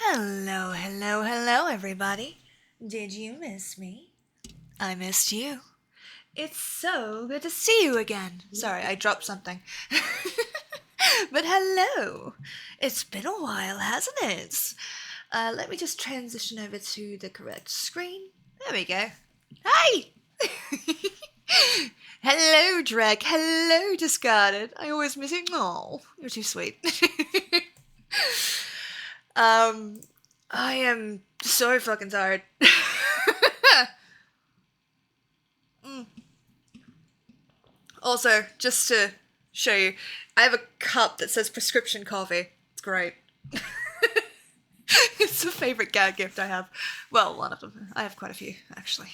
Hello, hello, hello, everybody. Did you miss me? I missed you. It's so good to see you again. Sorry, I dropped something. But hello. It's been a while, hasn't it? Let me just transition over to the correct screen. There we go. Hi! Hello, Drek. Hello, Discarded. I always miss you. Oh, you're too sweet. I am so fucking tired. Also, just to show you, I have a cup that says prescription coffee. It's great. It's a favorite gag gift I have. Well, one of them. I have quite a few, actually.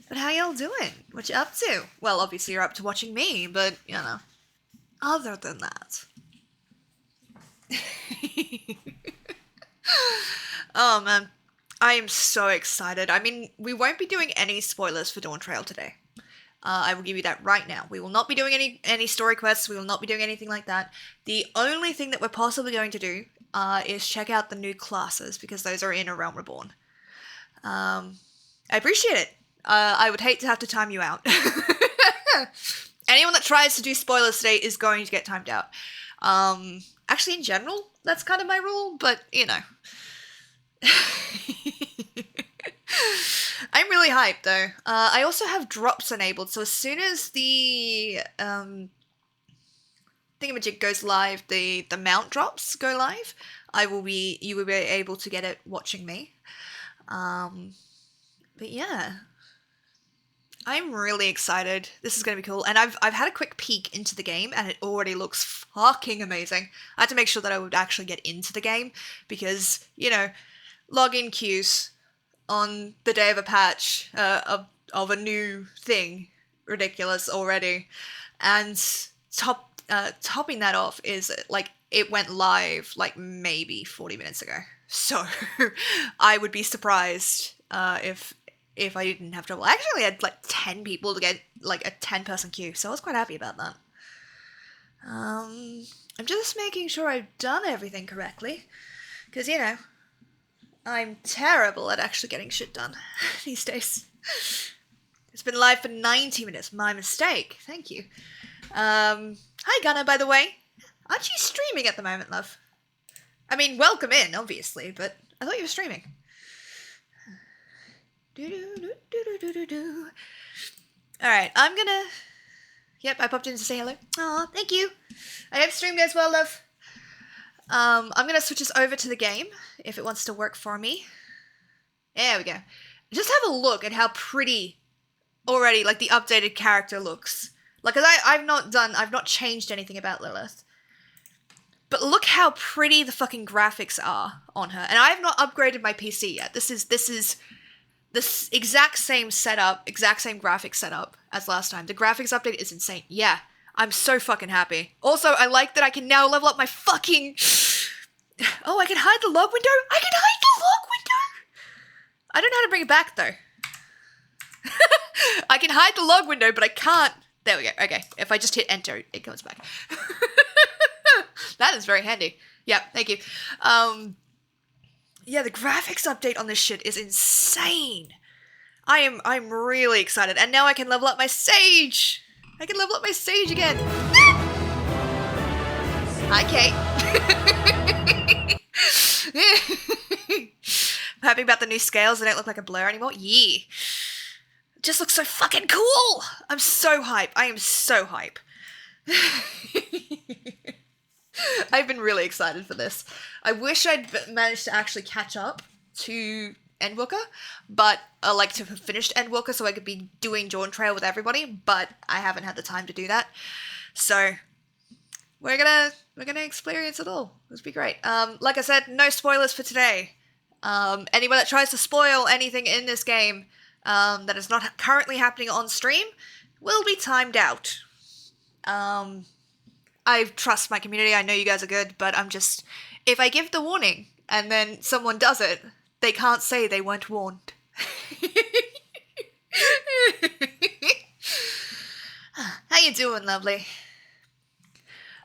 But how y'all doing? What you up to? Well, obviously you're up to watching me, but, you know, other than that. Oh, man. I am so excited. I mean, we won't be doing any spoilers for Dawn Trail today. I will give you that right now. We will not be doing any story quests. We will not be doing anything like that. The only thing that we're possibly going to do is check out the new classes, because those are in A Realm Reborn. I appreciate it. I would hate to have to time you out. Anyone that tries to do spoilers today is going to get timed out. Actually, in general, that's kind of my rule, but, you know. I'm really hyped, though. I also have drops enabled, so as soon as the thingamajig goes live, the mount drops go live, you will be able to get it watching me. But yeah, I'm really excited. This is gonna be cool, and I've had a quick peek into the game, and it already looks fucking amazing. I had to make sure that I would actually get into the game, because, you know, login queues on the day of a patch of a new thing, ridiculous already, and topping that off is like it went live like maybe 40 minutes ago. So I would be surprised if I didn't have trouble. I actually had like 10 people to get like a 10-person queue, so I was quite happy about that. I'm just making sure I've done everything correctly, because, you know, I'm terrible at actually getting shit done these days. It's been live for 90 minutes. My mistake. Thank you. Hi, Gunnar, by the way. Aren't you streaming at the moment, love? I mean, welcome in, obviously, but I thought you were streaming. Alright, I'm gonna... Yep, I popped in to say hello. Aw, thank you. I hope stream goes well, love. I'm gonna switch us over to the game, if it wants to work for me. There we go. Just have a look at how pretty already, like, the updated character looks. Like, cause I've not changed anything about Lilith. But look how pretty the fucking graphics are on her. And I have not upgraded my PC yet. This is this exact same setup, exact same graphics setup as last time. The graphics update is insane. Yeah. I'm so fucking happy. Also, I like that I can now level up my fucking... Oh, I can hide the log window? I can hide the log window? I don't know how to bring it back, though. I can hide the log window, but I can't... There we go. Okay. If I just hit enter, it comes back. That is very handy. Yeah, thank you. Yeah, the graphics update on this shit is insane. I'm really excited. And now I can level up my sage. I can level up my sage again. Hi, Kate. I'm happy about the new scales. They don't look like a blur anymore. Yeah. It just looks so fucking cool. I'm so hype. I am so hype. I've been really excited for this. I wish I'd managed to actually catch up to Endwalker, but like to have finished Endwalker so I could be doing Dawn Trail with everybody, but I haven't had the time to do that. So we're gonna experience it all. This will be great. Like I said, no spoilers for today. Anyone that tries to spoil anything in this game that is not currently happening on stream will be timed out. I trust my community. I know you guys are good, but I'm just... If I give the warning and then someone does it, they can't say they weren't warned. How you doing, lovely?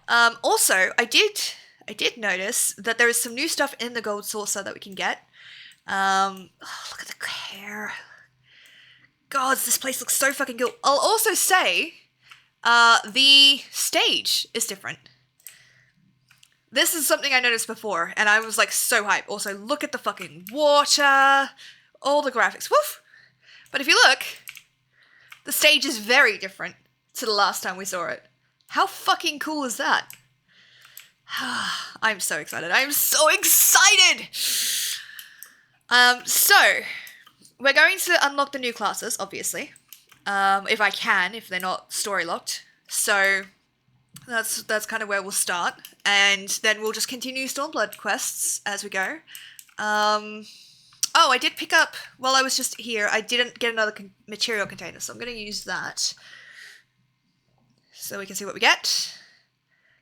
Also, I did I did notice that there is some new stuff in the gold saucer that we can get. Oh, look at the hair. God, this place looks so fucking cool. I'll also say, the stage is different. This is something I noticed before, and I was like so hyped. Also, look at the fucking water, all the graphics, woof. But if you look, the stage is very different to the last time we saw it. How fucking cool is that? I'm so excited. I'm so excited! So, we're going to unlock the new classes, obviously. If I can, if they're not story locked. So, that's kind of where we'll start. And then we'll just continue Stormblood quests as we go. Oh, I did pick up, while I was just here, I didn't get another material container, so I'm going to use that. So we can see what we get.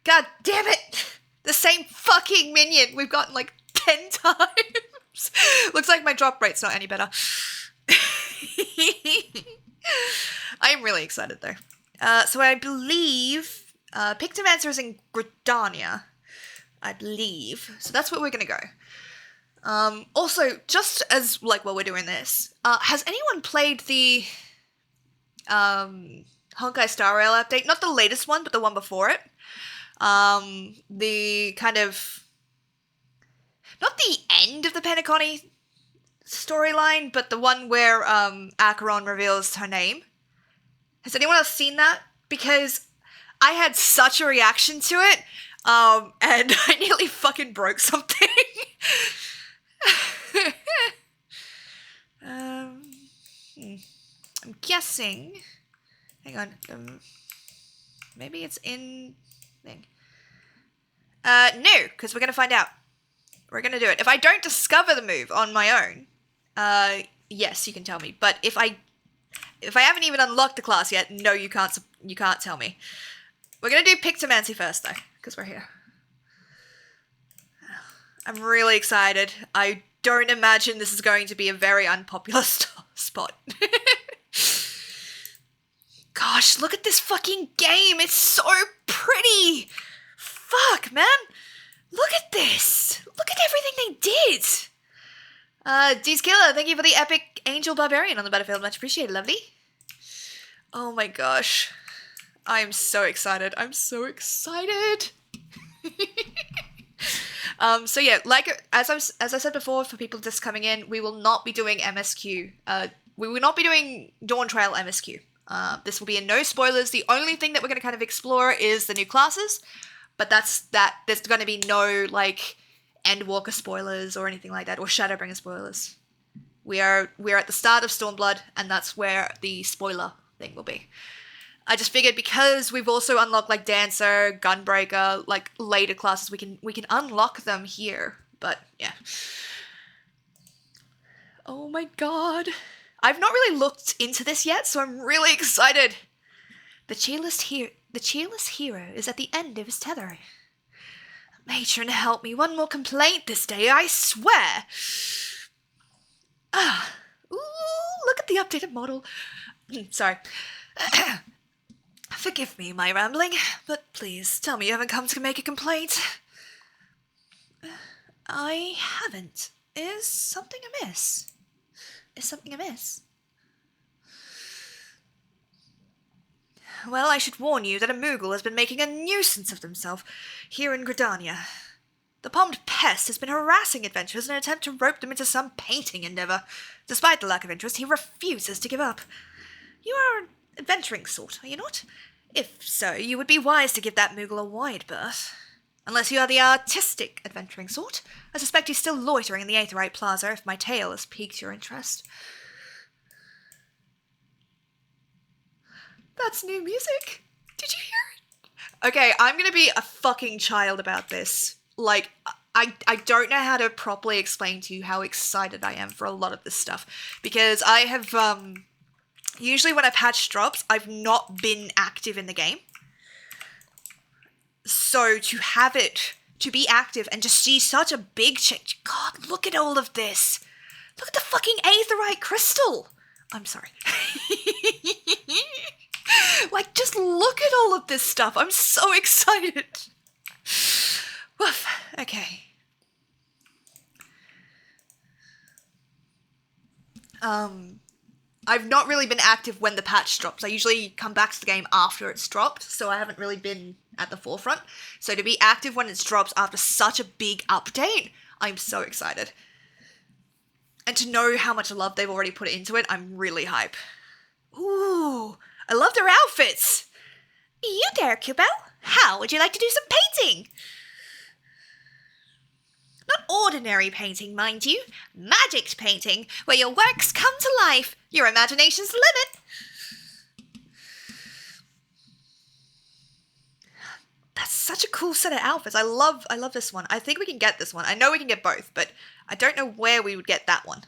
God damn it! The same fucking minion we've gotten like 10 times. Looks like my drop rate's not any better. I'm really excited though. So I believe Pictomancer is in Gridania. I believe. So that's where we're gonna go. Also, just as like while we're doing this, has anyone played the Honkai Star Rail update? Not the latest one, but the one before it. The kind of, not the end of the Penacony storyline, but the one where Acheron reveals her name. Has anyone else seen that? Because I had such a reaction to it, and I nearly fucking broke something. I'm guessing. Hang on. Maybe it's in thing. No, because we're gonna find out. We're gonna do it. If I don't discover the move on my own, yes, you can tell me. But if I haven't even unlocked the class yet, no, you can't tell me. We're gonna do Pictomancy first though, because we're here. I'm really excited. I don't imagine this is going to be a very unpopular spot. Gosh, look at this fucking game. It's so pretty. Fuck, man. Look at this. Look at everything they did. D's Killer, thank you for the epic Angel Barbarian on the battlefield. Much appreciated, lovely. Oh my gosh. I'm so excited. I'm so excited. So yeah, like as I said before, for people just coming in, we will not be doing MSQ. We will not be doing Dawn Trail MSQ. This will be in no spoilers. The only thing that we're going to kind of explore is the new classes, but that's that. There's going to be no like Endwalker spoilers or anything like that, or Shadowbringer spoilers. We're at the start of Stormblood, and that's where the spoiler thing will be. I just figured because we've also unlocked like Dancer, Gunbreaker, like later classes, we can unlock them here. But yeah. Oh my god. I've not really looked into this yet, so I'm really excited. The cheerless hero is at the end of his tether. Matron, help me. One more complaint this day, I swear. Ooh, look at the updated model. Sorry. Forgive me my rambling, but please tell me you haven't come to make a complaint. I haven't. Is something amiss? Is something amiss? Well, I should warn you that a Moogle has been making a nuisance of himself here in Gridania. The palmed pest has been harassing adventurers in an attempt to rope them into some painting endeavour. Despite the lack of interest, he refuses to give up. You are an adventuring sort, are you not? If so, you would be wise to give that Moogle a wide berth. Unless you are the artistic adventuring sort. I suspect he's still loitering in the Aetheryte Plaza if my tale has piqued your interest. That's new music. Did you hear it? Okay, I'm gonna be a fucking child about this. Like, I don't know how to properly explain to you how excited I am for a lot of this stuff. Because I have, usually when a patch drops, I've not been active in the game. So to have it, to be active and just see such a big change. God, look at all of this. Look at the fucking Aetheryte crystal. I'm sorry. Like, just look at all of this stuff. I'm so excited. Woof. Okay. I've not really been active when the patch drops. I usually come back to the game after it's dropped, so I haven't really been at the forefront. So to be active when it drops after such a big update, I'm so excited. And to know how much love they've already put into it, I'm really hype. Ooh, I love their outfits! You there, Kubo? How would you like to do some painting? Not ordinary painting, mind you. Magic painting, where your works come to life. Your imagination's the limit. That's such a cool set of outfits. I love this one. I think we can get this one. I know we can get both, but I don't know where we would get that one.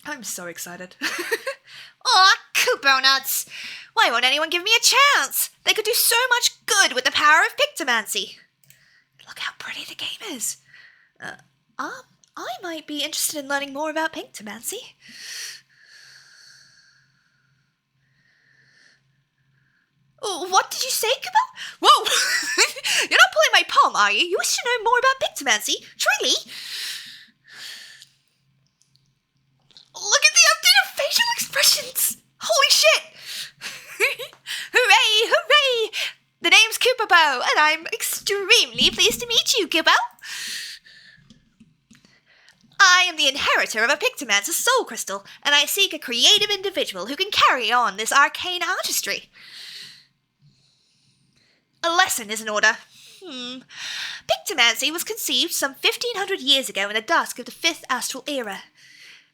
I'm so excited. Aw, Kubo nuts! Why won't anyone give me a chance? They could do so much good with the power of Pictomancy. Look how pretty the game is. I might be interested in learning more about Pictomancy. What did you say, Kubo? Whoa! You're not pulling my palm, are you? You wish to know more about Pictomancy? Truly? Look at the updated facial expressions! Holy shit! Hooray, hooray! The name's Kubo, and I'm extremely pleased to meet you, Kubo. I am the inheritor of a Pictomancer's soul crystal, and I seek a creative individual who can carry on this arcane artistry. A lesson is in order. Pictomancy was conceived some 1500 years ago in the dusk of the 5th astral era.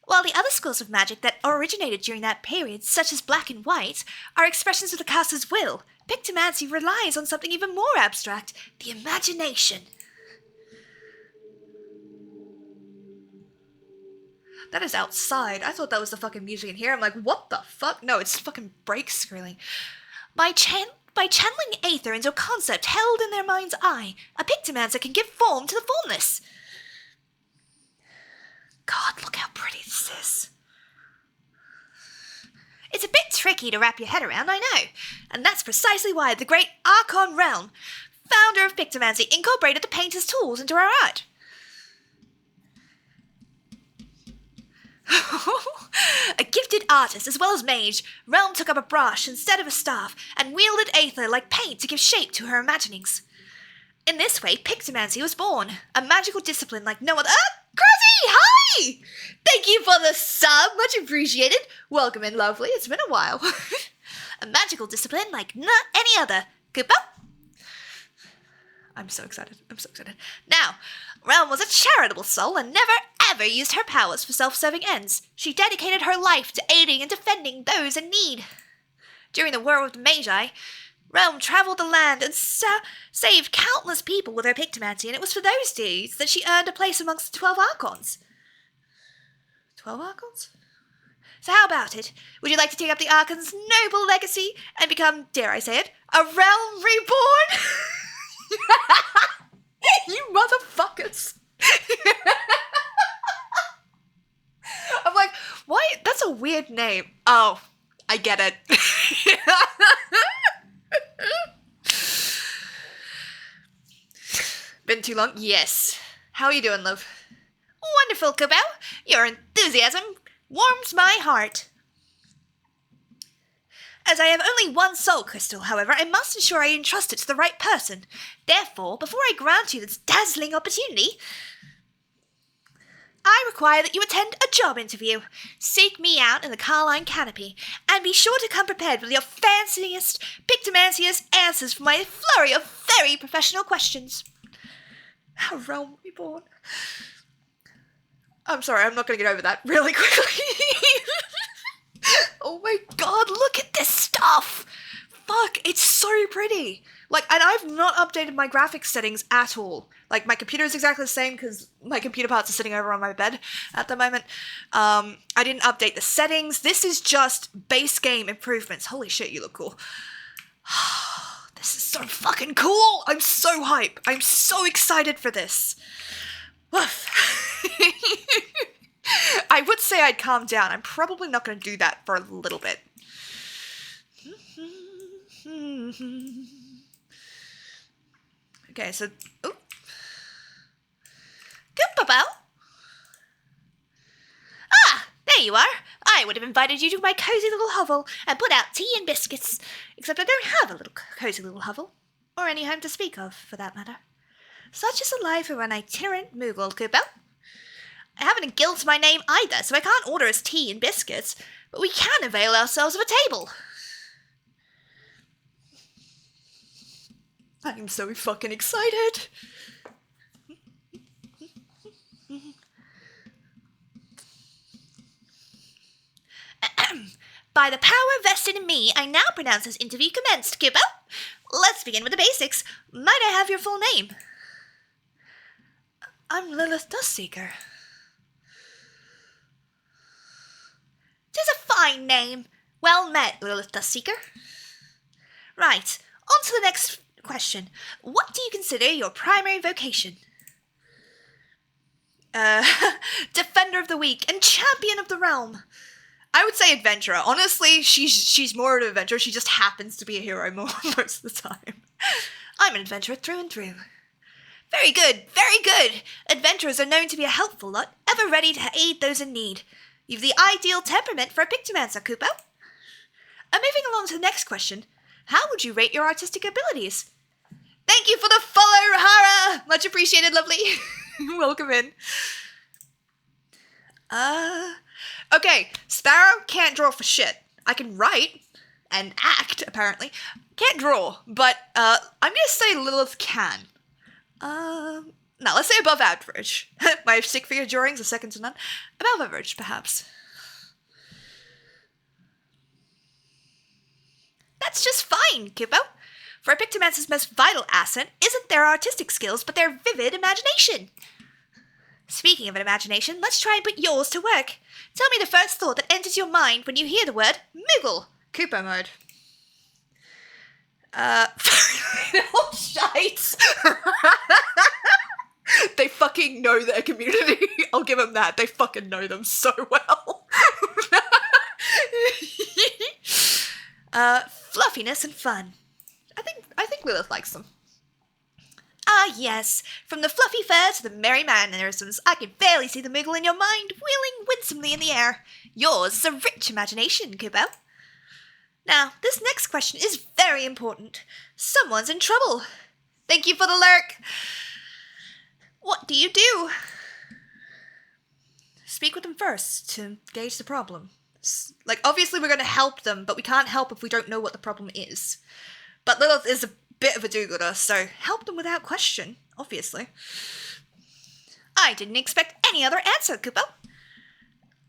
While the other schools of magic that originated during that period, such as black and white, are expressions of the caster's will, Pictomancy relies on something even more abstract, the imagination. That is outside. I thought that was the fucking music in here. I'm like, what the fuck? No, it's fucking break squealing. By channeling aether into a concept held in their mind's eye, a Pictomancer can give form to the formless. God, look how pretty this is. It's a bit tricky to wrap your head around, I know. And that's precisely why the great Archon Realm, founder of Pictomancy, incorporated the painter's tools into our art. A gifted artist as well as mage, Realm took up a brush instead of a staff and wielded aether like paint to give shape to her imaginings. In this way, Pictomancy was born, a magical discipline like no other. Crozzy, hi! Thank you for the sub, much appreciated. Welcome in, lovely. It's been a while. A magical discipline like not any other. Kubo? I'm so excited. Now, Realm was a charitable soul and never ever used her powers for self-serving ends. She dedicated her life to aiding and defending those in need. During the War of the Magi, Realm travelled the land and saved countless people with her Pictomancy, and it was for those deeds that she earned a place amongst the 12 Archons. 12 Archons? So how about it? Would you like to take up the Archon's noble legacy and become, dare I say it, a Realm reborn? You motherfuckers. I'm like, why? That's a weird name. Oh, I get it. Been too long? Yes. How are you doing, love? Wonderful, Kubo. Your enthusiasm warms my heart. As I have only one soul crystal, however, I must ensure I entrust it to the right person. Therefore, before I grant you this dazzling opportunity, I require that you attend a job interview. Seek me out in the Carline Canopy, and be sure to come prepared with your fanciest, Pictomanciest answers for my flurry of very professional questions. A Realm reborn. I'm sorry, I'm not going to get over that really quickly. Oh my god, look at this stuff! Fuck, it's so pretty! Like, and I've not updated my graphics settings at all. Like, my computer is exactly the same because my computer parts are sitting over on my bed at the moment. I didn't update the settings. This is just base game improvements. Holy shit, you look cool. This is so fucking cool! I'm so hype. I'm so excited for this. Woof. I would say I'd calm down. I'm probably not going to do that for a little bit. Okay, so... Ooh. Goopabell. Ah, there you are. I would have invited you to my cozy little hovel and put out tea and biscuits. Except I don't have a little cozy little hovel. Or any home to speak of, for that matter. Such is the life of an itinerant Moogle, Goopabell. I haven't a guild to my name either, so I can't order us tea and biscuits, but we can avail ourselves of a table. I'm so fucking excited. By the power vested in me, I now pronounce this interview commenced, Goopabell. Let's begin with the basics. Might I have your full name? I'm Lilith Dustseeker. 'Tis a fine name. Well met, Lilith Dustseeker. Right, on to the next question. What do you consider your primary vocation? Defender of the weak and champion of the realm. I would say adventurer. Honestly, she's more of an adventurer. She just happens to be a hero most of the time. I'm an adventurer through and through. Very good, very good. Adventurers are known to be a helpful lot, ever ready to aid those in need. You've the ideal temperament for a Pictomancer, Goopabell. Moving along to the next question. How would you rate your artistic abilities? Thank you for the follow, Hara! Much appreciated, lovely. Welcome in. Okay, Sparrow can't draw for shit. I can write and act, apparently. Can't draw, but I'm gonna say Lilith can. No, let's say above average. My stick figure drawings are second to none. Above average, perhaps. That's just fine, Goopabell. For a Pictomancer's most vital asset isn't their artistic skills, but their vivid imagination. Speaking of an imagination, let's try and put yours to work. Tell me the first thought that enters your mind when you hear the word Moogle. Koopa mode. Oh, shite. They fucking know their community. I'll give them that. They fucking know them so well. Fluffiness and fun. I think Lilith likes them. Ah, yes. From the fluffy fur to the merry mannerisms, I can barely see the Moogle in your mind, wheeling winsomely in the air. Yours is a rich imagination, Goopabell. Now, this next question is very important. Someone's in trouble. Thank you for the lurk. What do you do? Speak with them first to gauge the problem. Like, obviously we're going to help them, but we can't help if we don't know what the problem is. But Lilith is a bit of a do-gooder, so help them without question, obviously. I didn't expect any other answer, Goopabell.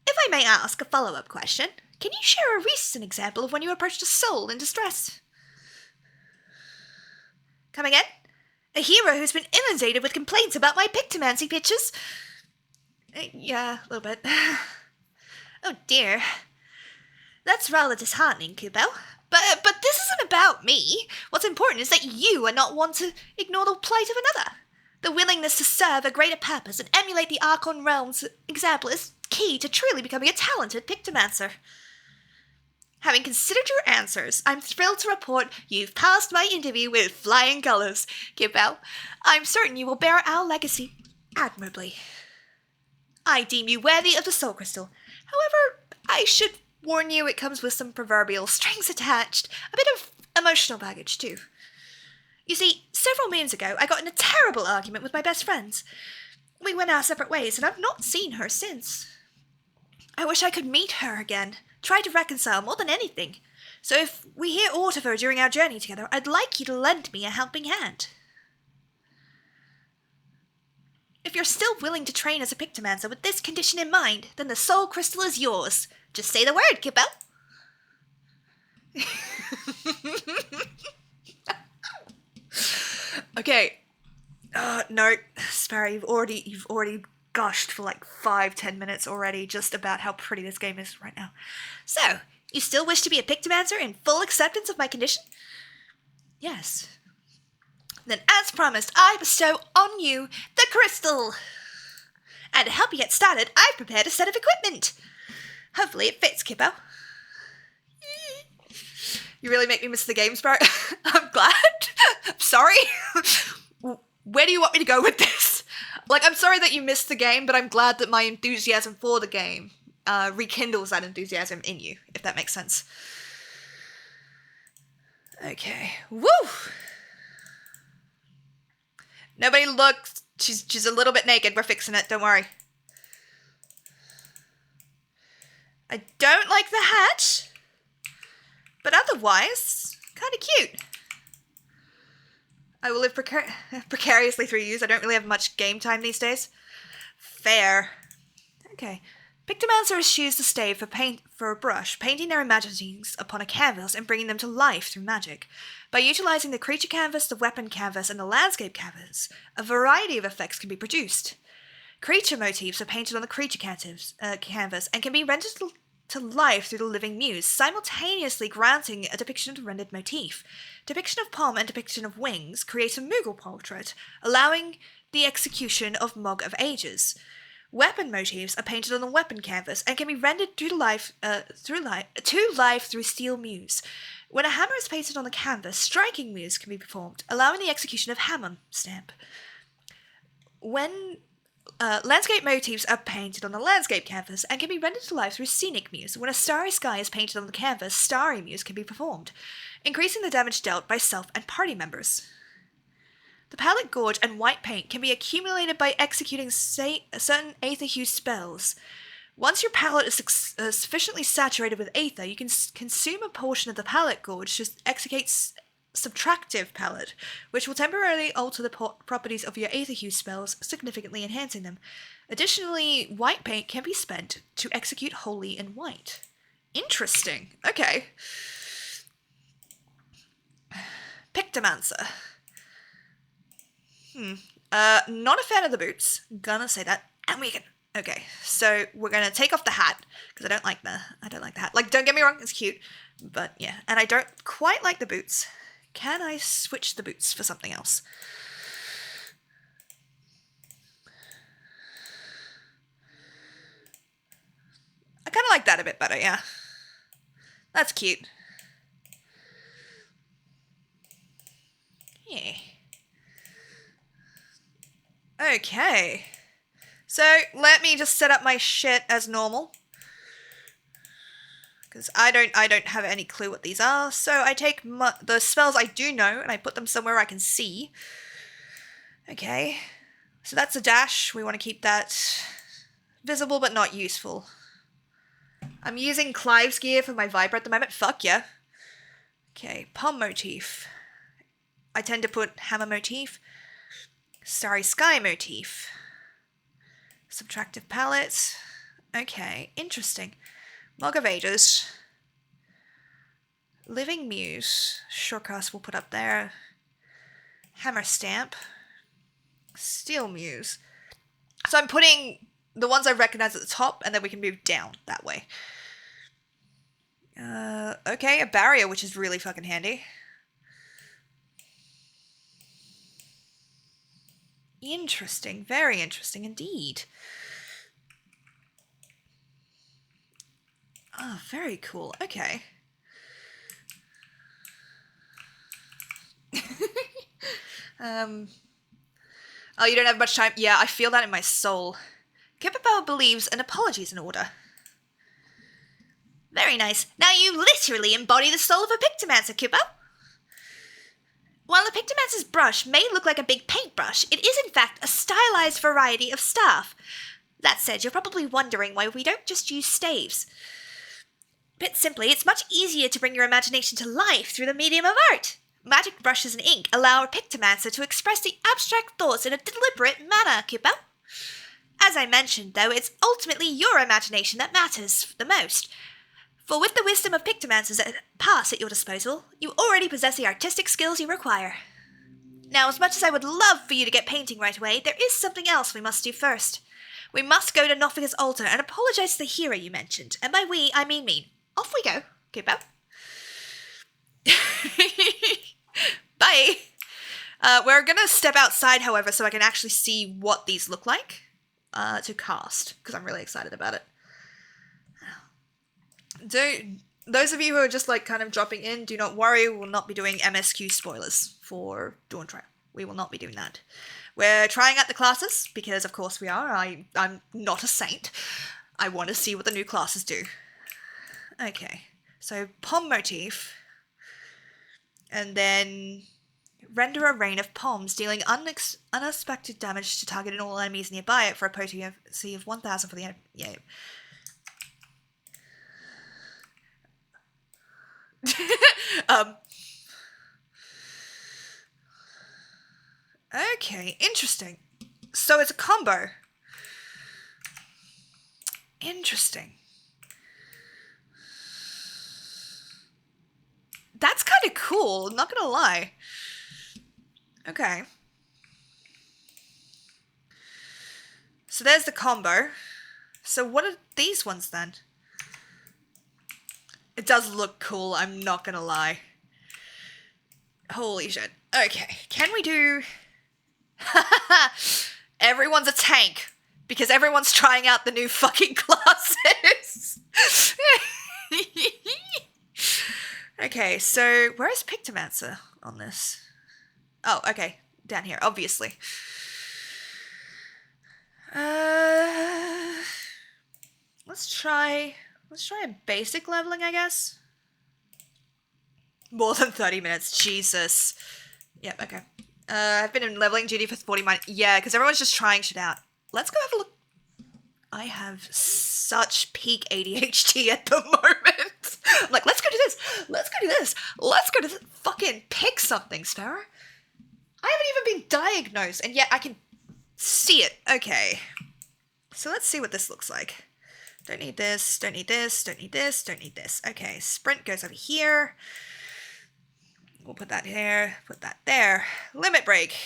If I may ask a follow-up question, can you share a recent example of when you approached a soul in distress? Come again? A hero who's been inundated with complaints about my Pictomancy pictures? Yeah, a little bit. Oh dear. That's rather disheartening, Goopabell. But this isn't about me. What's important is that you are not one to ignore the plight of another. The willingness to serve a greater purpose and emulate the Archon Realm's example is key to truly becoming a talented Pictomancer. Having considered your answers, I'm thrilled to report you've passed my interview with flying colours, Goopabell. I'm certain you will bear our legacy admirably. I deem you worthy of the Soul Crystal. However, I should warn you it comes with some proverbial strings attached, a bit of emotional baggage too. You see, several moons ago I got in a terrible argument with my best friends. We went our separate ways and I've not seen her since. I wish I could meet her again, try to reconcile more than anything. So if we hear aught of her during our journey together, I'd like you to lend me a helping hand. If you're still willing to train as a Pictomancer with this condition in mind, then the Soul Crystal is yours. Just say the word, Goopabell. Okay. No, Sparrow, you've already gushed for like 5-10 minutes already just about how pretty this game is right now. So, you still wish to be a Pictomancer in full acceptance of my condition? Yes. Then, as promised, I bestow on you the crystal. And to help you get started, I've prepared a set of equipment. Hopefully it fits, Goopabell. You really make me miss the game, Sparrow. I'm glad. I'm sorry. where do you want me to go with this? Like, I'm sorry that you missed the game, but I'm glad that my enthusiasm for the game rekindles that enthusiasm in you, if that makes sense. Okay. Woo! Nobody look. She's a little bit naked. We're fixing it. Don't worry. I don't like the hat, but otherwise, kind of cute. I will live precariously through use. I don't really have much game time these days. Fair. Okay. Pictomancers use the stave for a brush, painting their imaginings upon a canvas and bringing them to life through magic. By utilizing the creature canvas, the weapon canvas, and the landscape canvas, a variety of effects can be produced. Creature motifs are painted on the creature canvas and can be rendered to life through the living muse, simultaneously granting a depiction of the rendered motif. Depiction of palm and depiction of wings create a Moogle portrait, allowing the execution of Mog of Ages. Weapon motifs are painted on the weapon canvas and can be rendered to life through Steel Muse. When a hammer is painted on the canvas, striking muse can be performed, allowing the execution of hammer stamp. When landscape motifs are painted on the landscape canvas and can be rendered to life through Scenic Muse. When a starry sky is painted on the canvas, Starry Muse can be performed, increasing the damage dealt by self and party members. The palette gorge and white paint can be accumulated by executing certain aether hue spells. Once your palette is sufficiently saturated with aether, you can consume a portion of the palette gorge to execute subtractive palette, which will temporarily alter the properties of your aether hue spells, significantly enhancing them. Additionally, white paint can be spent to execute Holy in White. Interesting. Okay. Pictomancer. Not a fan of the boots. Gonna say that. And we can. Okay, so we're gonna take off the hat because I don't like the hat. Like, don't get me wrong, it's cute, but yeah. And I don't quite like the boots. Can I switch the boots for something else? I kind of like that a bit better, yeah. That's cute. Yeah. Okay. So, let me just set up my shit as normal. Because I don't have any clue what these are. So I take the spells I do know and I put them somewhere I can see. Okay. So that's a dash. We want to keep that visible but not useful. I'm using Clive's gear for my Viper at the moment. Fuck yeah. Okay, palm motif. I tend to put hammer motif. Starry sky motif. Subtractive palette. Okay, interesting. Mog of Ages. Living Muse. Shorecast we'll put up there. Hammer Stamp. Steel Muse. So I'm putting the ones I recognize at the top, and then we can move down that way. Okay, a barrier, which is really fucking handy. Interesting. Very interesting indeed. Oh, very cool. Okay. Oh, you don't have much time? Yeah, I feel that in my soul. Kipapao believes an apology is in order. Very nice. Now you literally embody the soul of a Pictomancer, Kippo. While a Pictomancer's brush may look like a big paintbrush, it is in fact a stylized variety of staff. That said, you're probably wondering why we don't just use staves. Put simply, it's much easier to bring your imagination to life through the medium of art. Magic brushes and ink allow a Pictomancer to express the abstract thoughts in a deliberate manner, Kippo. As I mentioned, though, it's ultimately your imagination that matters the most. For with the wisdom of Pictomancers at your disposal, you already possess the artistic skills you require. Now, as much as I would love for you to get painting right away, there is something else we must do first. We must go to Nothinger's altar and apologize to the hero you mentioned, and by we, I mean me. Off we go. Kippo. Bye. We're gonna step outside, however, so I can actually see what these look like to cast, because I'm really excited about it. Those of you who are just like kind of dropping in, do not worry, we'll not be doing MSQ spoilers for Dawn Trial. We will not be doing that. We're trying out the classes, because of course we are. I'm not a saint. I want to see what the new classes do. Okay, so pom motif. And then render a rain of poms, dealing unexpected damage to target and all enemies nearby it for a potency of 1000 for the enemy. Yeah. Okay, interesting. So it's a combo. Interesting. That's kind of cool, not gonna lie. Okay. So there's the combo. So what are these ones then? It does look cool, I'm not gonna lie. Holy shit. Okay, can we do... Everyone's a tank, because everyone's trying out the new fucking classes. Okay, so where's Pictomancer on this? Oh, okay, down here, obviously. Let's try a basic leveling, I guess. More than 30 minutes, Jesus. Yep, okay. I've been in leveling duty for 40 minutes. Yeah, because everyone's just trying shit out. Let's go have a look. I have such peak ADHD at the moment. I'm like, let's go do this. Let's go do this. Let's go to this. Fucking pick something, Sparrow. I haven't even been diagnosed, and yet I can see it. Okay. So let's see what this looks like. Don't need this, don't need this, don't need this, don't need this. Okay, sprint goes over here. We'll put that here, put that there. Limit break.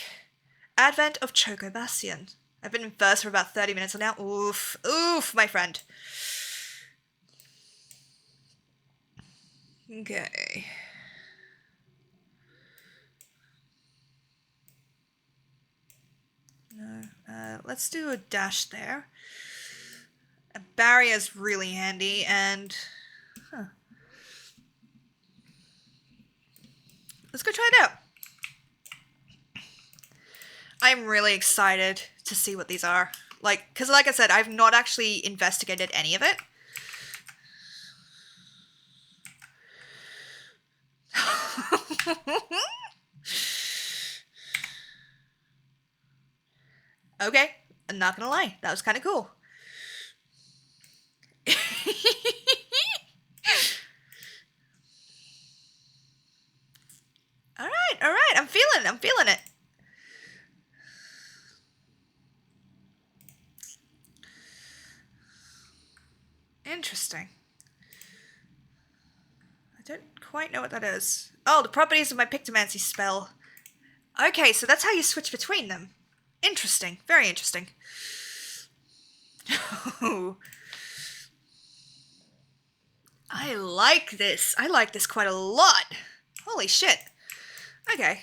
Advent of Choco Bastion. I've been in first for about 30 minutes now. Oof. Oof, my friend. Okay. No. Let's do a dash there. A barrier's really handy, and... Huh. Let's go try it out. I'm really excited to see what these are. Because like I said, I've not actually investigated any of it. Okay, I'm not gonna lie, that was kind of cool. Alright, I'm feeling it. Interesting. I don't quite know what that is. Oh, the properties of my Pictomancy spell. Okay, so that's how you switch between them. Interesting, very interesting. I like this. I like this quite a lot. Holy shit. Okay.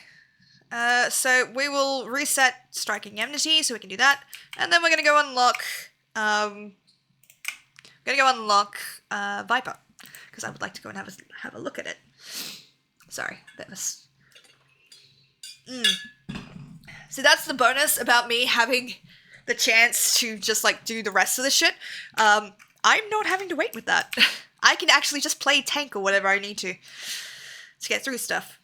So we will reset Striking Enmity, so we can do that. And then we're gonna go unlock, Viper. Because I would like to go and have a look at it. Sorry, that was... So that's the bonus about me having the chance to just, do the rest of the shit. I'm not having to wait with that. I can actually just play tank or whatever I need to get through stuff.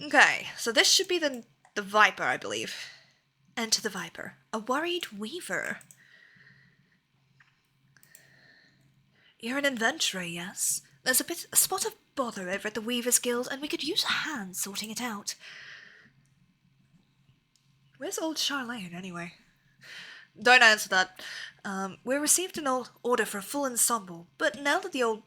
Okay, so this should be the Viper, I believe. Enter the Viper. A worried weaver. You're an adventurer, yes? There's a spot of bother over at the Weavers Guild, and we could use a hand sorting it out. Where's old Charlene, anyway? Don't answer that. We received an order for a full ensemble, but now that the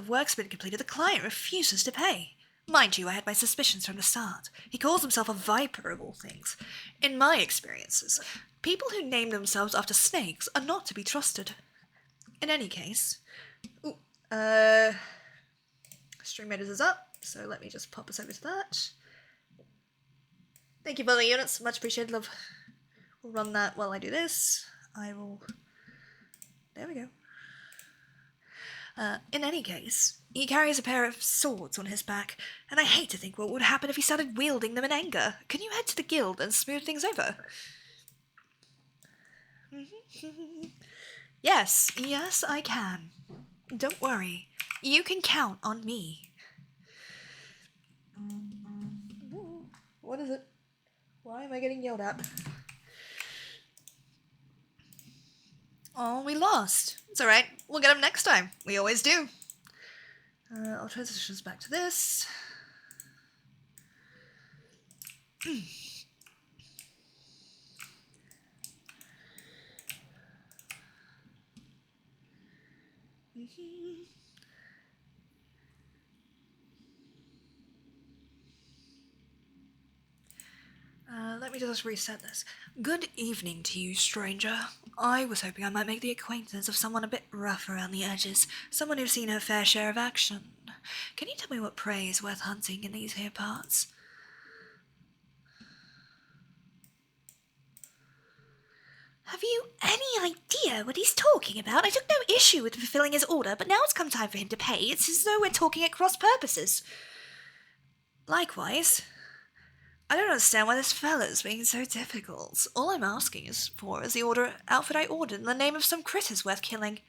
work's been completed, the client refuses to pay. Mind you, I had my suspicions from the start. He calls himself a Viper, of all things. In my experiences, people who name themselves after snakes are not to be trusted. In any case... Ooh, Stream Raiders is up, so let me just pop us over to that. Thank you for the units, much appreciated, love. We'll run that while I do this. I will... There we go. In any case, he carries a pair of swords on his back, and I hate to think what would happen if he started wielding them in anger. Can you head to the guild and smooth things over? Yes, I can. Don't worry. You can count on me. What is it? Why am I getting yelled at? Oh, we lost. It's alright. We'll get him next time. We always do. I'll transition us back to this. Let me just reset this. Good evening to you, stranger. I was hoping I might make the acquaintance of someone a bit rough around the edges, someone who's seen her fair share of action. Can you tell me what prey is worth hunting in these here parts? Have you any idea what he's talking about? I took no issue with fulfilling his order, but now it's come time for him to pay. It's as though we're talking at cross purposes. Likewise, I don't understand why this fella's being so difficult. All I'm asking is the outfit I ordered in the name of some critters worth killing.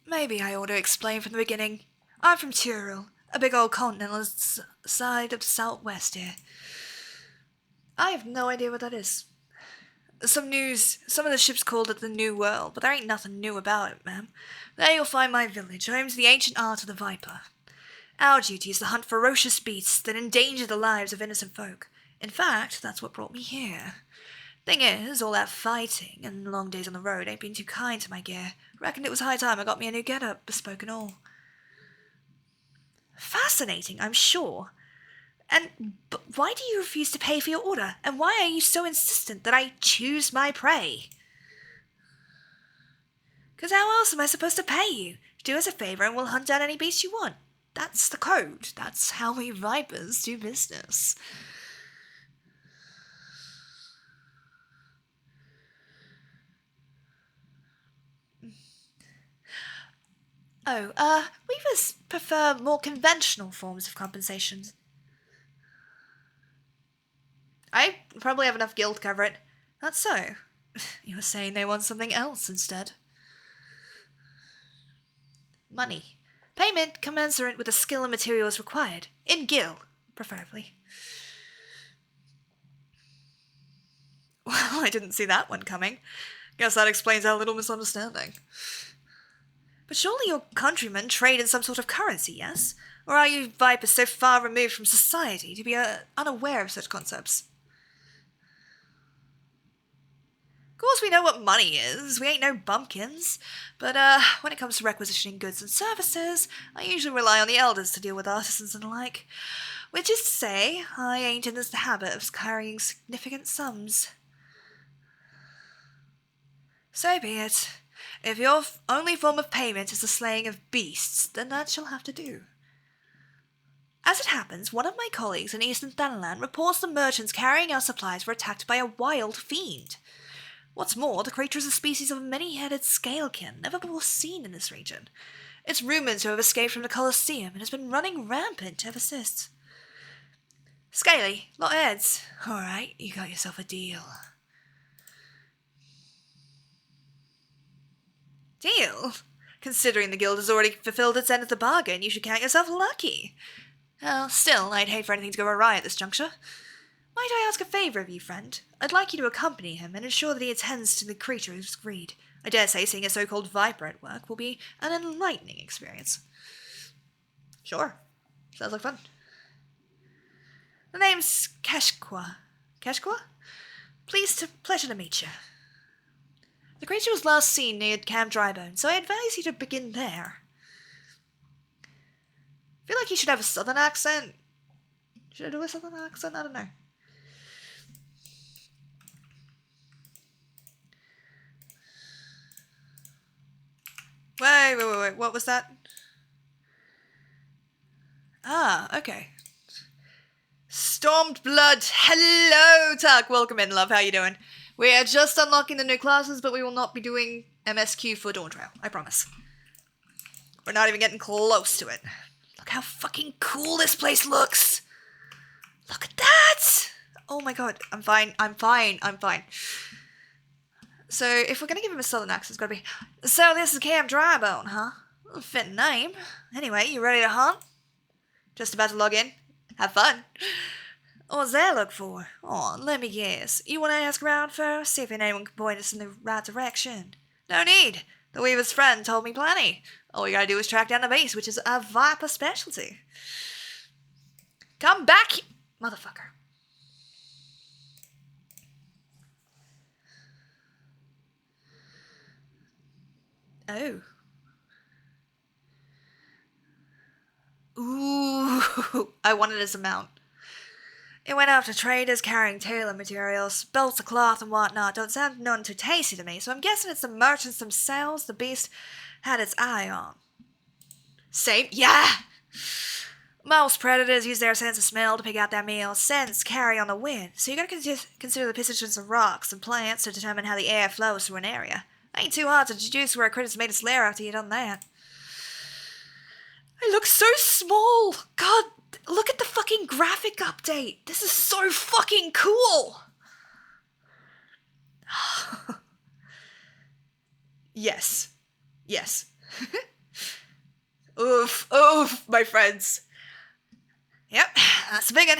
Maybe I ought to explain from the beginning. I'm from Tyrrell, a big old continent on the side of the southwest here. I have no idea what that is. Some of the ships called it the New World, but there ain't nothing new about it, ma'am. There you'll find my village, home to the ancient art of the viper. Our duty is to hunt ferocious beasts that endanger the lives of innocent folk. In fact, that's what brought me here. Thing is, all that fighting and long days on the road ain't been too kind to my gear. Reckoned it was high time I got me a new get-up, bespoke and all. Fascinating, I'm sure. But why do you refuse to pay for your order? And why are you so insistent that I choose my prey? 'Cause how else am I supposed to pay you? Do us a favour and we'll hunt down any beast you want. That's the code. That's how we vipers do business. Weavers prefer more conventional forms of compensation. I probably have enough guild to cover it. That's so. You were saying they want something else instead. Money. Payment commensurate with the skill and materials required. In guild, preferably. Well, I didn't see that one coming. Guess that explains our little misunderstanding. But surely your countrymen trade in some sort of currency, yes? Or are you vipers so far removed from society to be unaware of such concepts? Of course we know what money is, we ain't no bumpkins. But when it comes to requisitioning goods and services, I usually rely on the elders to deal with artisans and the like. Which is to say, I ain't in the habit of carrying significant sums. So be it. If your only form of payment is the slaying of beasts, then that shall have to do. As it happens, one of my colleagues in Eastern Thanalan reports the merchants carrying our supplies were attacked by a wild fiend. What's more, the creature is a species of many-headed scalekin, never before seen in this region. It's rumoured to have escaped from the Colosseum and has been running rampant ever since. Scaly, lot of heads. Alright, you got yourself a deal. Deal? Considering the guild has already fulfilled its end of the bargain, you should count yourself lucky. Well, still, I'd hate for anything to go awry at this juncture. Might I ask a favour of you, friend? I'd like you to accompany him and ensure that he attends to the creature who's agreed. I dare say seeing a so-called viper at work will be an enlightening experience. Sure. Sounds like fun. The name's Keshqua. Keshqua? Pleasure to meet you. The creature was last seen near Camp Drybone, so I advise you to begin there. I feel like he should have a southern accent. Should I do a southern accent? I don't know. Wait. What was that? Ah, okay. Stormblood, hello, Tuck. Welcome in, love. How you doing? We are just unlocking the new classes, but we will not be doing MSQ for Dawn Trail. I promise. We're not even getting close to it. Look how fucking cool this place looks. Look at that. Oh my god. I'm fine. So, if we're gonna give him a southern accent, it's gotta be, so this is Camp Drybone, huh? Fitting name. Anyway, you ready to hunt? Just about to log in. Have fun. What's that look for? Oh, let me guess. You want to ask around first? See if anyone can point us in the right direction. No need. The Weaver's friend told me plenty. All you gotta do is track down the beast, which is a Viper specialty. Come back, motherfucker. Oh. Ooh, I wanted as a mount. It went after traders carrying tailor materials, belts of cloth and whatnot. Don't sound none too tasty to me, so I'm guessing it's the merchants themselves the beast had its eye on. Same? Yeah! Most predators use their sense of smell to pick out their meals. Scents carry on the wind, so you gotta consider the positions of rocks and plants to determine how the air flows through an area. Ain't too hard to deduce where a critter's made its lair after you've done that. I look so small! God, look at the fucking graphic update! This is so fucking cool! Yes. Yes. Oof, my friends. Yep, that's a big one.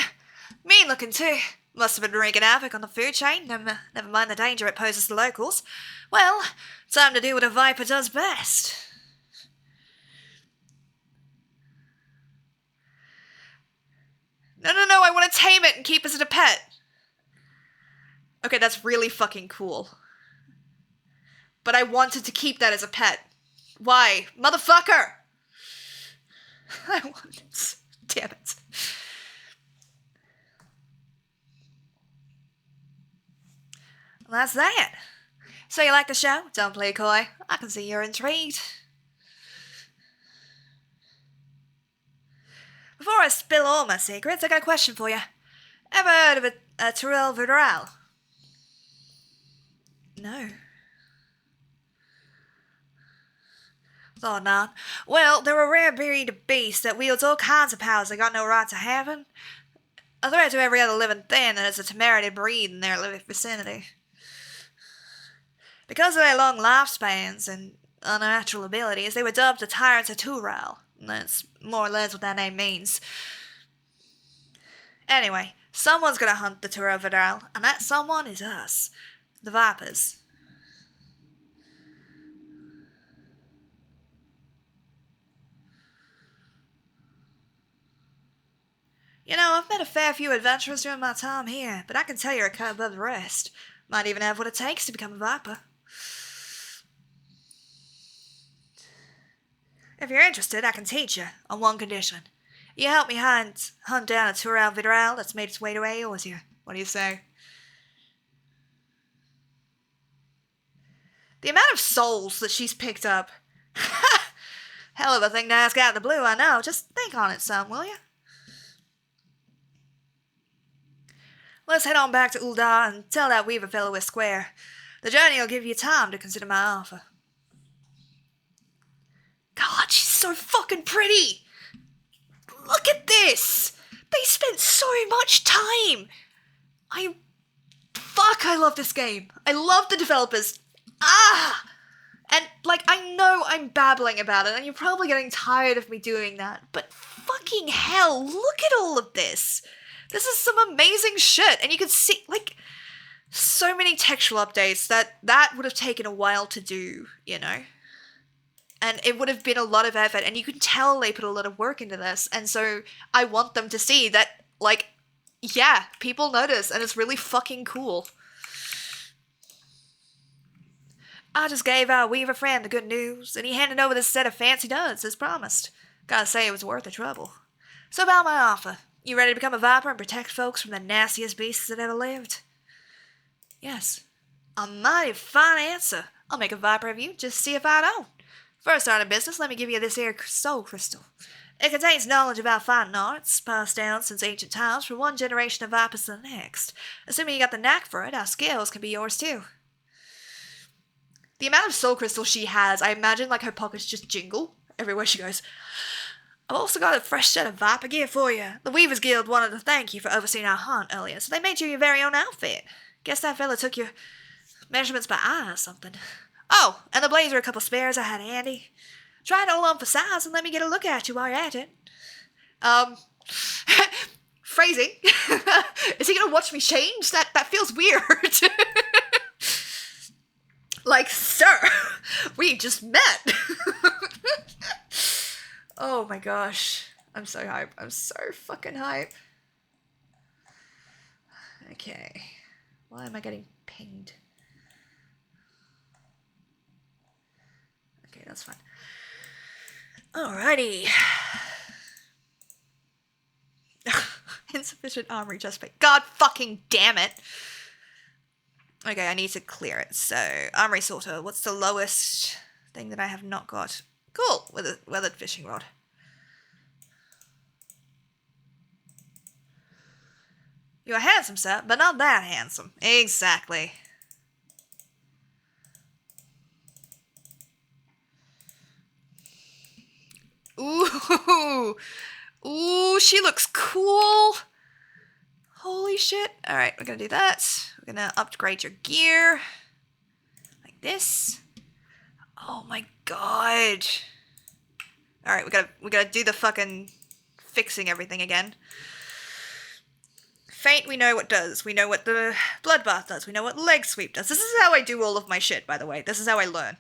Mean looking too. Must have been wreaking havoc on the food chain, never mind the danger it poses to locals. Well, time to do what a viper does best. No, I want to tame it and keep it as a pet. Okay, that's really fucking cool. But I wanted to keep that as a pet. Why? Motherfucker! I wanted it. Damn it. Well, that's that. So you like the show? Don't play coy. I can see you're intrigued. Before I spill all my secrets, I got a question for you. Ever heard of a Tyrell Vidral? No. Thought not. Well, they're a rare breed of beast that wields all kinds of powers they got no right to having. A threat to every other living thing that is a temerity breed in their vicinity. Because of their long lifespans and unnatural abilities, they were dubbed the Tyrants of Tyrell. That's more or less what that name means. Anyway, someone's gonna hunt the Tyrell Vidral, and that someone is us, the Vipers. You know, I've met a fair few adventurers during my time here, but I can tell you're a cut above the rest. Might even have what it takes to become a Viper. If you're interested, I can teach you, on one condition. You help me hunt down a Tyrell Vidral that's made its way to Aeors here. What do you say? The amount of souls that she's picked up. Hell of a thing to ask out of the blue, I know. Just think on it some, will you? Let's head on back to Uldar and tell that Weaver fellow we're square. The journey will give you time to consider my offer. God, she's so fucking pretty! Look at this! They spent so much time! I love this game. I love the developers. And, like, I know I'm babbling about it, and you're probably getting tired of me doing that, but fucking hell, look at all of this! This is some amazing shit, and you can see, like, so many textual updates that would have taken a while to do, you know? And it would have been a lot of effort, and you can tell they put a lot of work into this, and so I want them to see that, like, yeah, people notice, and it's really fucking cool. I just gave our Weaver friend the good news, and he handed over this set of fancy duds, as promised. Gotta say it was worth the trouble. So about my offer. You ready to become a Viper and protect folks from the nastiest beasts that ever lived? Yes. A mighty fine answer. I'll make a Viper of you, just see if I don't. First order of business, let me give you this here soul crystal. It contains knowledge about fighting arts, passed down since ancient times from one generation of vipers to the next. Assuming you got the knack for it, our skills can be yours too. The amount of soul crystals she has, I imagine like her pockets just jingle everywhere she goes. I've also got a fresh set of viper gear for you. The Weavers Guild wanted to thank you for overseeing our hunt earlier, so they made you your very own outfit. Guess that fella took your measurements by eye or something. Oh, and the blades are a couple spares I had handy. Try it all on for size and let me get a look at you while you're at it. Phrasing. Is he gonna watch me change? That feels weird. Like, sir, we just met. Oh my gosh. I'm so hype. I'm so fucking hype. Okay. Why am I getting pinged? Okay, that's fine. Alrighty. Insufficient armory just pick. God fucking damn it. Okay, I need to clear it. So, armory sorter. What's the lowest thing that I have not got? Cool. With a weathered fishing rod. You are handsome, sir, but not that handsome. Exactly. Ooh. Ooh, she looks cool. Holy shit. Alright, we're gonna do that. We're gonna upgrade your gear. Like this. Oh my god. Alright, we gotta do the fucking fixing everything again. Faint, we know what does. We know what the bloodbath does. We know what leg sweep does. This is how I do all of my shit, by the way. This is how I learn.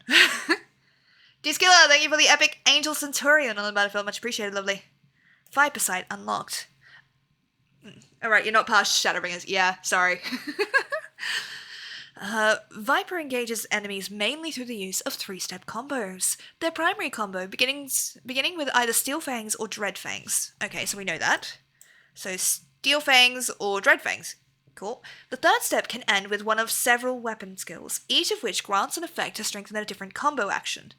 D-Skiller, thank you for the epic Angel Centurion on the battlefield. Much appreciated, lovely. Viper sight unlocked. Alright, you're not past Shadowbringers. Yeah, sorry. Viper engages enemies mainly through the use of 3-step combos. Their primary combo beginning with either Steel Fangs or Dread Fangs. Okay, so we know that. So Steel Fangs or Dread Fangs. Cool. The third step can end with one of several weapon skills, each of which grants an effect to strengthen a different combo action.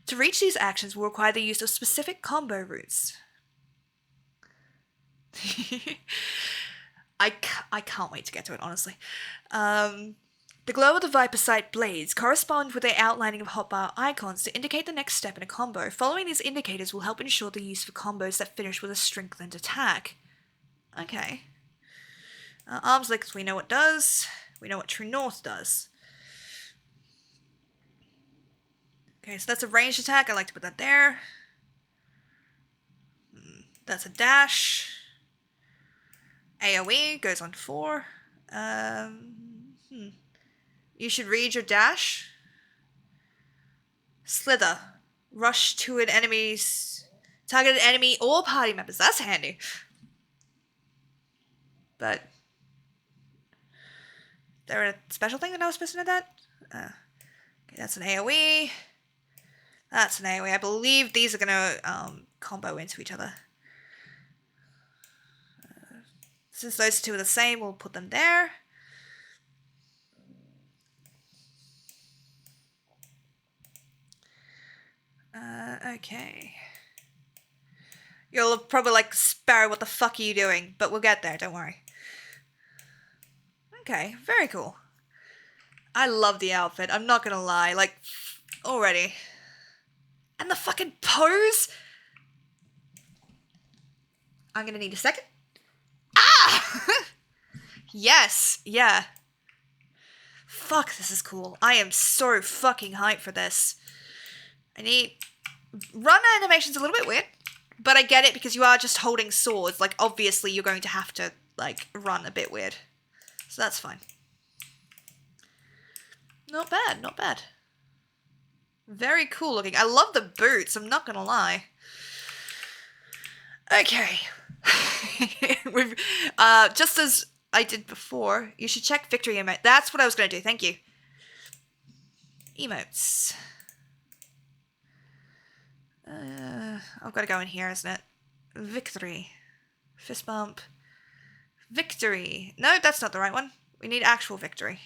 To reach these actions will require the use of specific combo routes. I can't wait to get to it, honestly. The glow of the Viper Sight blades correspond with the outlining of hotbar icons to indicate the next step in a combo. Following these indicators will help ensure the use of combos that finish with a strengthened attack. Okay. Arms length, we know what does. We know what True North does. Okay, so that's a ranged attack. I like to put that there. That's a dash. AoE goes on 4. You should read your dash. Slither. Rush to an enemy's targeted enemy or party members. That's handy. But there a special thing that I was supposed to know that? Okay, that's an AoE. That's an AoE. I believe these are gonna combo into each other. Since those two are the same, we'll put them there. Okay. You'll probably like, Sparrow, what the fuck are you doing? But we'll get there, don't worry. Okay, very cool. I love the outfit, I'm not gonna lie, like, already. And the fucking pose! I'm gonna need a second. Ah! Yes, yeah. Fuck, this is cool. I am so fucking hyped for this. Run animation's a little bit weird, but I get it because you are just holding swords. Like, obviously you're going to have to, like, run a bit weird. So that's fine. Not bad, not bad. Very cool looking. I love the boots, I'm not gonna lie. Okay. Just as I did before, you should check victory emote. That's what I was gonna do, thank you. Emotes. I've got to go in here, isn't it? Victory. Fist bump. Victory. No, that's not the right one. We need actual victory.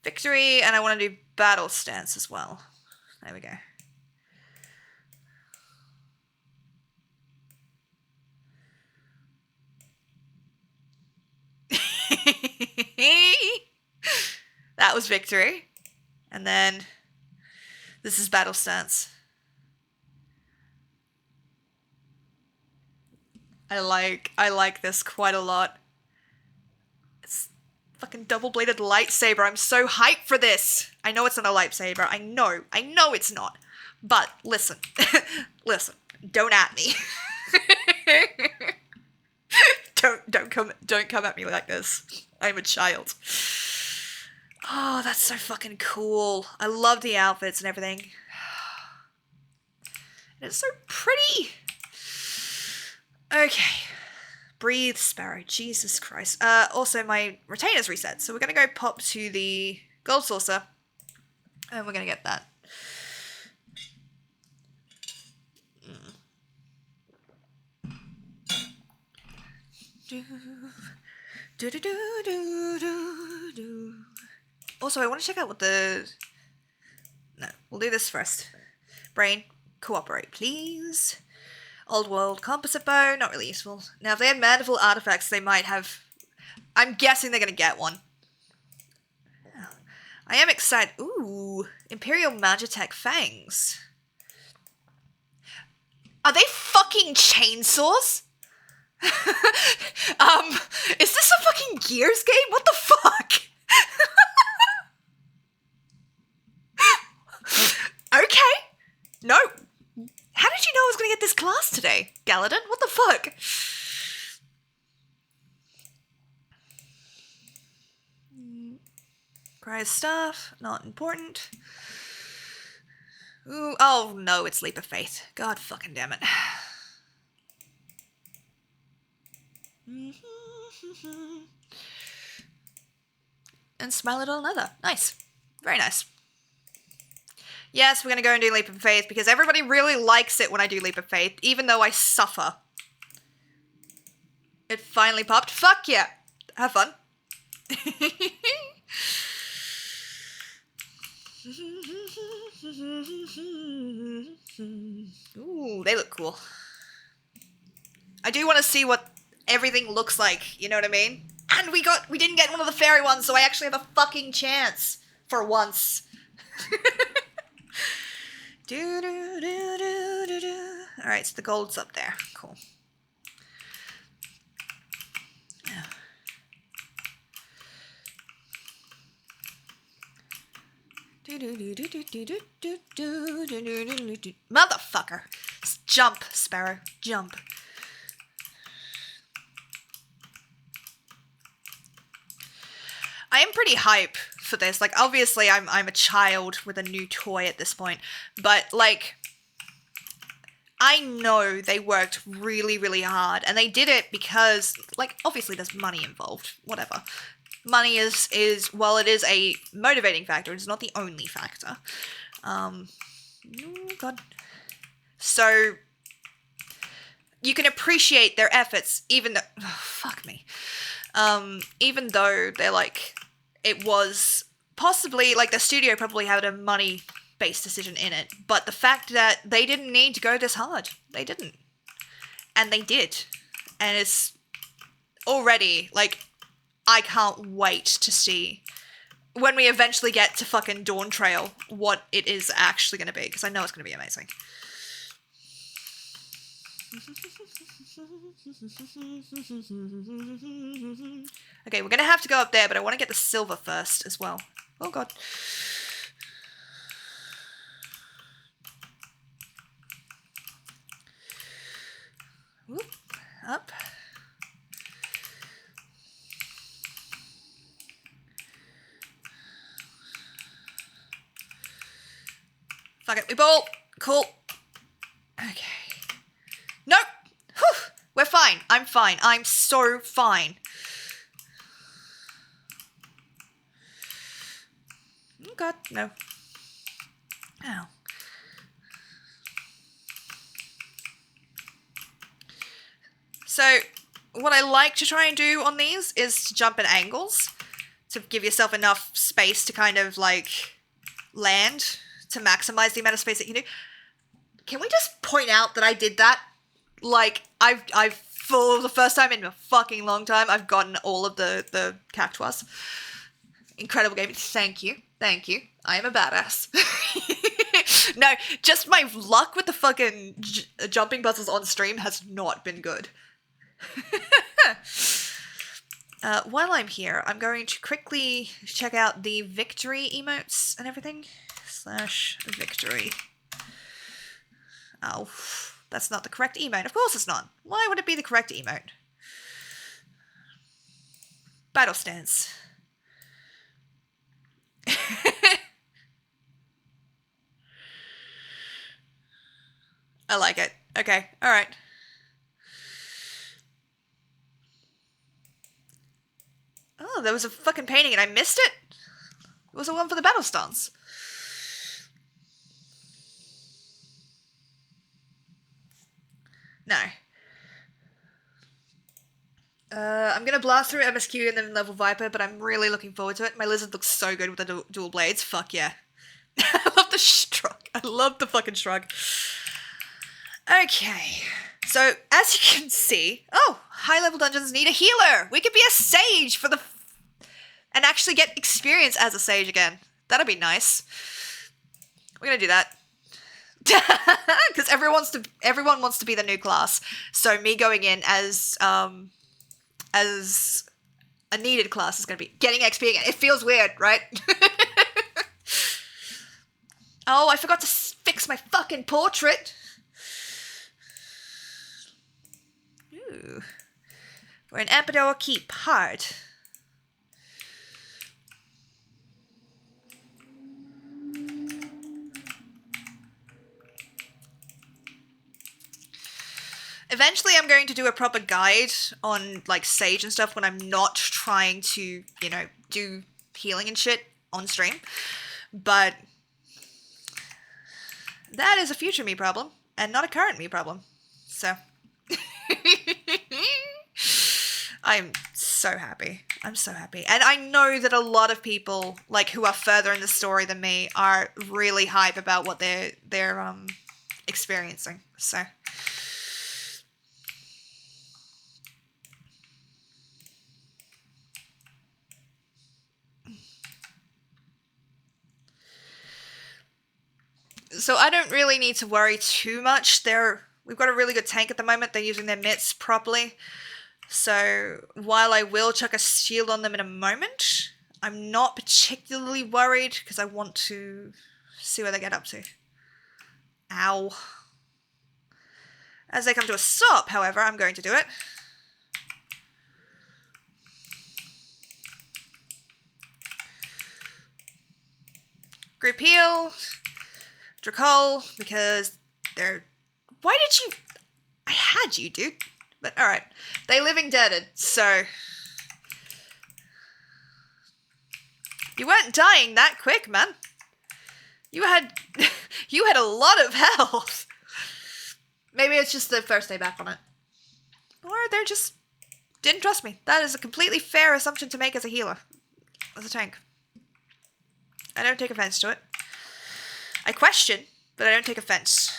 Victory, and I want to do battle stance as well. There we go. That was victory. And then this is battle stance. I like this quite a lot. It's fucking double-bladed lightsaber. I'm so hyped for this. I know it's not a lightsaber. I know it's not. But listen. Listen. Don't at me. Don't come at me like this. I'm a child. Oh, that's so fucking cool. I love the outfits and everything. It's so pretty. Okay. Breathe, Sparrow. Jesus Christ. Also, my retainer's reset, so we're gonna go pop to the gold saucer, and we're gonna get that. Also, I want to check out what the... No, we'll do this first. Brain, cooperate, please. Old world composite bow, not really useful. Now, if they had manifold artifacts, they might have... I'm guessing they're going to get one. I am excited. Ooh, Imperial Magitech fangs. Are they fucking chainsaws? Is this a fucking Gears game? What the fuck? Okay. No. How did you know I was gonna get this class today, Galadin? What the fuck? Cry stuff, not important. Ooh, oh no, it's Leap of Faith. God fucking damn it. And Smile Little Another. Nice. Very nice. Yes, we're going to go and do Leap of Faith because everybody really likes it when I do Leap of Faith, even though I suffer. It finally popped. Fuck yeah. Have fun. Ooh, they look cool. I do want to see what everything looks like, you know what I mean? And we didn't get one of the fairy ones, so I actually have a fucking chance. For once. Alright, so the gold's up there. Cool. Motherfucker. Jump, Sparrow. Jump. I am pretty hype for this. Like, obviously, I'm a child with a new toy at this point, but like, I know they worked really, really hard, and they did it because, like, obviously there's money involved. Whatever. Money is while it is a motivating factor, it's not the only factor. Oh God. So you can appreciate their efforts, even though, oh, fuck me. Even though they're like, it was possibly, like, the studio probably had a money-based decision in it, but the fact that they didn't need to go this hard, they didn't. And they did. And it's already, like, I can't wait to see, when we eventually get to fucking Dawn Trail, what it is actually going to be, because I know it's going to be amazing. Okay, we're gonna have to go up there, but I want to get the silver first as well. Oh God. Whoop, up. Fuck it, we ball. Cool. Okay. Nope. Whew. We're fine. I'm fine. I'm so fine. Oh God, no. Ow. So, what I like to try and do on these is to jump at angles to give yourself enough space to kind of, like, land to maximize the amount of space that you do. Can we just point out that I did that? Like, I've for the first time in a fucking long time, I've gotten all of the cactuars. Incredible game. Thank you. Thank you. I am a badass. No, just my luck with the fucking jumping puzzles on stream has not been good. While I'm here, I'm going to quickly check out the victory emotes and everything. /victory. Oh, that's not the correct emote. Of course it's not. Why would it be the correct emote? Battle stance. I like it. Okay, alright. Oh, there was a fucking painting and I missed it? It was the one for the battle stance. No. I'm gonna blast through MSQ and then level Viper, but I'm really looking forward to it. My lizard looks so good with the dual blades. Fuck yeah. I love the shrug. I love the fucking shrug. Okay. So, as you can see... Oh! High-level dungeons need a healer! We could be a sage for the... and actually get experience as a sage again. That'd be nice. We're gonna do that. Because everyone wants to be the new class. So me going in as a needed class is gonna be getting XP again. It feels weird, right? Oh, I forgot to fix my fucking portrait. Ooh. We're in Ampidor Keep. Hard. Eventually I'm going to do a proper guide on, like, Sage and stuff when I'm not trying to, you know, do healing and shit on stream. But that is a future me problem, and not a current me problem. So... I'm so happy. I'm so happy. And I know that a lot of people, like, who are further in the story than me are really hype about what they're experiencing. So... So I don't really need to worry too much. We've got a really good tank at the moment. They're using their mitts properly. So while I will chuck a shield on them in a moment, I'm not particularly worried because I want to see where they get up to. Ow. As they come to a stop, however, I'm going to do it. Group heal. Drakul, because they're... Why did you... I had you, dude. But, alright. They living deaded, so... You weren't dying that quick, man. You had... you had a lot of health. Maybe it's just the first day back on it. Or they just didn't trust me. That is a completely fair assumption to make as a healer. As a tank. I don't take offense to it. I question, but I don't take offense.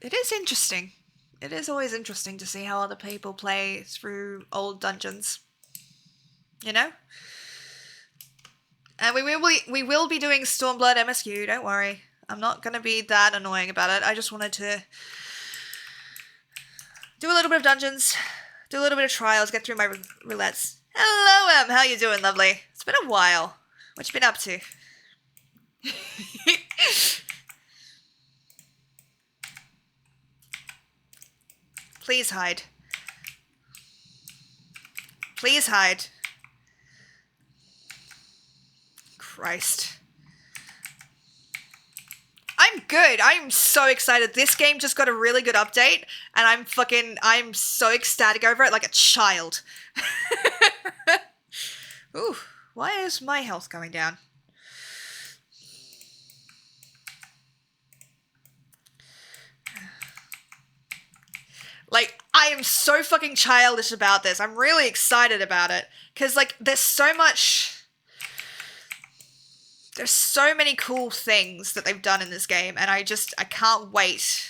It is interesting. It is always interesting to see how other people play through old dungeons. You know? And we will be doing Stormblood MSQ, don't worry. I'm not going to be that annoying about it. I just wanted to do a little bit of dungeons, do a little bit of trials, get through my roulettes. Hello, Em. How you doing, lovely? It's been a while. What you been up to? Please hide. Please hide. Christ. I'm good. I'm so excited. This game just got a really good update, and I'm so ecstatic over it like a child. Ooh, why is my health going down? Like, I am so fucking childish about this. I'm really excited about it. Because, like, there's so many cool things that they've done in this game, and I can't wait.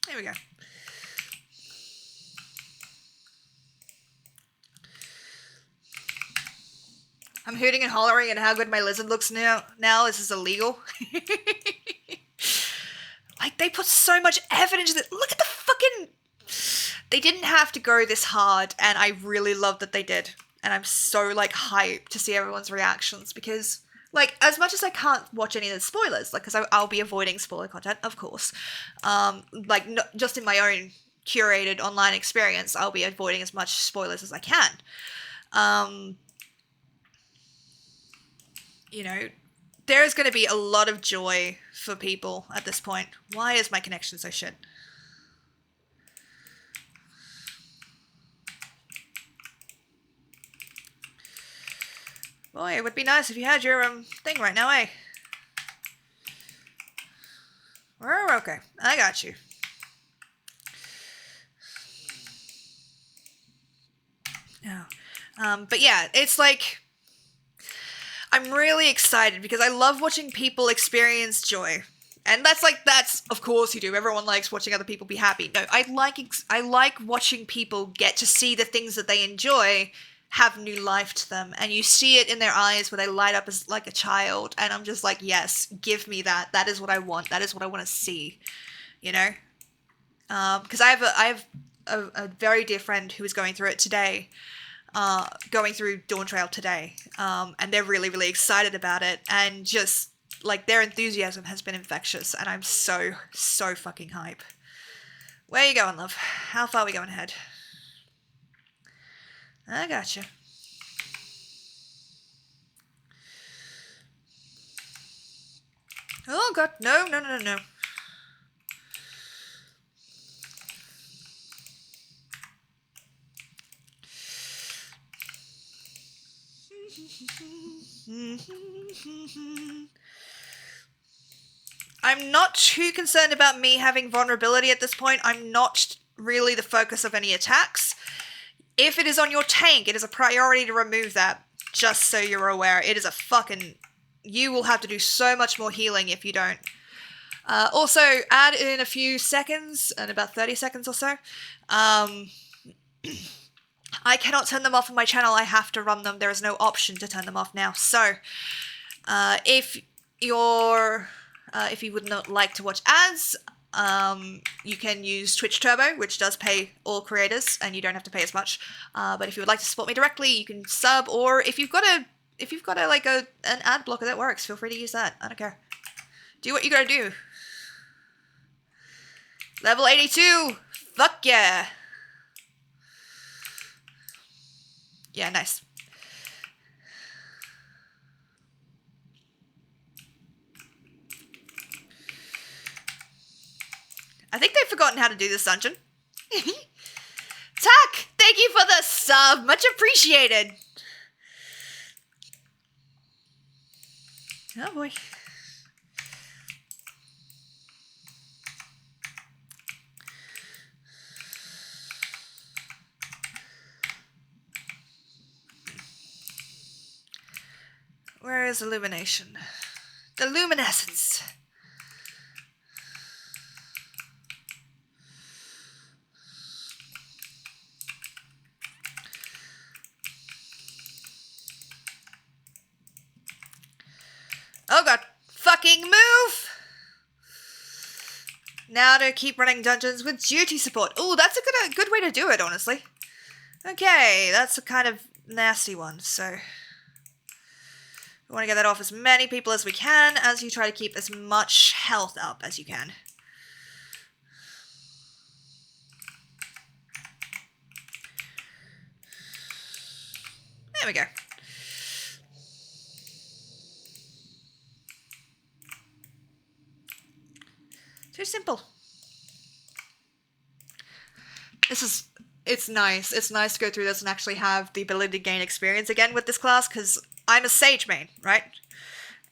There we go. I'm hooting and hollering at how good my lizard looks now. This is illegal. Like, they put so much effort into it. Look at the fucking... They didn't have to go this hard, and I really love that they did. And I'm so, like, hyped to see everyone's reactions, because, like, as much as I can't watch any of the spoilers, like, because I'll be avoiding spoiler content, of course. Like, just in my own curated online experience, I'll be avoiding as much spoilers as I can. You know, there's going to be a lot of joy for people at this point. Why is my connection so shit? Boy, it would be nice if you had your thing right now, eh? We're okay. I got you. No. But yeah, it's like... I'm really excited because I love watching people experience joy. And that's of course you do. Everyone likes watching other people be happy. No, I like watching people get to see the things that they enjoy have new life to them. And you see it in their eyes where they light up as like a child. And I'm just like, yes, give me that. That is what I want. That is what I want to see. You know? Because I have a very dear friend who is going through it today. Going through Dawn Trail today, and they're really, really excited about it, and just, like, their enthusiasm has been infectious, and I'm so, so fucking hype. Where are you going, love? How far are we going ahead? I gotcha. Oh, God, no. I'm not too concerned about me having vulnerability at this point. I'm not really the focus of any attacks. If it is on your tank, it is a priority to remove that, just so you're aware. It is a fucking... You will have to do so much more healing if you don't. Also, add in a few seconds, in about 30 seconds or so. I cannot turn them off on my channel. I have to run them. There is no option to turn them off now. So, if you would not like to watch ads, you can use Twitch Turbo, which does pay all creators, and you don't have to pay as much. But if you would like to support me directly, you can sub, or if you've got an ad blocker that works, feel free to use that. I don't care. Do what you gotta do. Level 82. Fuck yeah. Yeah, nice. I think they've forgotten how to do this dungeon. Tack, thank you for the sub. Much appreciated. Oh boy. Where is illumination? The luminescence. Oh god. Fucking move! Now to keep running dungeons with duty support. Oh, that's a good way to do it, honestly. Okay, that's a kind of nasty one, so... We want to get that off as many people as we can, as you try to keep as much health up as you can. There we go. Too simple. This is it's nice. It's nice to go through this and actually have the ability to gain experience again with this class, because I'm a sage main, right?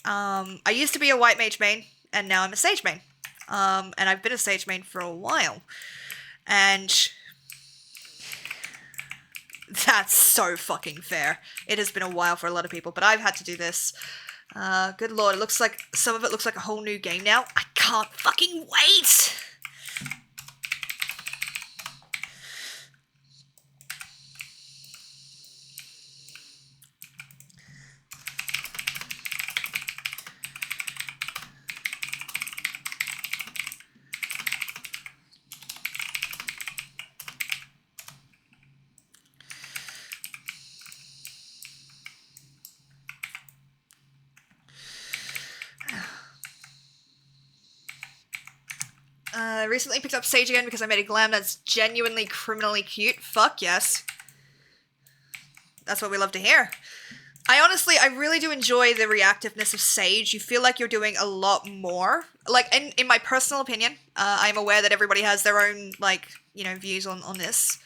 I used to be a white mage main, and now I'm a sage main. And I've been a sage main for a while. And that's so fucking fair. It has been a while for a lot of people, but I've had to do this. Good lord, it looks like, some of it looks like a whole new game now. I can't fucking wait! Recently picked up Sage again because I made a glam that's genuinely criminally cute. Fuck yes. That's what we love to hear. I really do enjoy the reactiveness of Sage. You feel like you're doing a lot more. Like, in my personal opinion, I'm aware that everybody has their own, like, you know, views on this.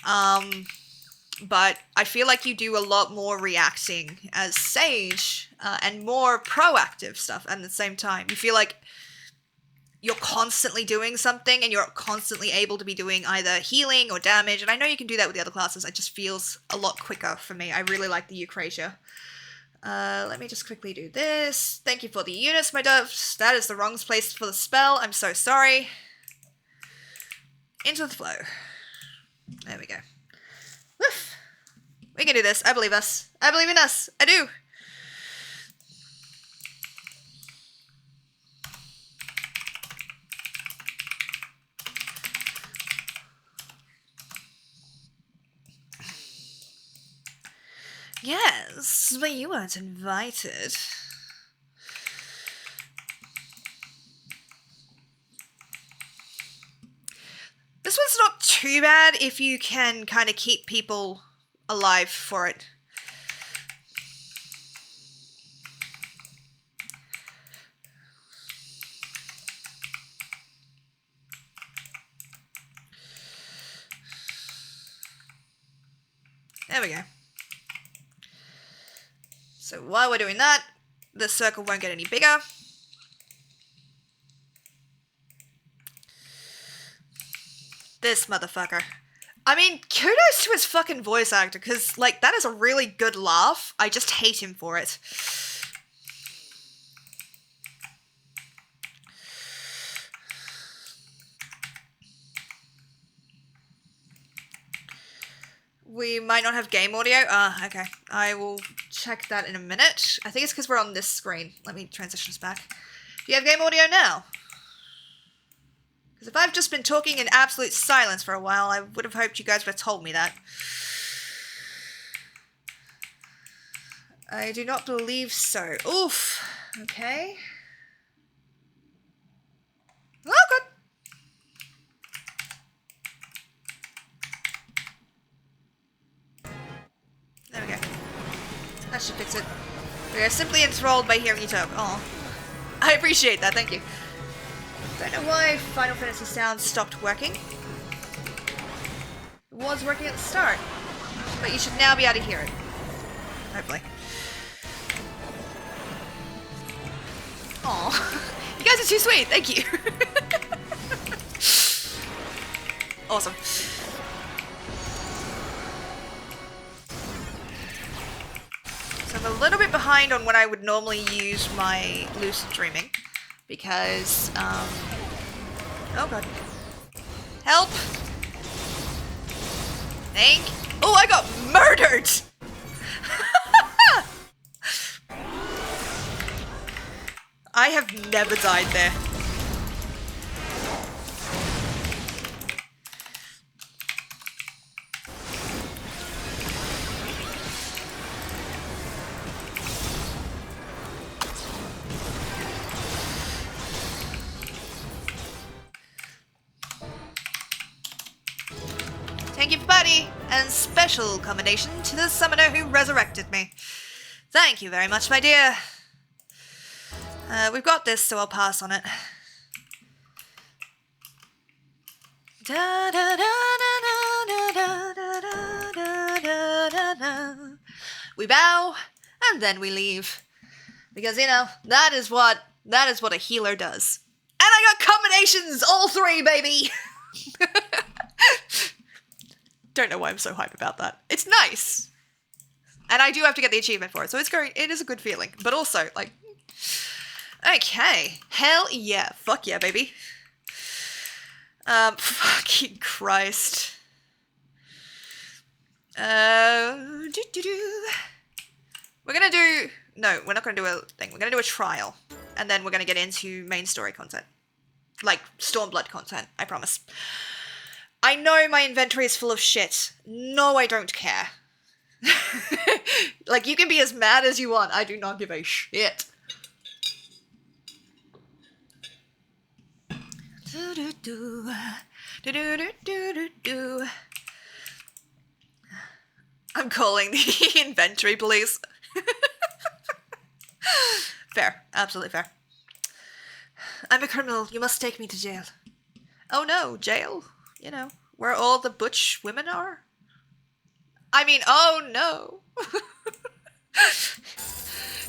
But I feel like you do a lot more reacting as Sage, and more proactive stuff at the same time. You feel like you're constantly doing something, and you're constantly able to be doing either healing or damage, and I know you can do that with the other classes. It just feels a lot quicker for me. I really like the Eucrasia. Let me just quickly do this. Thank you for the units, my doves. That is the wrong place for the spell. I'm so sorry. Into the flow. There we go. Woof. We can do this. I believe us. I believe in us. I do. Yes, but you weren't invited. This one's not too bad if you can kind of keep people alive for it. There we go. So while we're doing that, the circle won't get any bigger. This motherfucker. I mean, kudos to his fucking voice actor, because, like, that is a really good laugh. I just hate him for it. We might not have game audio. Okay. I will check that in a minute. I think it's because we're on this screen. Let me transition us back. Do you have game audio now? Because if I've just been talking in absolute silence for a while, I would have hoped you guys would have told me that. I do not believe so. Oof. Okay. Oh, good. There we go. That should fix it. We are simply enthralled by hearing you talk. Oh, I appreciate that. Thank you. Don't know why Final Fantasy sound stopped working. It was working at the start, but you should now be able to hear it. Hopefully. Aw, you guys are too sweet. Thank you. Awesome. So I'm a little bit behind on when I would normally use my lucid dreaming. Because, oh god. Help! Oh, I got murdered! I have never died there. Thank you, buddy, and special commendation to the summoner who resurrected me. Thank you very much, my dear. We've got this, so I'll pass on it. Da, da, da, da, da, da, We bow, and then we leave. Because, you know, that is what a healer does. And I got combinations, all 3, baby! Don't know why I'm so hype about that. It's nice. And I do have to get the achievement for it, so it is a good feeling. But also, like, okay. Hell yeah. Fuck yeah, baby. Fucking Christ. We're gonna do... No, we're not gonna do a thing. We're gonna do a trial. And then we're gonna get into main story content. Like, Stormblood content, I promise. I know my inventory is full of shit. No, I don't care. Like, you can be as mad as you want. I do not give a shit. I'm calling the inventory police. Fair. Absolutely fair. I'm a criminal. You must take me to jail. Oh no, jail? You know, where all the butch women are? I mean, oh no.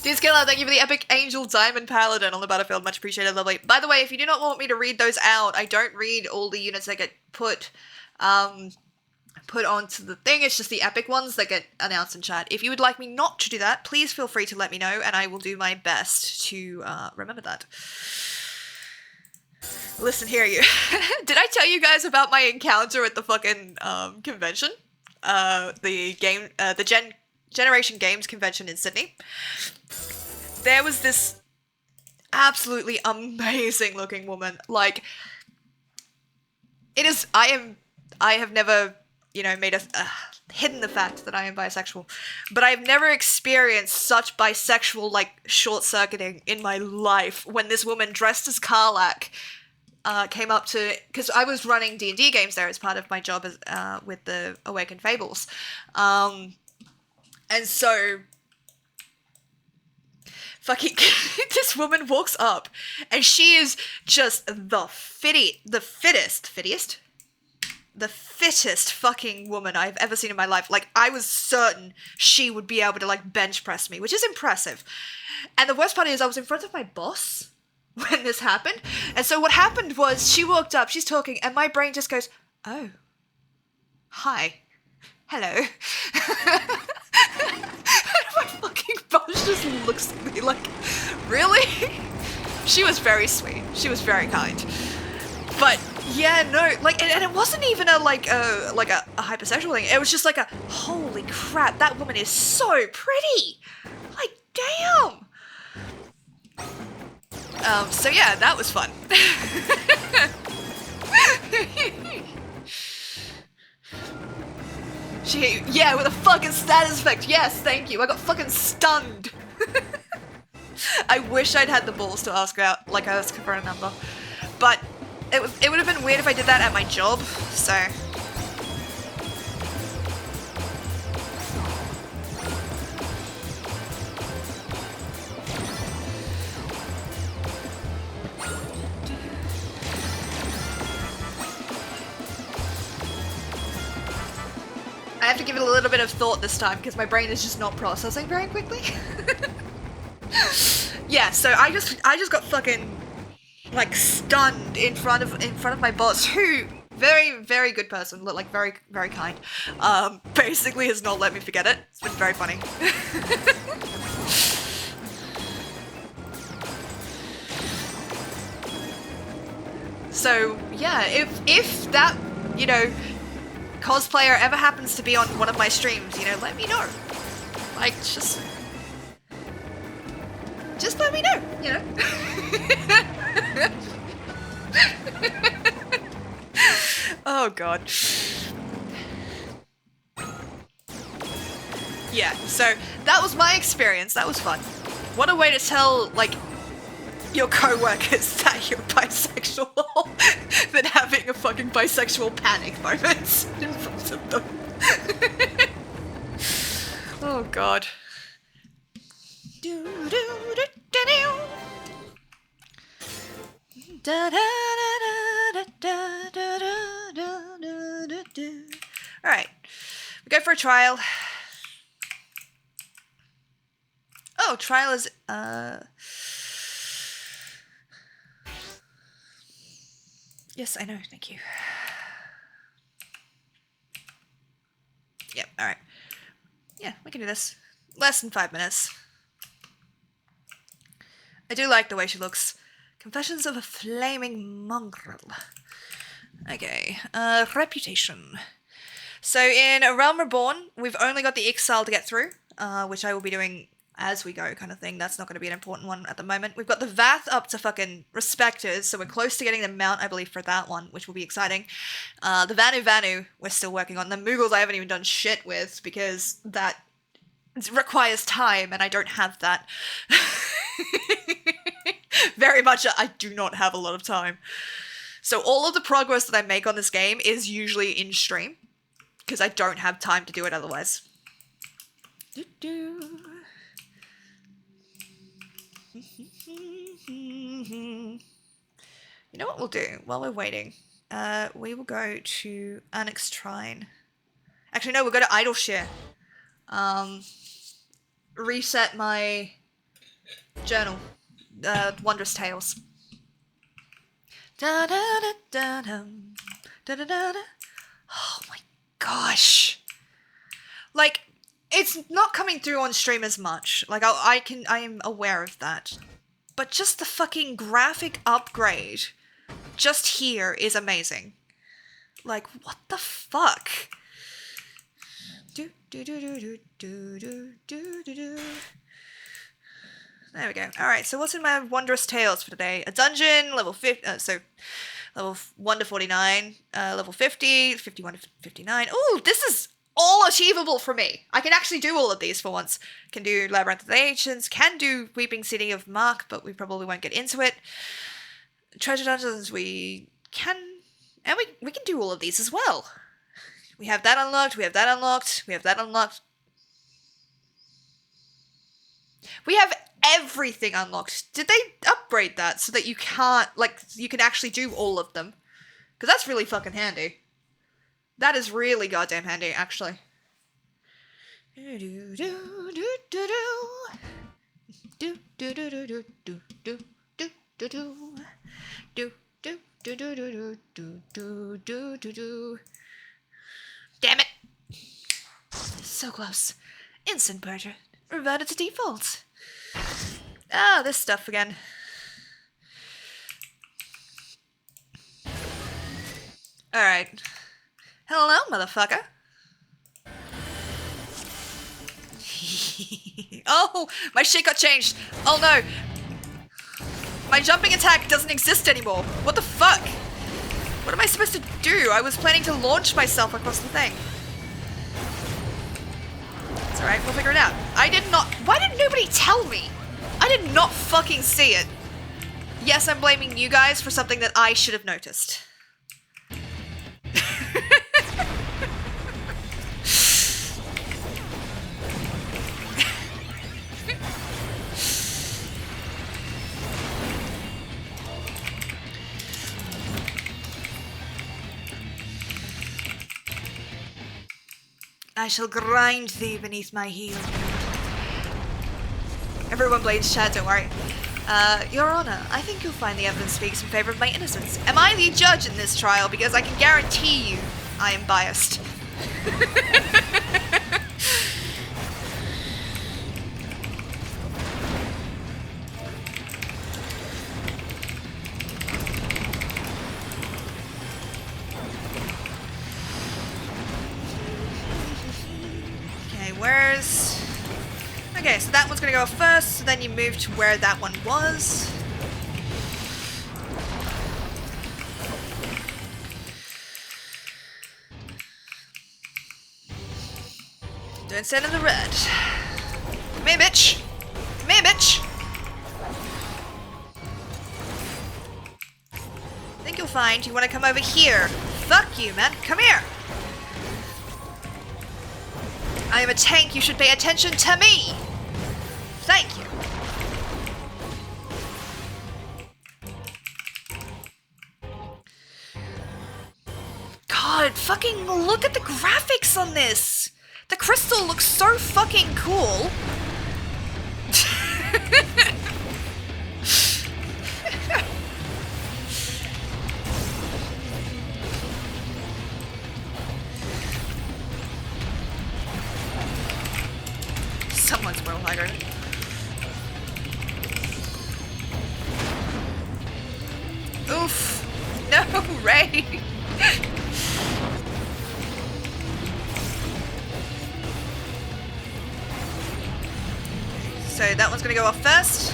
Dude Skiller, thank you for the epic Angel Diamond Paladin on the battlefield. Much appreciated, lovely. By the way, if you do not want me to read those out, I don't read all the units that get put onto the thing. It's just the epic ones that get announced in chat. If you would like me not to do that, please feel free to let me know, and I will do my best to remember that. Listen here, you. Did I tell you guys about my encounter at the fucking convention? The Generation Games convention in Sydney. There was this absolutely amazing looking woman. Like, I have never, you know, hidden the fact that I am bisexual, but I have never experienced such bisexual, like, short-circuiting in my life when this woman dressed as Karlach came up to, because I was running D&D games there as part of my job as, with the Awakened Fables. And so, fucking, this woman walks up, and she is just the fittest fucking woman I've ever seen in my life. Like, I was certain she would be able to, like, bench press me, which is impressive. And the worst part is I was in front of my boss when this happened. And so what happened was she walked up, she's talking, and my brain just goes, oh, hi, hello. And my fucking boss just looks at me like, really? She was very sweet. She was very kind. But yeah, no, like, and it wasn't even a hypersexual thing. It was just like a, holy crap, that woman is so pretty. Like, damn. So yeah, that was fun. Yeah, with a fucking status effect. Yes, thank you. I got fucking stunned. I wish I'd had the balls to ask her out, like, ask her for a number. But it would have been weird if I did that at my job, so. I have to give it a little bit of thought this time because my brain is just not processing very quickly. Yeah, so I just got fucking, like, stunned in front of my boss, who, very, very good person, like, very, very kind, basically has not let me forget it. It's been very funny. So, yeah, if that, you know, cosplayer ever happens to be on one of my streams, you know, let me know. Like, just let me know, you know? Oh, God. Yeah, so that was my experience. That was fun. What a way to tell, like, your co-workers that you're bisexual than having a fucking bisexual panic moment in front of them. Oh, God. Alright, we go for a trial. trial is, Yes, I know, thank you. Yep, alright. Yeah, we can do this. Less than 5 minutes. I do like the way she looks. Confessions of a Flaming Mongrel. Okay, reputation. So in A Realm Reborn, we've only got the Exile to get through, which I will be doing as we go kind of thing. That's not going to be an important one at the moment. We've got the Vath up to fucking Respecters, so we're close to getting the Mount, I believe, for that one, which will be exciting. The Vanu we're still working on. The Mughals I haven't even done shit with, because that requires time, and I don't have that. Very much, I do not have a lot of time. So all of the progress that I make on this game is usually in stream, because I don't have time to do it otherwise. You know what we'll do while we're waiting? We will go to Annex Shrine. Actually, no, we'll go to Idleshare. Reset my journal. Wondrous Tales. Oh my gosh. Like, it's not coming through on stream as much. Like, I am aware of that. But just the fucking graphic upgrade just here is amazing. Like, what the fuck? There we go. Alright, so what's in my Wondrous Tales for today? A dungeon, level 50, so level 1 to 49, level 50, 51 to 59. Ooh, this is all achievable for me. I can actually do all of these for once. Can do Labyrinth of the Ancients, can do Weeping City of Mark, but we probably won't get into it. Treasure Dungeons we can, and we can do all of these as well. We have that unlocked, we have that unlocked, we have that unlocked. We have everything unlocked. Did they upgrade that so that you can't, like, you can actually do all of them? Because that's really fucking handy. That is really goddamn handy, actually. Damn it! So close. Instant purchase. Reverted to default. Ah, this stuff again. Alright. Hello, motherfucker. Oh, my shit got changed. Oh no. My jumping attack doesn't exist anymore. What the fuck? What am I supposed to do? I was planning to launch myself across the thing. It's alright, we'll figure it out. I did not— why did nobody tell me? I did not fucking see it. Yes, I'm blaming you guys for something that I should have noticed. I shall grind thee beneath my heel. Everyone blames Chad, don't worry. Your Honor, I think you'll find the evidence speaks in favor of my innocence. Am I the judge in this trial? Because I can guarantee you I am biased. Okay, so that one's gonna go first, so then you move to where that one was. Don't stand in the red. Come here, bitch! Come here, bitch! I think you'll find you wanna come over here. Fuck you, man. Come here! I am a tank, you should pay attention to me! Thank you. God, fucking look at the graphics on this! The crystal looks so fucking cool! Someone's well hydrated. Oof! No, Ray! So that one's gonna go off first.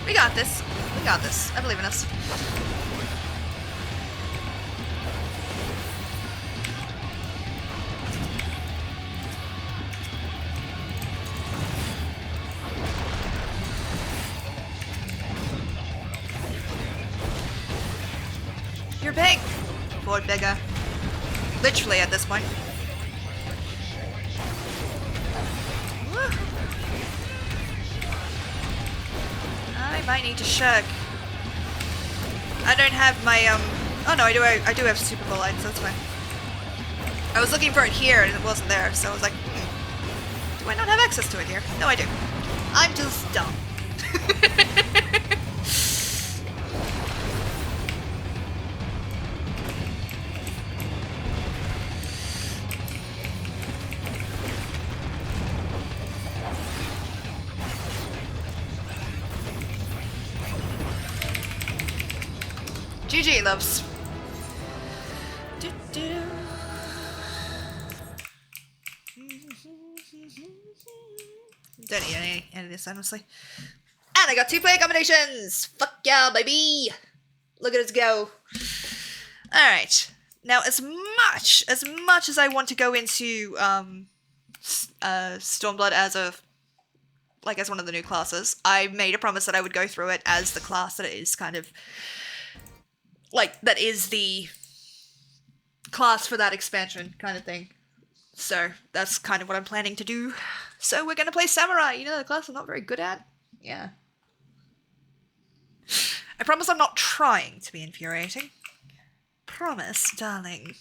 We got this. We got this. I believe in us. You're big. Poor beggar. Literally at this point. Woo. I might need to shirk. I don't have my oh no, I do have Super Bowl lights, so that's fine. I was looking for it here and it wasn't there, so I was like, do I not have access to it here? No, I do. I'm just dumb. GG, loves. Don't need any of this, honestly. And I got 2-player combinations! Fuck yeah, baby! Look at us go. Alright. Now, as much as I want to go into Stormblood as one of the new classes, I made a promise that I would go through it as the class that it is kind of that is the class for that expansion kind of thing. So that's kind of what I'm planning to do. So we're gonna play Samurai, you know, the class I'm not very good at. Yeah. I promise I'm not trying to be infuriating. Promise, darling.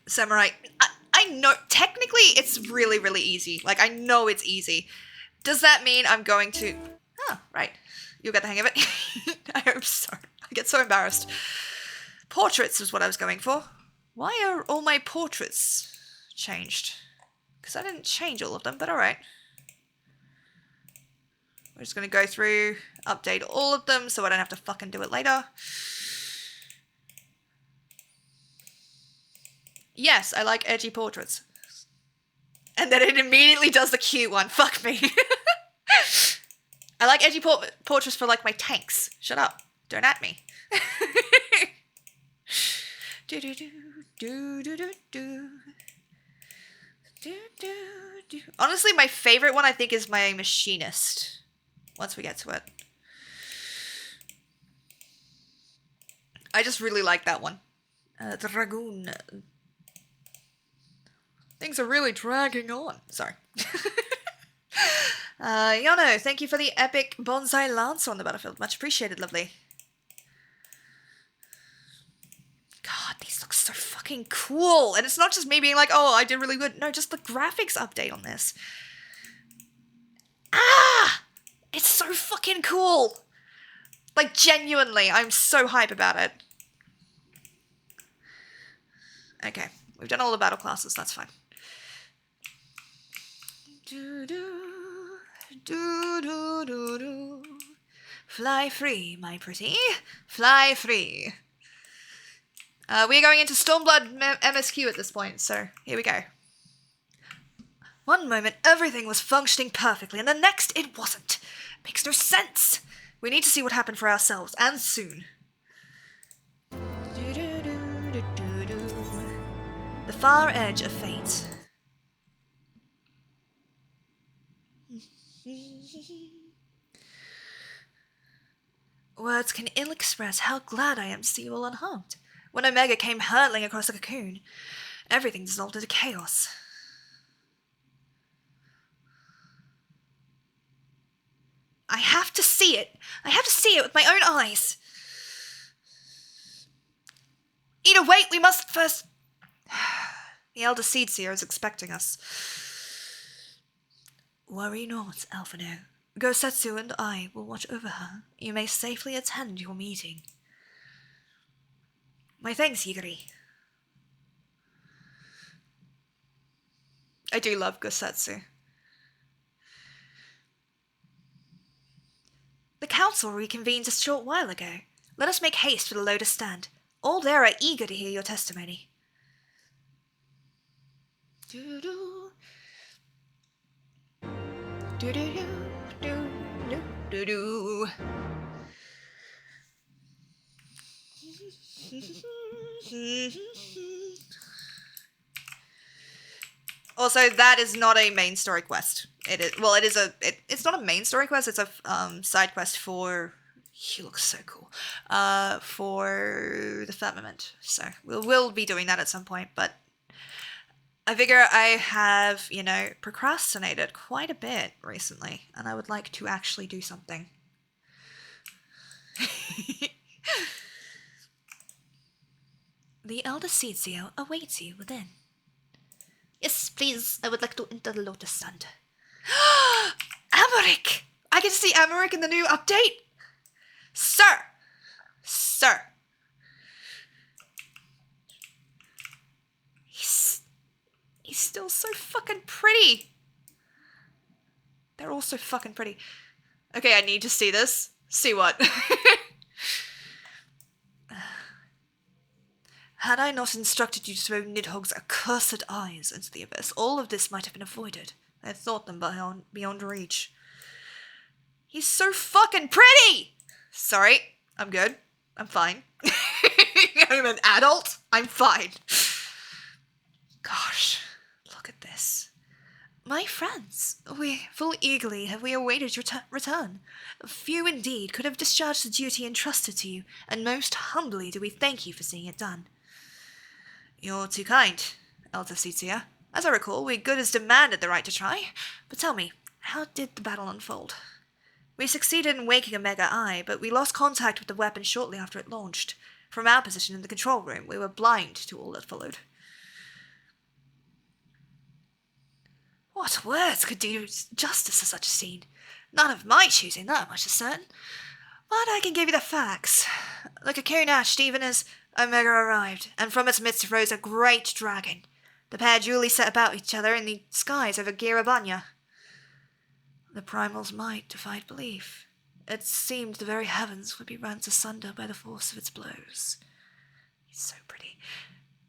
Samurai, I know, technically it's really, really easy. Like, I know it's easy. Does that mean I'm going to... Oh, right. You'll get the hang of it. I hope so. I get so embarrassed. Portraits was what I was going for. Why are all my portraits changed? Because I didn't change all of them, but alright. We're just going to go through, update all of them so I don't have to fucking do it later. Yes, I like edgy portraits. And then it immediately does the cute one. Fuck me. I like edgy portraits for, like, my tanks. Shut up. Don't at me. do do do do do do do do do do. Honestly, my favorite one I think is my machinist. Once we get to it, I just really like that one. Dragoon. Things are really dragging on. Sorry. Yono, thank you for the epic bonsai lance on the battlefield. Much appreciated, lovely. God, these look so fucking cool. And it's not just me being like, oh, I did really good. No, just the graphics update on this. Ah! It's so fucking cool. Like, genuinely, I'm so hype about it. Okay, we've done all the battle classes, that's fine. Do do do do do do. Fly free, my pretty. Fly free. We're going into Stormblood MSQ at this point, so here we go. One moment, everything was functioning perfectly, and the next, it wasn't. Makes no sense. We need to see what happened for ourselves, and soon. The far edge of fate. Words can ill express how glad I am to see you all unharmed. When Omega came hurtling across the cocoon, everything dissolved into chaos. I have to see it. I have to see it with my own eyes. Ida, wait, we must first... The elder seed seer is expecting us. Worry not, Alphino. Gosetsu and I will watch over her. You may safely attend your meeting. My thanks, Yigiri. I do love Gosetsu. The council reconvened a short while ago. Let us make haste for the Lotus Stand. All there are eager to hear your testimony. Do-do. Do-do-do. Do-do-do. Also, that is not a main story quest. It is, well, it is a, it's not a main story quest, it's a side quest for, he looks so cool, for the firmament. So, we'll be doing that at some point, but I figure I have, you know, procrastinated quite a bit recently, and I would like to actually do something. The elder seed seal awaits you within. Yes, please, I would like to enter the Lotus Stand. Amaric! I get to see Amaric in the new update? Sir! Sir! He's still so fucking pretty. They're all so fucking pretty. Okay, I need to see this. See what? Had I not instructed you to throw Nidhogg's accursed eyes into the abyss, all of this might have been avoided. I had thought them beyond reach. He's so fucking pretty! Sorry, I'm good. I'm fine. I'm an adult. I'm fine. Gosh, look at this. My friends, full eagerly have we awaited your return. Few indeed could have discharged the duty entrusted to you, and most humbly do we thank you for seeing it done. You're too kind, Elder Setia. As I recall, we good as demanded the right to try. But tell me, how did the battle unfold? We succeeded in waking a Mega Eye, but we lost contact with the weapon shortly after it launched. From our position in the control room, we were blind to all that followed. What words could do justice to such a scene? None of my choosing, that much is certain. But I can give you the facts. The cocoon hatched even as Omega arrived, and from its midst rose a great dragon. The pair duly set about each other in the skies over Girabanya. The primal's might defied belief. It seemed the very heavens would be rent asunder by the force of its blows. He's so pretty.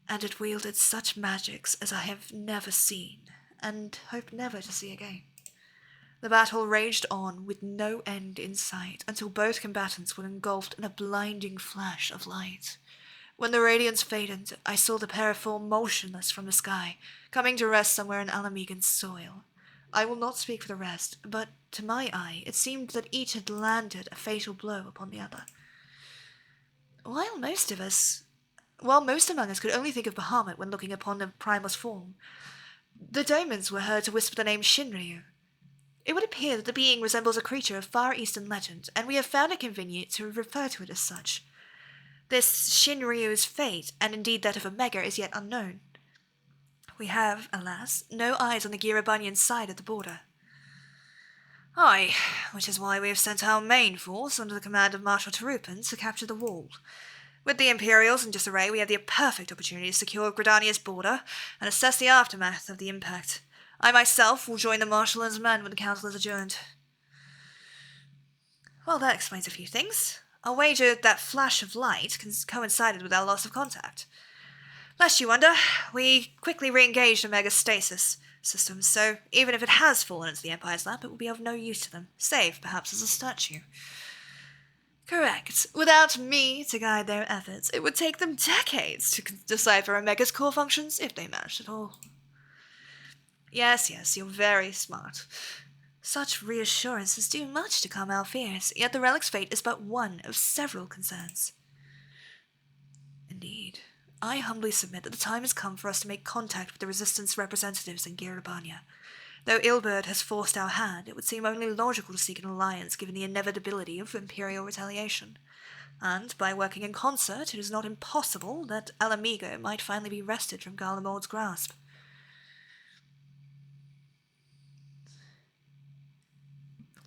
And it wielded such magics as I have never seen, and hope never to see again. The battle raged on with no end in sight, until both combatants were engulfed in a blinding flash of light. When the radiance faded, I saw the pair fall motionless from the sky, coming to rest somewhere in Alamegan's soil. I will not speak for the rest, but to my eye it seemed that each had landed a fatal blow upon the other. While most among us could only think of Bahamut when looking upon the primal's form, the Daemons were heard to whisper the name Shinryu. It would appear that the being resembles a creature of Far Eastern legend, and we have found it convenient to refer to it as such. This Shinryu's fate, and indeed that of Omega, is yet unknown. We have, alas, no eyes on the Girabanyan side of the border. Aye, which is why we have sent our main force under the command of Marshal Tarupan to capture the wall. With the Imperials in disarray, we have the perfect opportunity to secure Gridania's border and assess the aftermath of the impact. I myself will join the Marshal and his men when the council is adjourned. Well, that explains a few things. I'll wager that flash of light coincided with our loss of contact. Lest you wonder, we quickly re-engaged Omega's stasis systems, so even if it has fallen into the Empire's lap, it will be of no use to them, save perhaps as a statue. Correct. Without me to guide their efforts, it would take them decades to decipher Omega's core functions, if they managed at all. Yes, you're very smart. Such reassurances do much to calm our fears, yet the relic's fate is but one of several concerns. Indeed. I humbly submit that the time has come for us to make contact with the Resistance representatives in Girabanya. Though Ilberd has forced our hand, it would seem only logical to seek an alliance given the inevitability of imperial retaliation. And, by working in concert, it is not impossible that Alamigo might finally be wrested from Garlemald's grasp.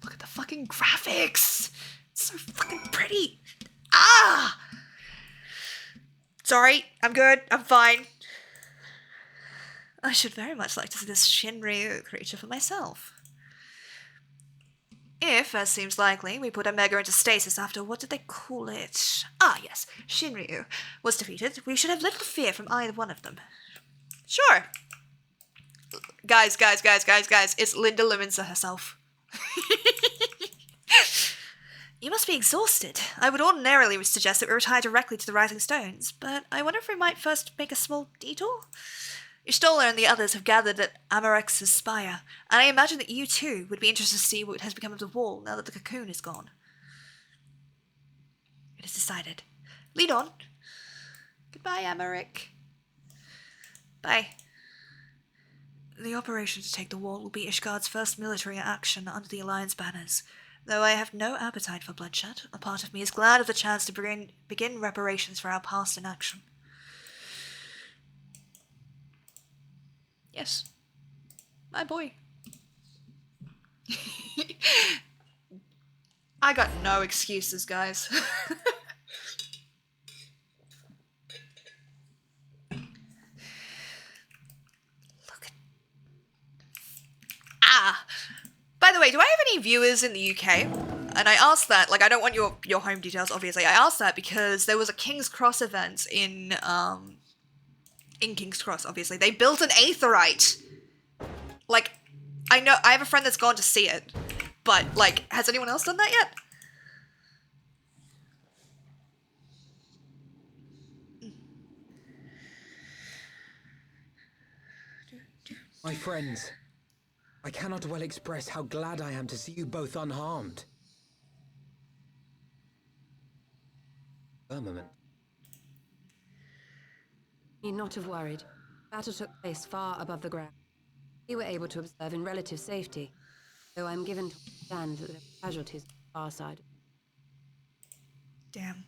Look at the fucking graphics! It's so fucking pretty! Ah! Sorry, I'm good, I'm fine. I should very much like to see this Shinryu creature for myself. If, as seems likely, we put Omega into stasis after, what did they call it? Ah, yes, Shinryu was defeated, we should have little fear from either one of them. Sure. Guys, it's Linda Limonza herself. You must be exhausted. I would ordinarily suggest that we retire directly to the Rising Stones, but I wonder if we might first make a small detour? Stoller and the others have gathered at Amarex's spire, and I imagine that you too would be interested to see what has become of the wall now that the cocoon is gone. It is decided. Lead on. Goodbye, Amarek. Bye. The operation to take the wall will be Ishgard's first military action under the Alliance banners. Though I have no appetite for bloodshed, a part of me is glad of the chance to begin reparations for our past inaction. Yes. My boy. I got no excuses, guys. Look at... Ah! By the way, do I have any viewers in the UK? And I asked that, like, I don't want your home details, obviously. I asked that because there was a King's Cross event in King's Cross, obviously. They built an aetheryte. Like, I know, I have a friend that's gone to see it. But, like, has anyone else done that yet? My friends, I cannot well express how glad I am to see you both unharmed. Firmament. Need not have worried. Battle took place far above the ground. We were able to observe in relative safety, though I'm given to understand that there were casualties on the far side. Damn.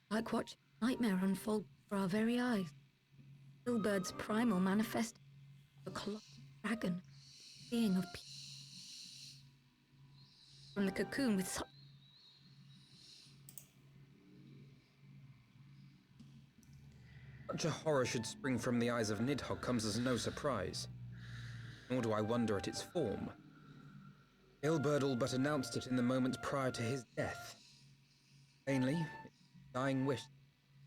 Like watching a nightmare unfold before our very eyes. Ilbird's primal manifest, a colossal dragon, being of peace. From the cocoon with such... Such a horror should spring from the eyes of Nidhogg comes as no surprise. Nor do I wonder at its form. Ilberd all but announced it in the moments prior to his death. Plainly, its dying wish,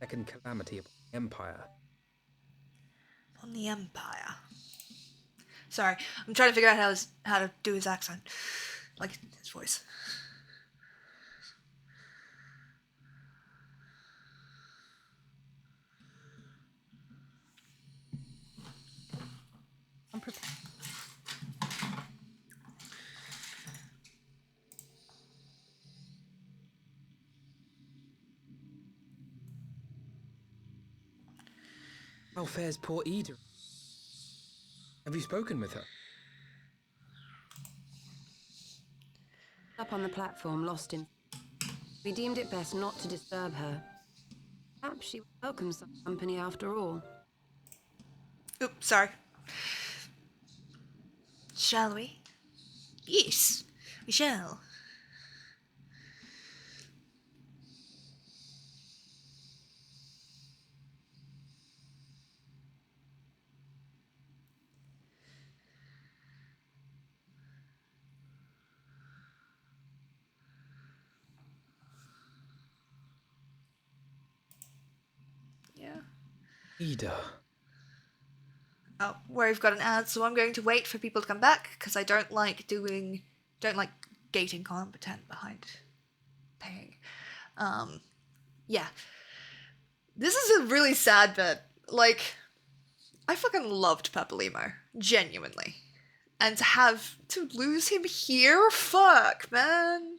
second calamity upon the Empire. On the Empire. Sorry, I'm trying to figure out how to do his accent. Like, his voice. I'm prepared. How fares poor Ida? Have you spoken with her? Up on the platform, lost in... We deemed it best not to disturb her. Perhaps she welcomes some company after all. Oops, sorry. Shall we? Yes, we shall. Yeah. Ida. Oh, we've got an ad, so I'm going to wait for people to come back, because I don't like gating content behind paying. Yeah. This is a really sad bit. Like, I fucking loved Papalimo. Genuinely. And to lose him here? Fuck, man.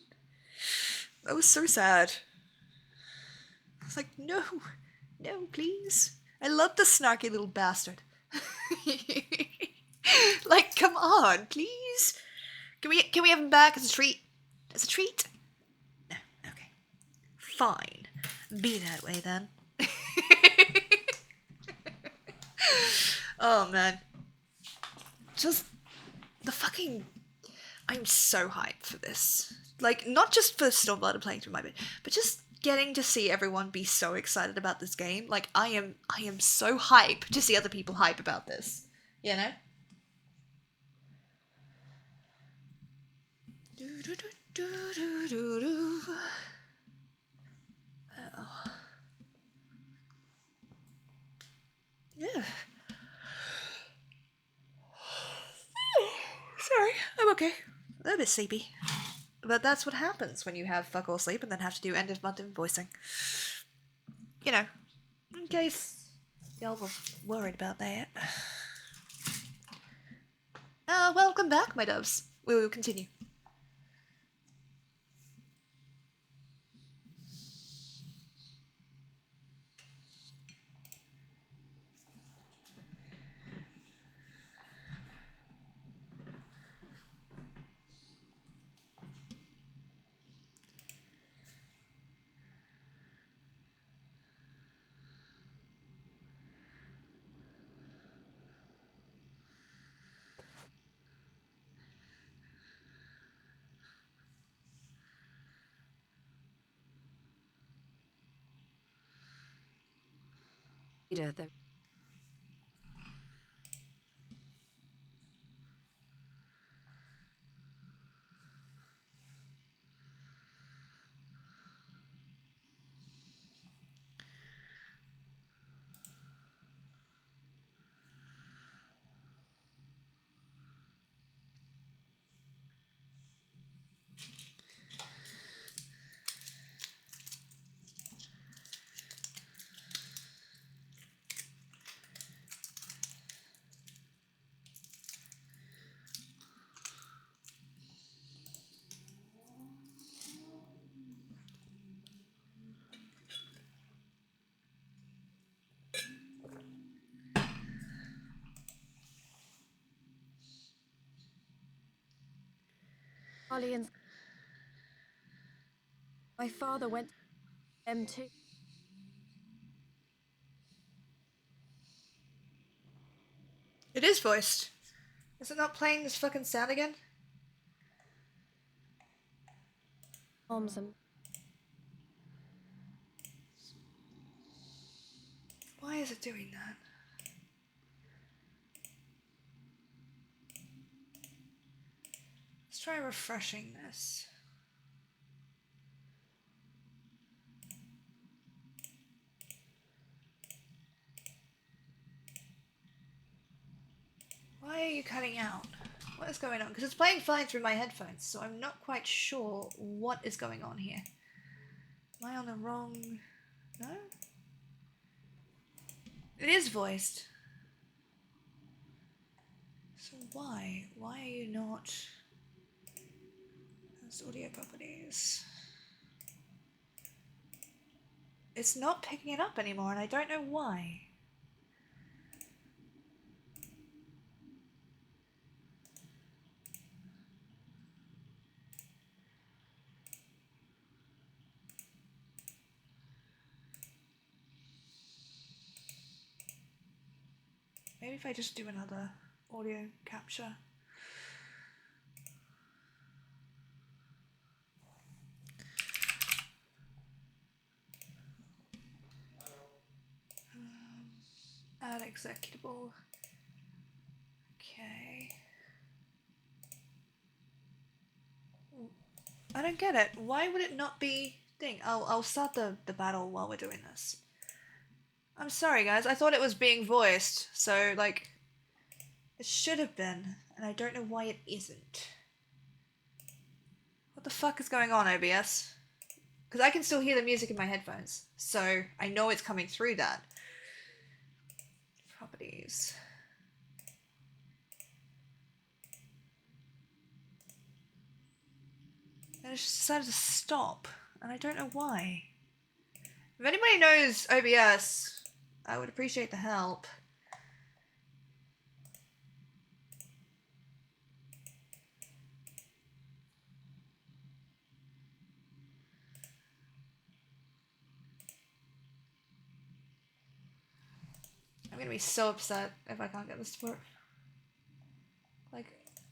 That was so sad. I was like, no, please. I love the snarky little bastard. Like, come on, please. Can we have him back as a treat? As a treat? No. Okay. Fine. Be that way then. Oh man. Just the fucking. I'm so hyped for this. Like, not just for Stormblood and playing through my bit, but just getting to see everyone be so excited about this game. Like, I am so hyped to see other people hype about this. You know? Oh. Yeah. Sorry, I'm okay. A little bit sleepy. But that's what happens when you have fuck all sleep and then have to do end of month invoicing. You know, in case y'all were worried about that. Welcome back, my doves. We will continue. Leader, though. Ollie and my father went to them too. It is voiced. Is it not playing this fucking sound again? Moms and Why is it doing that? Let's try refreshing this. Why are you cutting out? What is going on? Because it's playing fine through my headphones, so I'm not quite sure what is going on here. Am I on the wrong... No? It is voiced. So why? Why are you not... That's audio properties. It's not picking it up anymore, and I don't know why. Maybe if I just do another audio capture. Add executable. Okay. I don't get it. Why would it not be thing? I'll start the battle while we're doing this. I'm sorry guys, I thought it was being voiced, so like it should have been, and I don't know why it isn't. What the fuck is going on, OBS? Because I can still hear the music in my headphones, so I know it's coming through that. Properties. And it just decided to stop, and I don't know why. If anybody knows OBS, I would appreciate the help. I'm gonna be so upset if I can't get this to work. Like,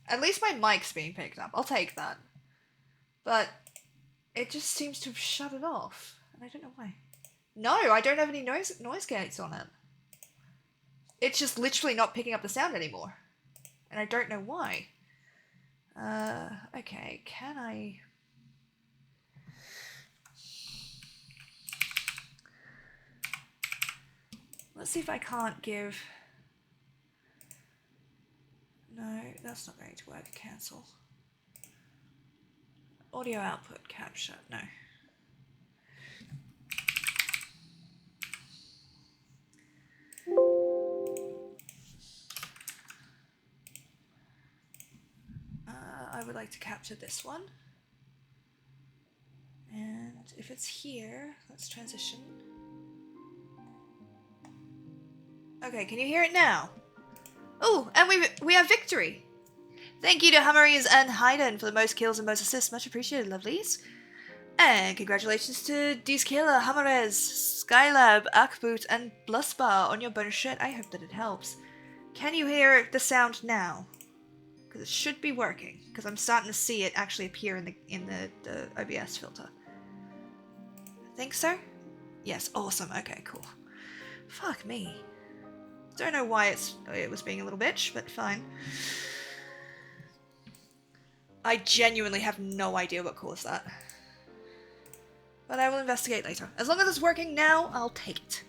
at least my mic's being picked up. I'll take that. But it just seems to have shut it off. And I don't know why. No, I don't have any noise gates on it. It's just literally not picking up the sound anymore. And I don't know why. Okay, can I... Let's see if I can't give... No, that's not going to work. Cancel. Audio output capture. No. I would like to capture this one. And if it's here, let's transition. Okay, can you hear it now? Oh, and we have victory! Thank you to Hummeries and Hayden for the most kills and most assists. Much appreciated, lovelies. And congratulations to Deskiller, Hummerez, Skylab, Akboot, and Blusbar on your bonus shirt. I hope that it helps. Can you hear the sound now? Because it should be working. Because I'm starting to see it actually appear in the OBS filter. I think so? Yes, awesome. Okay, cool. Fuck me. Don't know why it was being a little bitch, but fine. I genuinely have no idea what caused that. But I will investigate later. As long as it's working now, I'll take it.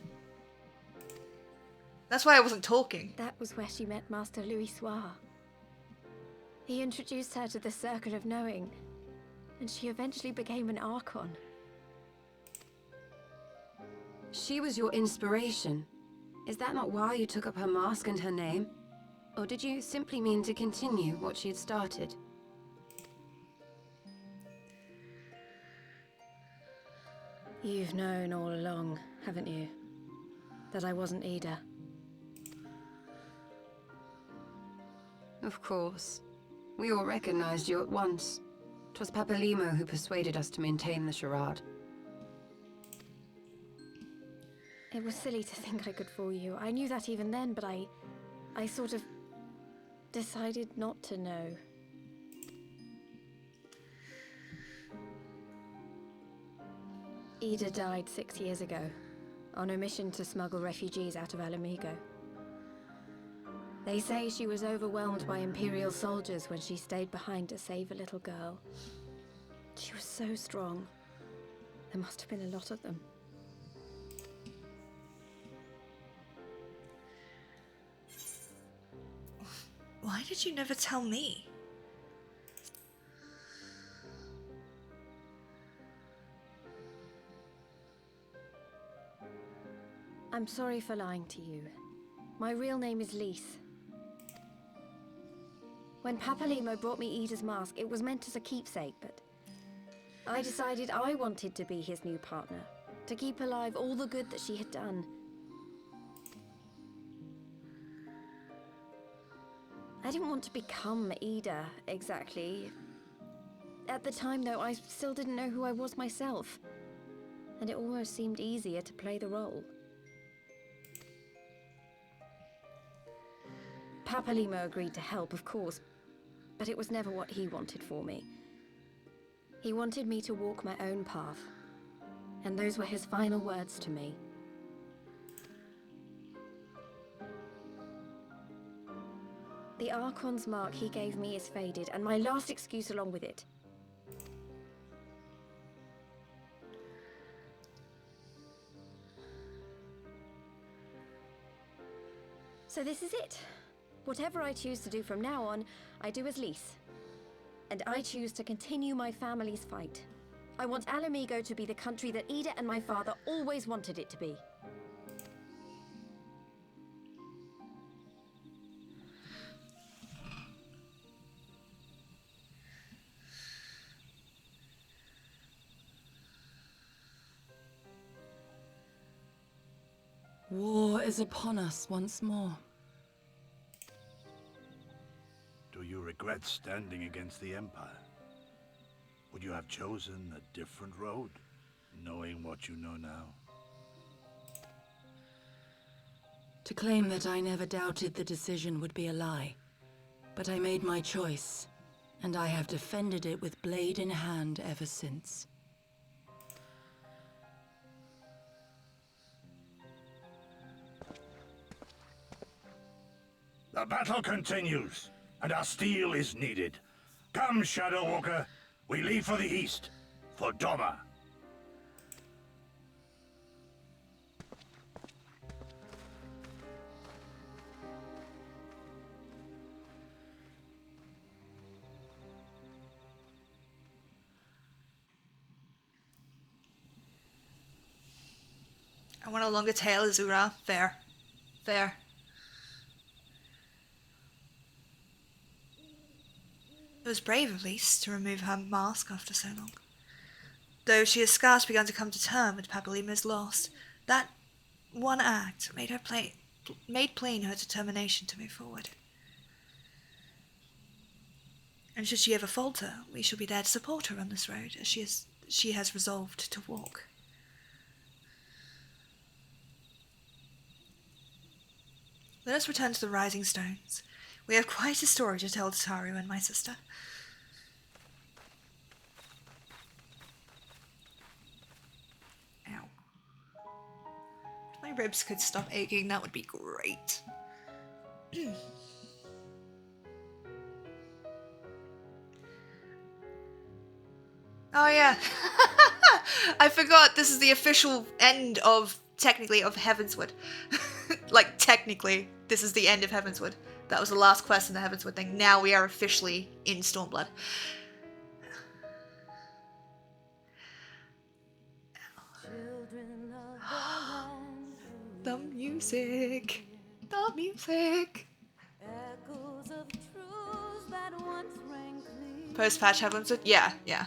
That's why I wasn't talking. That was where she met Master Louis Soir. He introduced her to the Circle of Knowing, and she eventually became an Archon. She was your inspiration. Is that not why you took up her mask and her name? Or did you simply mean to continue what she had started? You've known all along, haven't you? That I wasn't Ida. Of course. We all recognized you at once. 'Twas Papalimo who persuaded us to maintain the charade. It was silly to think I could fool you. I knew that even then, but I sort of decided not to know. Ida died 6 years ago, on a mission to smuggle refugees out of Alamigo. They say she was overwhelmed by Imperial soldiers when she stayed behind to save a little girl. She was so strong. There must have been a lot of them. Why did you never tell me? I'm sorry for lying to you. My real name is Lise. When Papalimo brought me Ida's mask, it was meant as a keepsake, but I decided I wanted to be his new partner, to keep alive all the good that she had done. I didn't want to become Ida, exactly. At the time, though, I still didn't know who I was myself, and it almost seemed easier to play the role. Papalimo agreed to help, of course, but it was never what he wanted for me. He wanted me to walk my own path, and those were his final words to me. The Archon's mark he gave me is faded, and my last excuse along with it. So this is it. Whatever I choose to do from now on, I do as Lise. And I choose to continue my family's fight. I want Alamigo to be the country that Ida and my father always wanted it to be. War is upon us once more. Do you regret standing against the Empire? Would you have chosen a different road, knowing what you know now? To claim that I never doubted the decision would be a lie. But I made my choice, and I have defended it with blade in hand ever since. The battle continues, and our steel is needed. Come, Shadow Walker, we leave for the east, for Doma. I want a longer tail, Azura. Fair. Fair. It was brave, at least, to remove her mask after so long. Though she has scarce begun to come to terms with Papalima's loss, that one act made plain her determination to move forward. And should she ever falter, we shall be there to support her on this road, as she has resolved to walk. Let us return to the Rising Stones. We have quite a story to tell to Taru and my sister. Ow. If my ribs could stop aching, that would be great. Oh yeah. I forgot this is the official end of, technically, of Heavenswood. Like, technically, this is the end of Heavenswood. That was the last quest in the Heavenswood thing. Now we are officially in Stormblood. The music. The music. Post-patch Heavenswood? Yeah, yeah.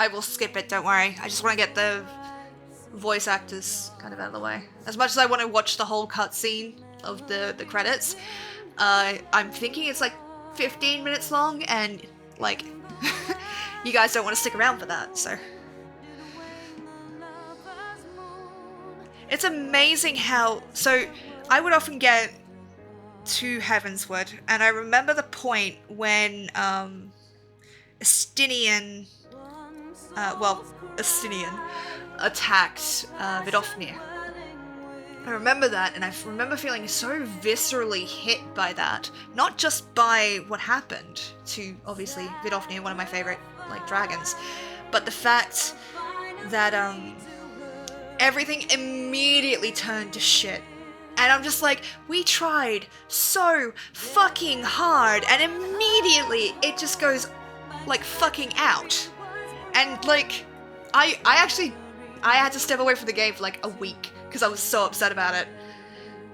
I will skip it, don't worry. I just want to get the voice actors kind of out of the way. As much as I want to watch the whole cutscene of the credits, I'm thinking it's like 15 minutes long, and like, you guys don't want to stick around for that, so. It's amazing how, so I would often get to Heavenswood, and I remember the point when Estinian attacked Vidofnir. I remember that, and I remember feeling so viscerally hit by that. Not just by what happened to, obviously, Vidofnir, one of my favorite, like, dragons, but the fact that, everything immediately turned to shit. And I'm just like, we tried so fucking hard, and immediately it just goes, like, fucking out. And, like, I had to step away from the game for, like, a week, because I was so upset about it.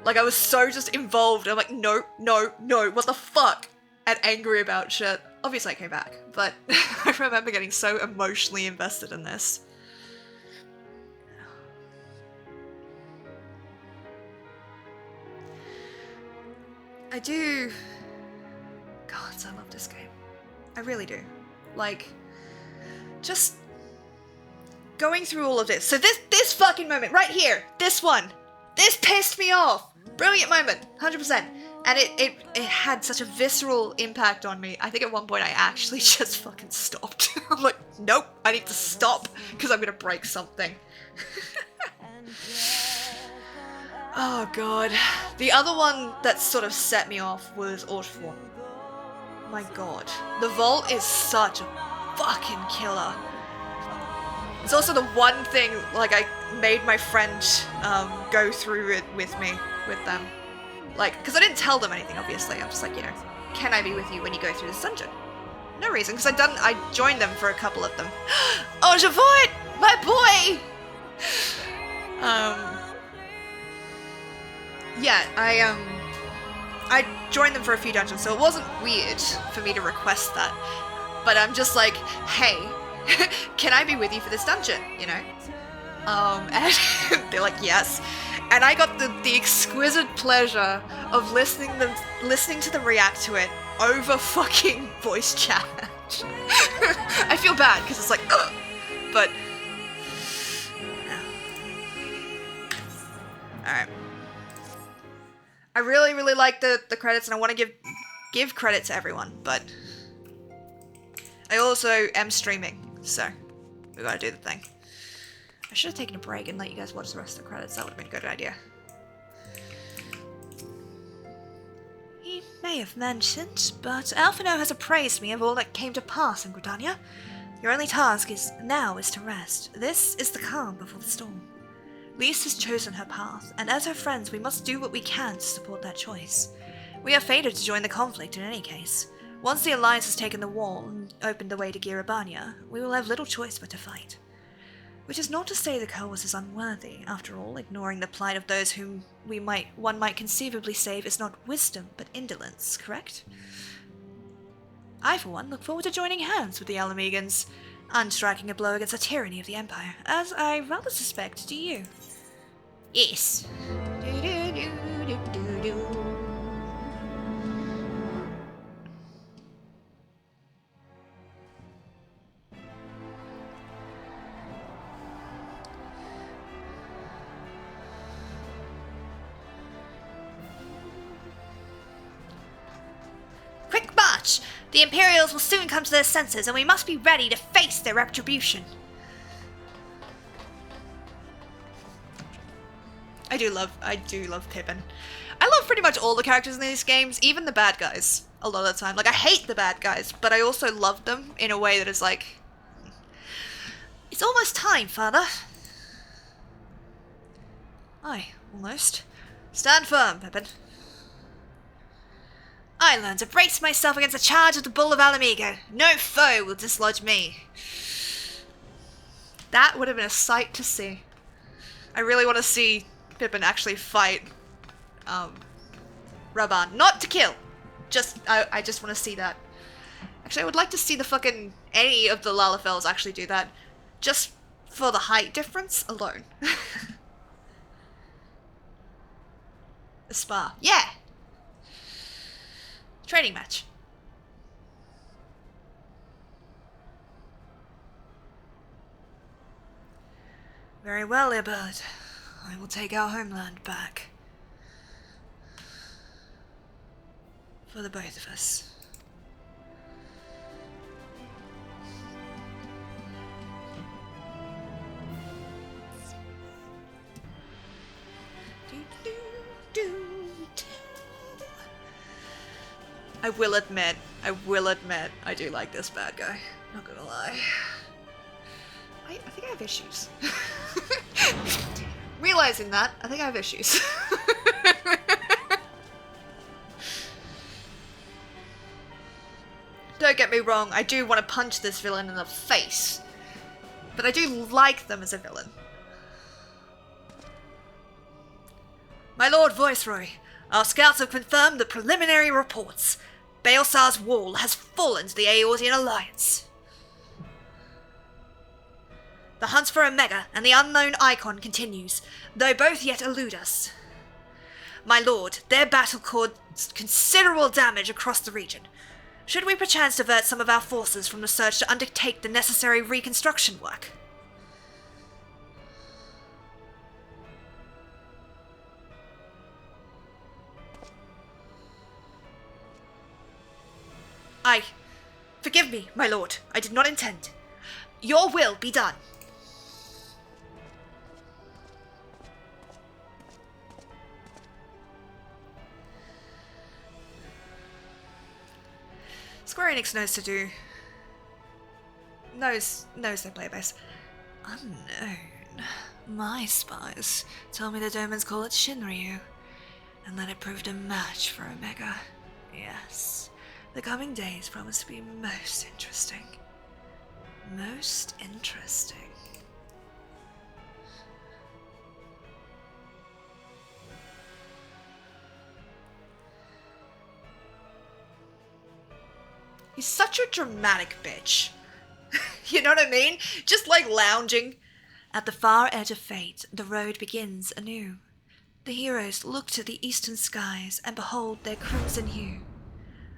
Like, I was so just involved. I'm like, no, what the fuck? And angry about shit. Obviously I came back, but I remember getting so emotionally invested in this. I do... God, I love this game. I really do. Like, just going through all of this. So this fucking moment right here, this one, this pissed me off. Brilliant moment, 100%. And it had such a visceral impact on me. I think at one point I actually just fucking stopped. I'm like, nope, I need to stop because I'm gonna break something. Oh god. The other one that sort of set me off was Ortform. My god. The vault is such a fucking killer. It's also the one thing, like, I made my friend go through it with them. Like, because I didn't tell them anything, obviously. I'm just like, you know, can I be with you when you go through this dungeon? No reason, because I joined them for a couple of them. Oh, Javoid! My boy! Yeah, I joined them for a few dungeons, so it wasn't weird for me to request that. But I'm just like, hey, can I be with you for this dungeon, you know? And they're like, yes. And and I got the exquisite pleasure of listening to them react to it over fucking voice chat. I feel bad because it's like, ugh, but all right. I really like the credits, and I want to give credit to everyone, but I also am streaming, so we gotta do the thing. I should have taken a break and let you guys watch the rest of the credits. That would have been a good idea. He may have mentioned, but Alphino has appraised me of all that came to pass in Gridania. Your only task now is to rest. This is the calm before the storm. Lise has chosen her path, and as her friends, we must do what we can to support that choice. We are fated to join the conflict in any case. Once the Alliance has taken the wall and opened the way to Girabania, we will have little choice but to fight. Which is not to say the cause is unworthy. After all, ignoring the plight of those whom one might conceivably save is not wisdom, but indolence, correct? I, for one, look forward to joining hands with the Alamegans, and striking a blow against the tyranny of the Empire, as I rather suspect do you. Yes. Quick march! The Imperials will soon come to their senses, and we must be ready to face their retribution. I do love Pippin. I love pretty much all the characters in these games, even the bad guys, a lot of the time. Like, I hate the bad guys, but I also love them in a way that is like, it's almost time, father. Aye, almost. Stand firm, Pippin. I learn to brace myself against the charge of the Bull of Alamigo. No foe will dislodge me. That would have been a sight to see. I really want to see Pippin actually fight Raban. Not to kill. I just want to see that. Actually, I would like to see any of the Lalafels actually do that. Just for the height difference alone. A spa. Yeah! Training match. Very well, Earbird. I will take our homeland back. For the both of us. I will admit, I do like this bad guy. Not gonna lie. I think I have issues. Realizing that, I think I have issues. Don't get me wrong, I do want to punch this villain in the face. But I do like them as a villain. My Lord Viceroy, our scouts have confirmed the preliminary reports. Baelsar's wall has fallen to the Aeordian Alliance. The hunt for Omega and the unknown Icon continues, though both yet elude us. My lord, their battle caused considerable damage across the region. Should we perchance divert some of our forces from the search to undertake the necessary reconstruction work? Forgive me, my lord. I did not intend. Your will be done. Square Enix knows their playbase. Unknown. My spies told me the Domans call it Shinryu, and that it proved a match for Omega. Yes. The coming days promise to be most interesting. Most interesting. He's such a dramatic bitch. You know what I mean? Just like lounging. At the far edge of fate, the road begins anew. The heroes look to the eastern skies and behold their crimson hue.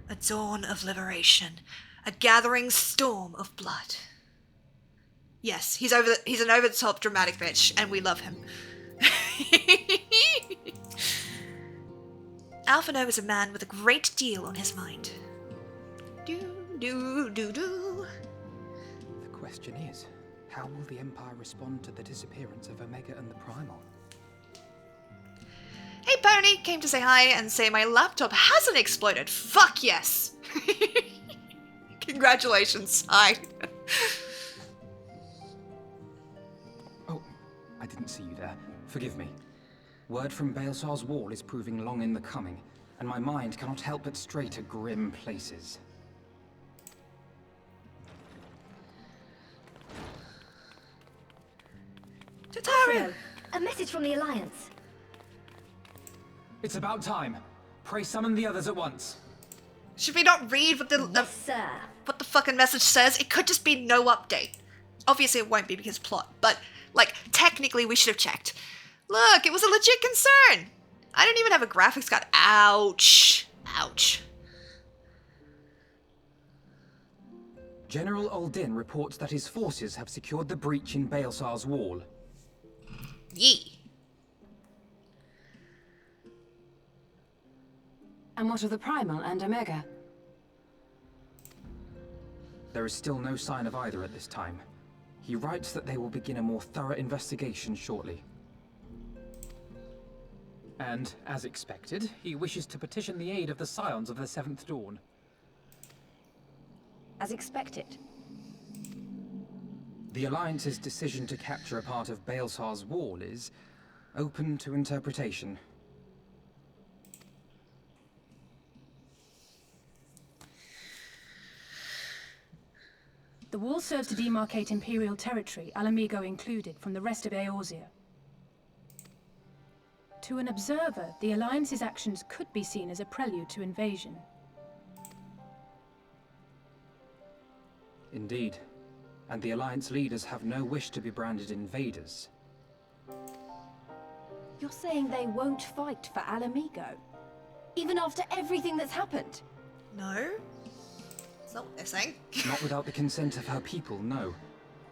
A dawn of liberation, a gathering storm of blood. Yes, he's an over-the-top dramatic bitch, and we love him. Alphino is a man with a great deal on his mind. Do. The question is, how will the Empire respond to the disappearance of Omega and the Primal? Hey Pony, came to say hi and say my laptop hasn't exploded. Fuck yes! Congratulations, hi. Oh, I didn't see you there. Forgive me. Word from Baelsar's wall is proving long in the coming, and my mind cannot help but stray to grim places. Tataru! A message from the Alliance. It's about time. Pray summon the others at once. Should we not read what the Yes, sir. what the fucking message says? It could just be no update. Obviously it won't be because plot, but like technically we should have checked. Look, it was a legit concern. I don't even have a graphics card. Ouch. Ouch. General Uldin reports that his forces have secured the breach in Baelsar's wall. Yee. And what of the Primal and Omega? There is still no sign of either at this time. He writes that they will begin a more thorough investigation shortly. And, as expected, he wishes to petition the aid of the Scions of the Seventh Dawn. As expected. The Alliance's decision to capture a part of Baelsar's wall is open to interpretation. The wall serves to demarcate Imperial territory, Alamigo included, from the rest of Eorzea. To an observer, the Alliance's actions could be seen as a prelude to invasion. Indeed. And the Alliance leaders have no wish to be branded invaders. You're saying they won't fight for Alamigo? Even after everything that's happened? No. That's not what they're saying. Not without the consent of her people, no.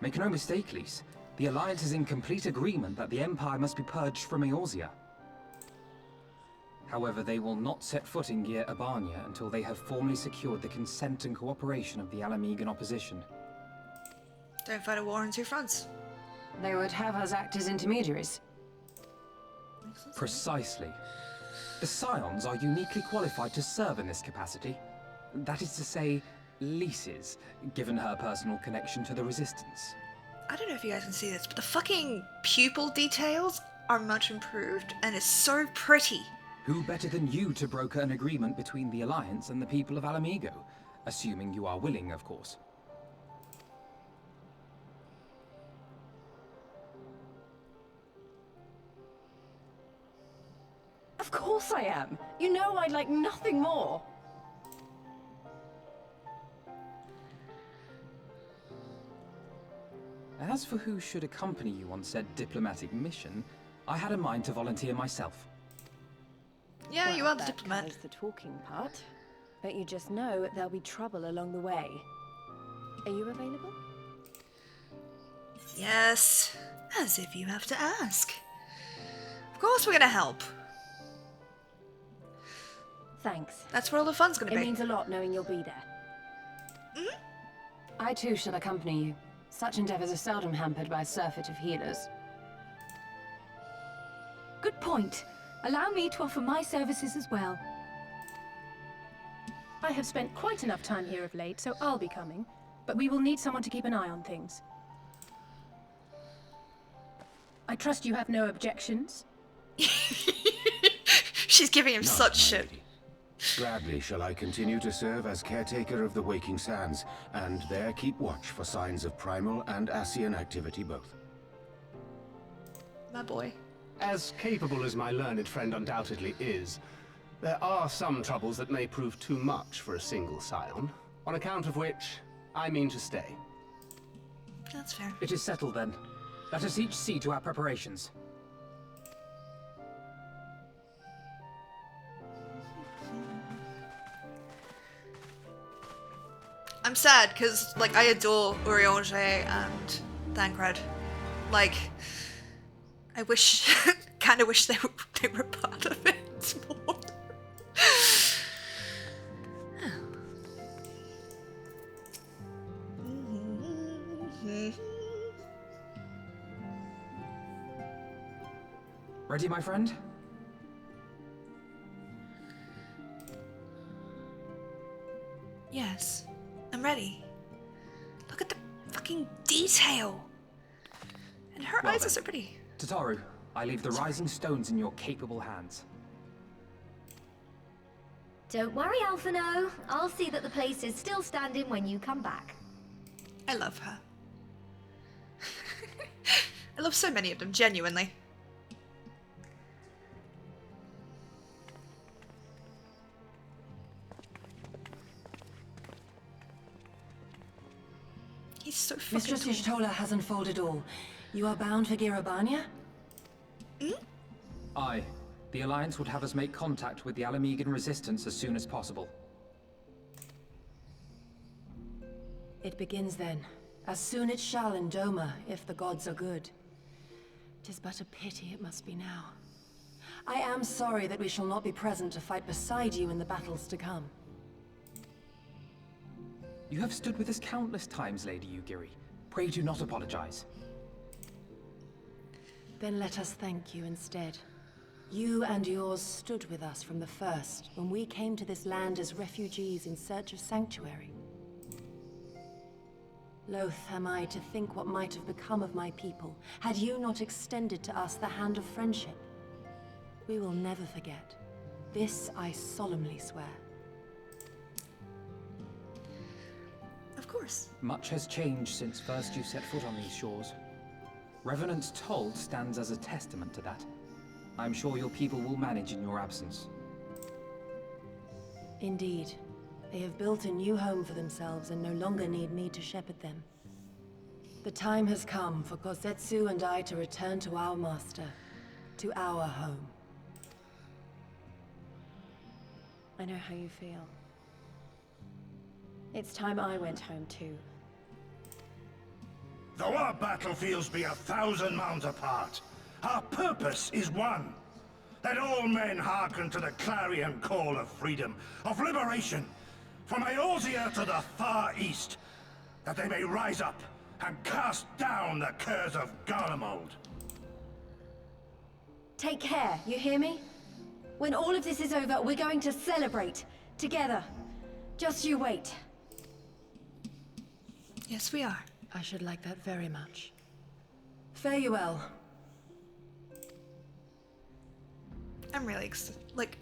Make no mistake, Lise. The Alliance is in complete agreement that the Empire must be purged from Eorzea. However, they will not set foot in Gyr Abania until they have formally secured the consent and cooperation of the Alamigan opposition. Don't fight a war on two fronts. They would have us act as intermediaries. Precisely. The Scions are uniquely qualified to serve in this capacity. That is to say, Lise's, given her personal connection to the Resistance. I don't know if you guys can see this, but the fucking pupil details are much improved, and it's so pretty. Who better than you to broker an agreement between the Alliance and the people of Alamigo? Assuming you are willing, of course. Of course I am. You know I'd like nothing more. As for who should accompany you on said diplomatic mission, I had a mind to volunteer myself. Yeah, Well, you are the that diplomat. covers the talking part. But you just know there'll be trouble along the way. Are you available? Yes. As if you have to ask. Of course we're gonna help. Thanks. That's where all the fun's gonna It be. means a lot knowing you'll be there. I too shall accompany you. Such endeavors are seldom hampered by a surfeit of healers. Good point. Allow me to offer my services as well. I have spent quite enough time here of late, so I'll be coming. But we will need someone to keep an eye on things. I trust you have no objections? She's giving him None, such my shit. lady. Gladly shall I continue to serve as caretaker of the Waking Sands, and there keep watch for signs of primal and Ascian activity both. My boy. As capable as my learned friend undoubtedly is, there are some troubles that may prove too much for a single scion, on account of which I mean to stay. That's fair. It is settled then. Let us each see to our preparations. I'm sad because, like, I adore Urianger and Thancred. Like, I wish, kind of wish they were part of it more. Ready, my friend? Yes, I'm ready. Look at the fucking detail. And her eyes are so pretty. Tataru, I leave the rising stones in your capable hands. Don't worry, Alphino. I'll see that the place is still standing when you come back. I love her. I love so many of them, genuinely. He's so fucking Mistress cool. Y'shtola has unfolded all. You are bound for Girobania? Aye. The Alliance would have us make contact with the Alamegan resistance as soon as possible. It begins then. As soon it shall in Doma, if the gods are good. 'Tis but a pity it must be now. I am sorry that we shall not be present to fight beside you in the battles to come. You have stood with us countless times, Lady Yugiri. Pray do not apologize. Then let us thank you instead. You and yours stood with us from the first, when we came to this land as refugees in search of sanctuary. Loath am I to think what might have become of my people, had you not extended to us the hand of friendship. We will never forget. This I solemnly swear. Of course. Much has changed since first you set foot on these shores. Revenant's Toll stands as a testament to that. I'm sure your people will manage in your absence. Indeed. They have built a new home for themselves and no longer need me to shepherd them. The time has come for Kosetsu and I to return to our master, to our home. I know how you feel. It's time I went home too. Though our battlefields be 1,000 miles apart, our purpose is one. Let all men hearken to the clarion call of freedom, of liberation, from Eorzea to the far east, that they may rise up and cast down the curse of Garlemald. Take care, you hear me? When all of this is over, we're going to celebrate. Together. Just you wait. Yes, we are. I should like that very much. Fare you well. I'm really excited. Like,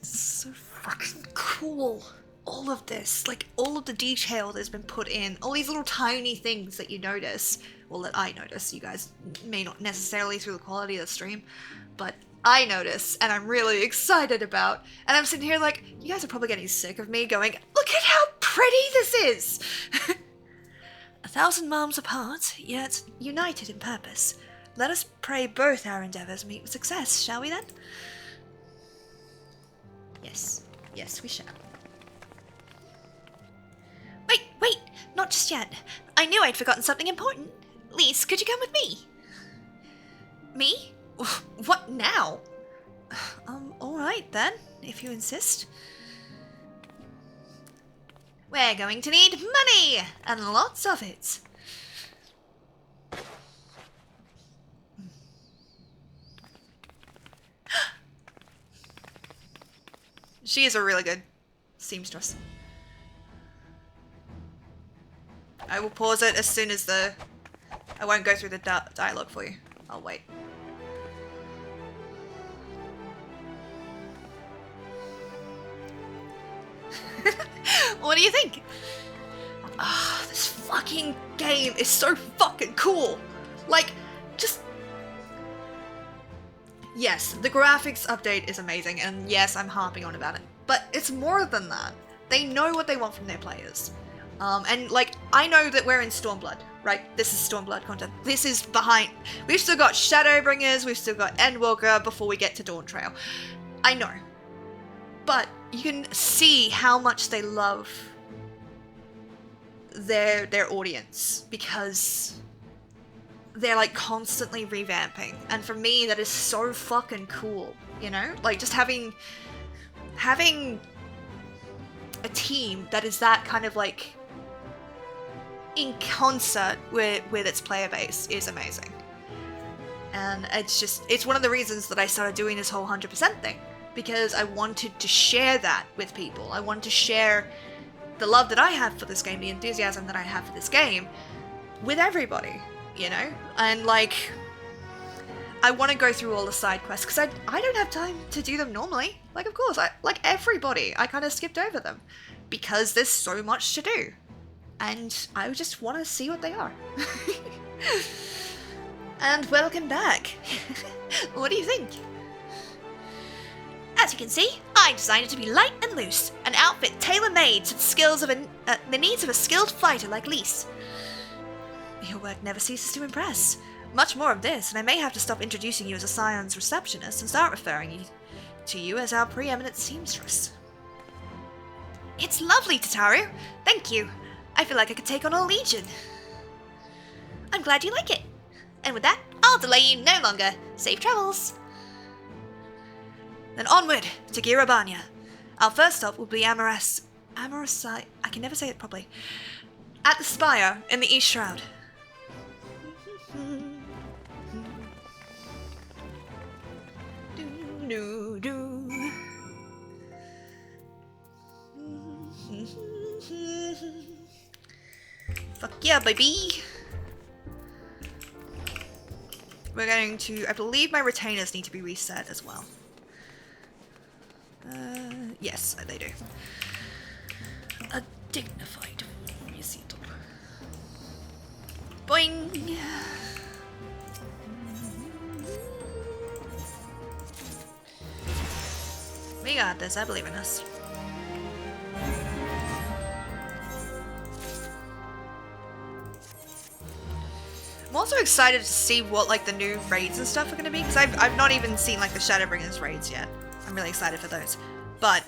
so fucking cool. All of this, like, all of the detail that's been put in, all these little tiny things that you notice, well, that I notice. You guys may not necessarily through the quality of the stream, but I notice, and I'm really excited about. And I'm sitting here like, you guys are probably getting sick of me going, look at how pretty this is! 1,000 miles apart, yet united in purpose. Let us pray both our endeavors meet with success, shall we then? Yes. Yes, we shall. Wait! Not just yet. I knew I'd forgotten something important. Lise, could you come with me? Me? What now? Alright then, if you insist. We're going to need money! And lots of it. She is a really good seamstress. I will pause it as soon as I won't go through the dialogue for you. I'll wait. What do you think? Ah, this fucking game is so fucking cool. Like, just... Yes, the graphics update is amazing, and yes, I'm harping on about it. But it's more than that. They know what they want from their players. And, like, I know that we're in Stormblood, right? This is Stormblood content. This is behind... We've still got Shadowbringers, we've still got Endwalker before we get to Dawn Trail. I know. But you can see how much they love their audience, because they're like constantly revamping, and for me that is so fucking cool, you know? Like just having a team that is that kind of like in concert with its player base is amazing. And it's one of the reasons that I started doing this whole 100% thing, because I wanted to share that with people. I wanted to share the love that I have for this game, the enthusiasm that I have for this game with everybody, you know? And like, I want to go through all the side quests because I don't have time to do them normally. Like, of course, like everybody, I kind of skipped over them because there's so much to do. And I just want to see what they are. And welcome back. What do you think? As you can see, I designed it to be light and loose, an outfit tailor-made to the needs of a skilled fighter like Lise. Your work never ceases to impress. Much more of this, and I may have to stop introducing you as a Scion's receptionist and start referring to you as our preeminent seamstress. It's lovely, Tataru. Thank you. I feel like I could take on a legion. I'm glad you like it. And with that, I'll delay you no longer. Safe travels. Then onward to Girabania. Our first stop will be Amorosai. I can never say it properly. At the spire in the East Shroud. Fuck yeah, baby! We're going to... I believe my retainers need to be reset as well. Yes, they do. A dignified visit. Boing! We got this, I believe in us. I'm also excited to see what like the new raids and stuff are going to be, because I've not even seen like the Shadowbringers raids yet. I'm really excited for those. But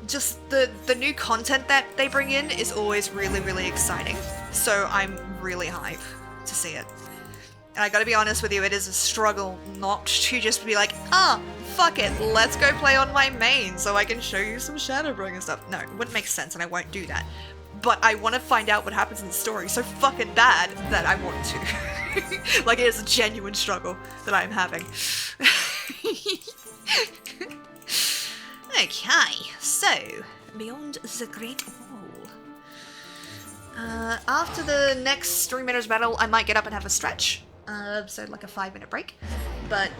just the new content that they bring in is always really, really exciting. So I'm really hyped to see it. And I gotta be honest with you, it is a struggle not to just be like, fuck it, let's go play on my main so I can show you some Shadowbringers stuff. No, it wouldn't make sense and I won't do that. But I want to find out what happens in the story so fucking bad that I want to. Like, it is a genuine struggle that I'm having. Okay, so, beyond the Great Wall. After the next 3 minutes battle, I might get up and have a stretch. So like a 5-minute break. But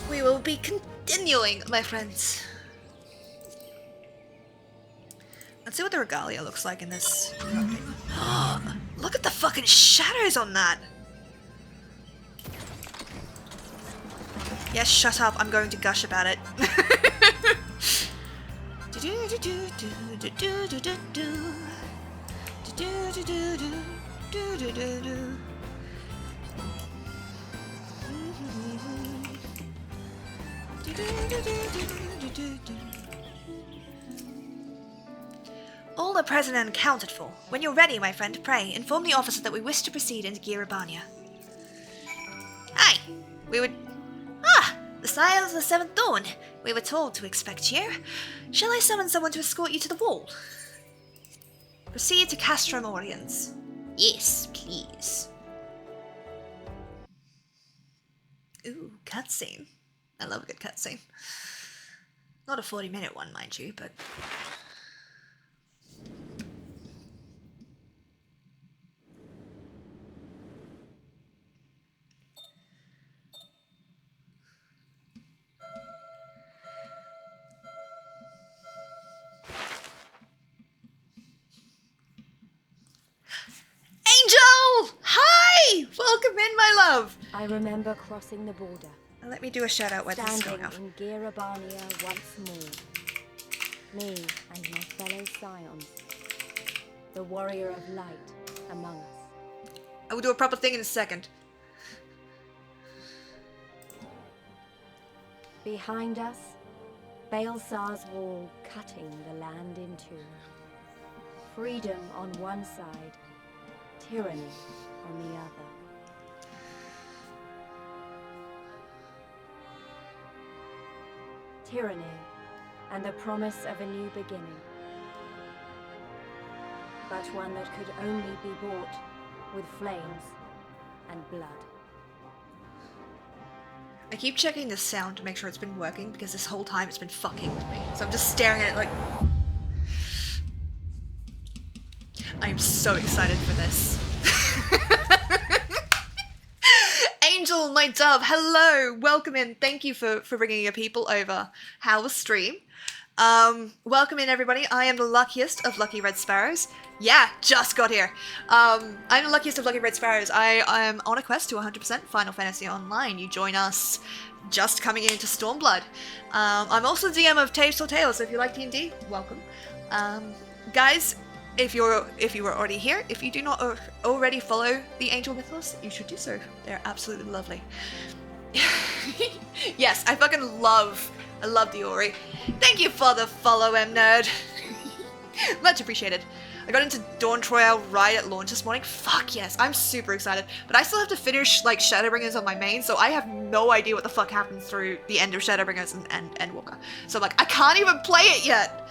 we will be continuing, my friends. Let's see what the regalia looks like in this. Look at the fucking shadows on that! Yes, shut up, I'm going to gush about it. All are present and accounted for. When you're ready, my friend, pray, inform the officer that we wish to proceed into Girabania. Aye, we would... the Sires of the Seventh Dawn. We were told to expect you. Shall I summon someone to escort you to the wall? Proceed to Castrum Oriens. Yes, please. Ooh, cutscene. I love a good cutscene. Not a 40-minute one, mind you, but... Angel! Hi! Welcome in, my love! I remember crossing the border. Let me do a shout out where this is going off. Standing in Girabania once more. Me and my fellow Scions. The warrior of light among us. I will do a proper thing in a second. Behind us, Baelsar's wall cutting the land in two. freedom on one side, tyranny on the other. Tyranny and the promise of a new beginning. But one that could only be bought with flames and blood. I keep checking the sound to make sure it's been working because this whole time it's been fucking with me. So I'm just staring at it like... I'm so excited for this. Angel, my dove, hello! Welcome in. Thank you for bringing your people over. How was stream? Welcome in, everybody. I am the luckiest of lucky red sparrows. Yeah, just got here. I'm the luckiest of lucky red sparrows. I am on a quest to 100% Final Fantasy Online. You join us just coming into Stormblood. I'm also DM of Taves or Tales, so if you like D&D, welcome. Guys, if you were already here, if you do not already follow the Angel Mythos, you should do so. They're absolutely lovely. Yes, I fucking love the Ori. Thank you for the follow, M-Nerd. Much appreciated. I got into Dawn Troyale right at launch this morning. Fuck yes, I'm super excited. But I still have to finish, like, Shadowbringers on my main, so I have no idea what the fuck happens through the end of Shadowbringers and Endwalker. So, like, I can't even play it yet!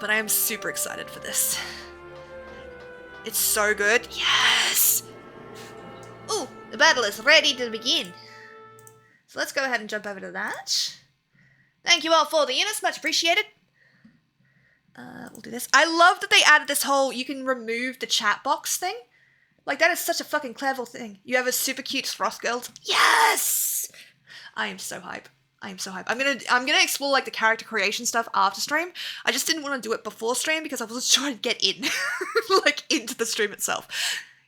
But I am super excited for this. It's so good. Yes! Ooh, the battle is ready to begin. So let's go ahead and jump over to that. Thank you all for the units, much appreciated. We'll do this. I love that they added this whole, you can remove the chat box thing. Like, that is such a fucking clever thing. You have a super cute Frost Girl. Yes! I am so hype. I am so hype. I'm gonna explore, like, the character creation stuff after stream. I just didn't want to do it before stream because I was trying to get in, like, into the stream itself.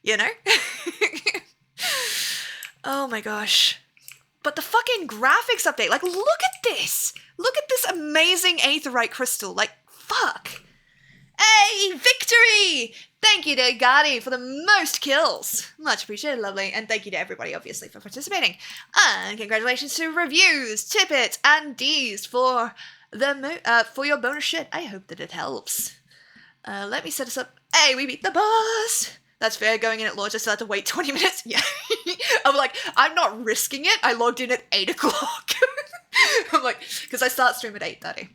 You know? Oh my gosh. But the fucking graphics update, like, look at this! Look at this amazing aetherite crystal, like, fuck! Hey, victory! Thank you to Guardi for the most kills. Much appreciated, lovely. And thank you to everybody, obviously, for participating. And congratulations to Reviews, Tippet, and Dees for for your bonus shit. I hope that it helps. Let me set us up. Hey, we beat the boss! That's fair, going in at launch, I still had to wait 20 minutes. Yeah. I'm like, I'm not risking it. I logged in at 8 o'clock. I'm like, because I start stream at 8:30.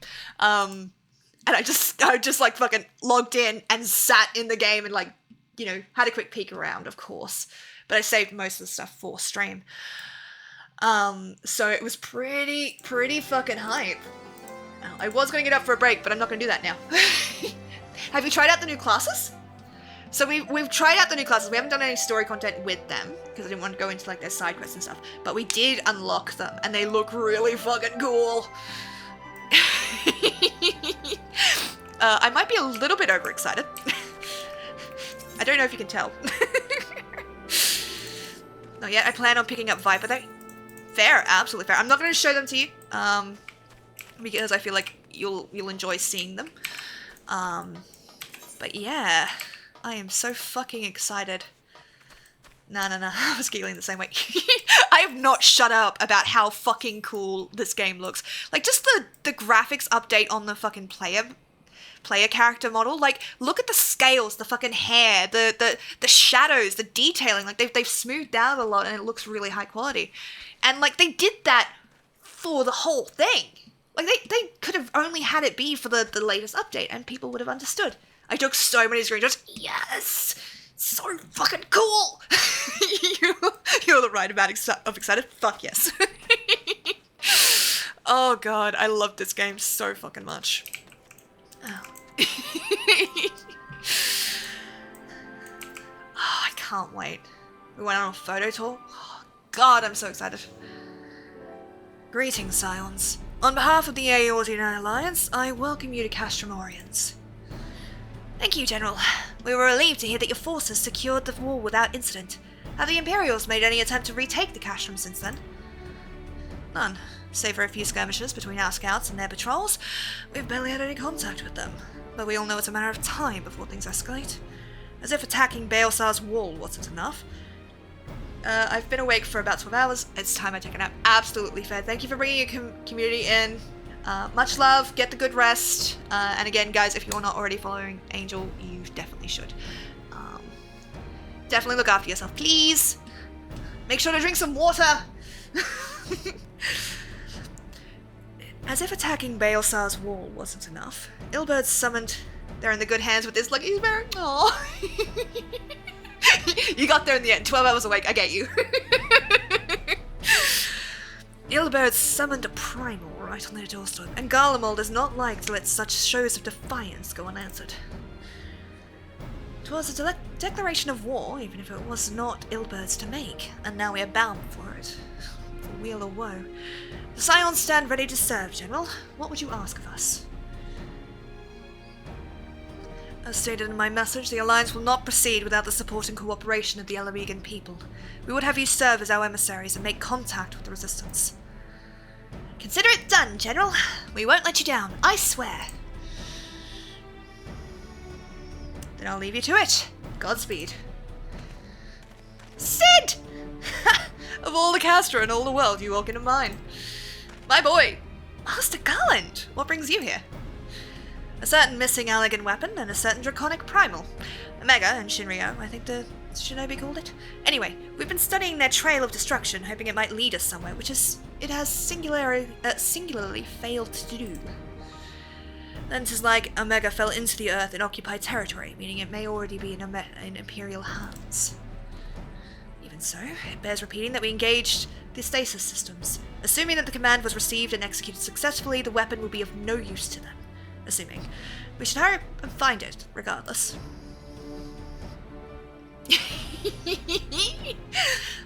And I just like fucking logged in and sat in the game and, like, you know, had a quick peek around, of course. But I saved most of the stuff for stream. So it was pretty fucking hype. I was going to get up for a break, but I'm not going to do that now. Have you tried out the new classes? So we've tried out the new classes. We haven't done any story content with them because I didn't want to go into, like, their side quests and stuff. But we did unlock them, and they look really fucking cool. I might be a little bit overexcited. I don't know if you can tell. Not yet. I plan on picking up Viper though. Fair, absolutely fair. I'm not going to show them to you, because I feel like you'll enjoy seeing them. But yeah. I am so fucking excited. No. I was giggling the same way. I have not shut up about how fucking cool this game looks. Like, just the graphics update on the fucking player character model. Like, look at the scales, the fucking hair, the shadows, the detailing. Like, they've smoothed out a lot and it looks really high quality. And, like, they did that for the whole thing. Like, they could have only had it be for the latest update and people would have understood. I took so many screenshots. Yes! So fucking cool! You're the right amount of excited. Fuck yes. Oh god, I love this game so fucking much. Oh. Oh, I can't wait. We went on a photo tour. Oh, god, I'm so excited. Greetings, Scions. On behalf of the Aeordian Alliance, I welcome you to Castromorians. Thank you, General. We were relieved to hear that your forces secured the wall without incident. Have the Imperials made any attempt to retake the Castrum since then? None. Save for a few skirmishes between our scouts and their patrols, we've barely had any contact with them. But we all know it's a matter of time before things escalate. As if attacking Baelsar's wall wasn't enough. I've been awake for about 12 hours. It's time I take a nap. Absolutely fair. Thank you for bringing your community in. Much love, get the good rest, and again, guys, if you're not already following Angel, you definitely should. Definitely look after yourself, please. Make sure to drink some water. As if attacking Baelsar's wall wasn't enough, Ilberd summoned... They're in the good hands with this lucky bear. Aww. You got there in the end. 12 hours awake. I get you. Ilberd summoned a primal right on their doorstep, and Garlemald does not like to let such shows of defiance go unanswered. It was a declaration of war, even if it was not Ilberd's to make, and now we are bound for it. For weal or woe. The Scions stand ready to serve, General. What would you ask of us? As stated in my message, the Alliance will not proceed without the support and cooperation of the Elarigan people. We would have you serve as our emissaries and make contact with the Resistance. Consider it done, General. We won't let you down, I swear. Then I'll leave you to it. Godspeed. Sid! Of all the Castra in all the world, you walk into mine. My boy, Master Garland, what brings you here? A certain missing elegant weapon and a certain draconic primal. Omega and Shinryo, I think the Shinobi called it. Anyway, we've been studying their trail of destruction, hoping it might lead us somewhere, which it has singularly failed to do. Then 'tis like Omega fell into the earth in occupied territory, meaning it may already be in Imperial hands. Even so, it bears repeating that we engaged the stasis systems. Assuming that the command was received and executed successfully, the weapon will be of no use to them. Assuming. We should hurry and find it, regardless.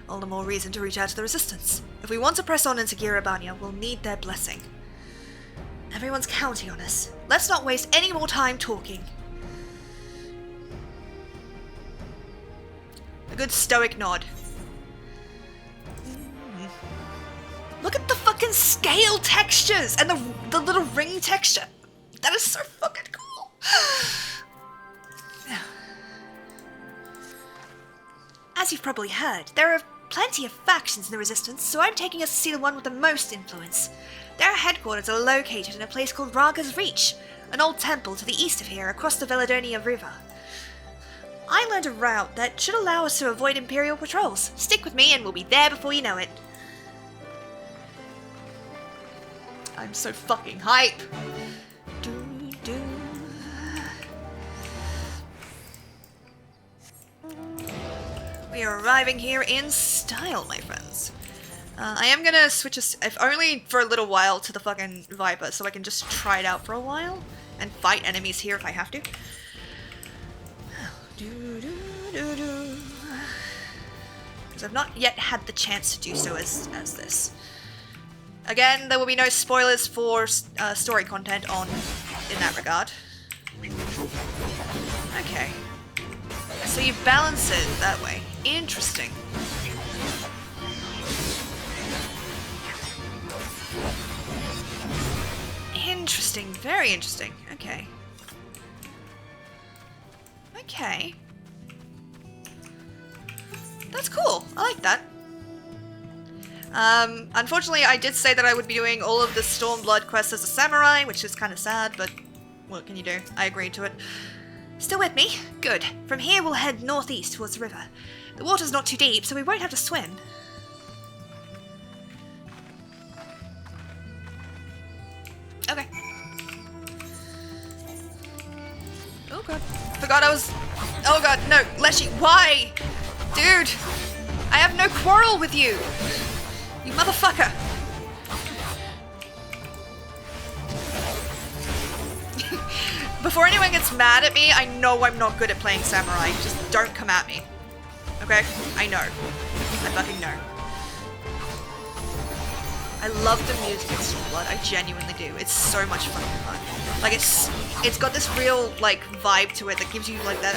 All the more reason to reach out to the Resistance. If we want to press on into Girabania, we'll need their blessing. Everyone's counting on us. Let's not waste any more time talking. A good stoic nod. Look at the fucking scale textures and the little ring texture. That is so fucking cool. As you've probably heard, there are plenty of factions in the Resistance, so I'm taking us to see the one with the most influence. Their headquarters are located in a place called Raga's Reach, an old temple to the east of here, across the Veladonia River. I learned a route that should allow us to avoid Imperial patrols. Stick with me and we'll be there before you know it. I'm so fucking hype. We are arriving here in style, my friends. I am gonna switch us, if only for a little while, to the fucking Viper, so I can just try it out for a while and fight enemies here if I have to. Because I've not yet had the chance to do so as this. Again, there will be no spoilers for story content in that regard. Okay. So you balance it that way. Interesting. Interesting. Very interesting. Okay. Okay. That's cool. I like that. Unfortunately, I did say that I would be doing all of the Stormblood quests as a samurai, which is kind of sad, but what can you do? I agreed to it. Still with me? Good. From here, we'll head northeast towards the river. The water's not too deep, so we won't have to swim. Okay. Oh god. Forgot I was... Oh god, no. Leshy, why? Dude! I have no quarrel with you! You motherfucker! Before anyone gets mad at me, I know I'm not good at playing samurai. Just don't come at me. Okay? I know. I fucking know. I love the music in Stormblood. I genuinely do. It's so much fucking fun. Like, it's got this real, like, vibe to it that gives you, like, that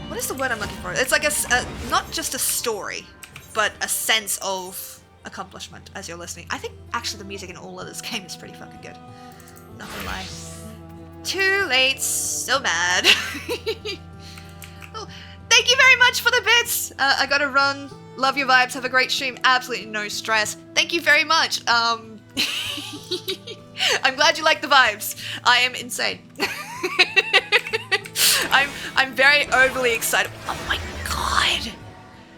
what is the word I'm looking for? It's like not just a story, but a sense of accomplishment as you're listening. I think, actually, the music in all of this game is pretty fucking good. Not gonna lie. Too late, so mad. Oh, thank you very much for the bits. I gotta run. Love your vibes. Have a great stream. Absolutely no stress. Thank you very much. I'm glad you like the vibes. I am insane. I'm very overly excited. Oh my god.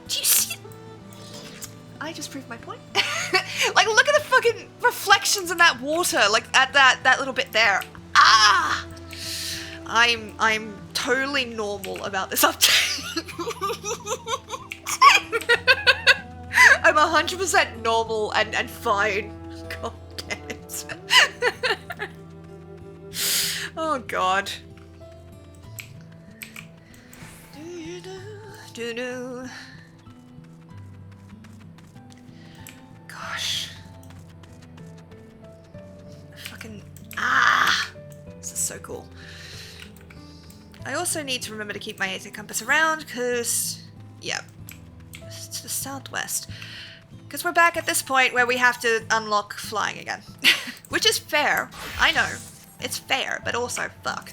Do you see? I just proved my point. Like, look at the fucking reflections in that water, like at that little bit there. Ah! I'm totally normal about this update. I'm 100% normal and fine. God damn it. Oh god. Gosh. Fucking this is so cool. I also need to remember to keep my Aether compass around, because, yeah, it's to the southwest. Because we're back at this point where we have to unlock flying again. Which is fair. I know. It's fair, but also fuck.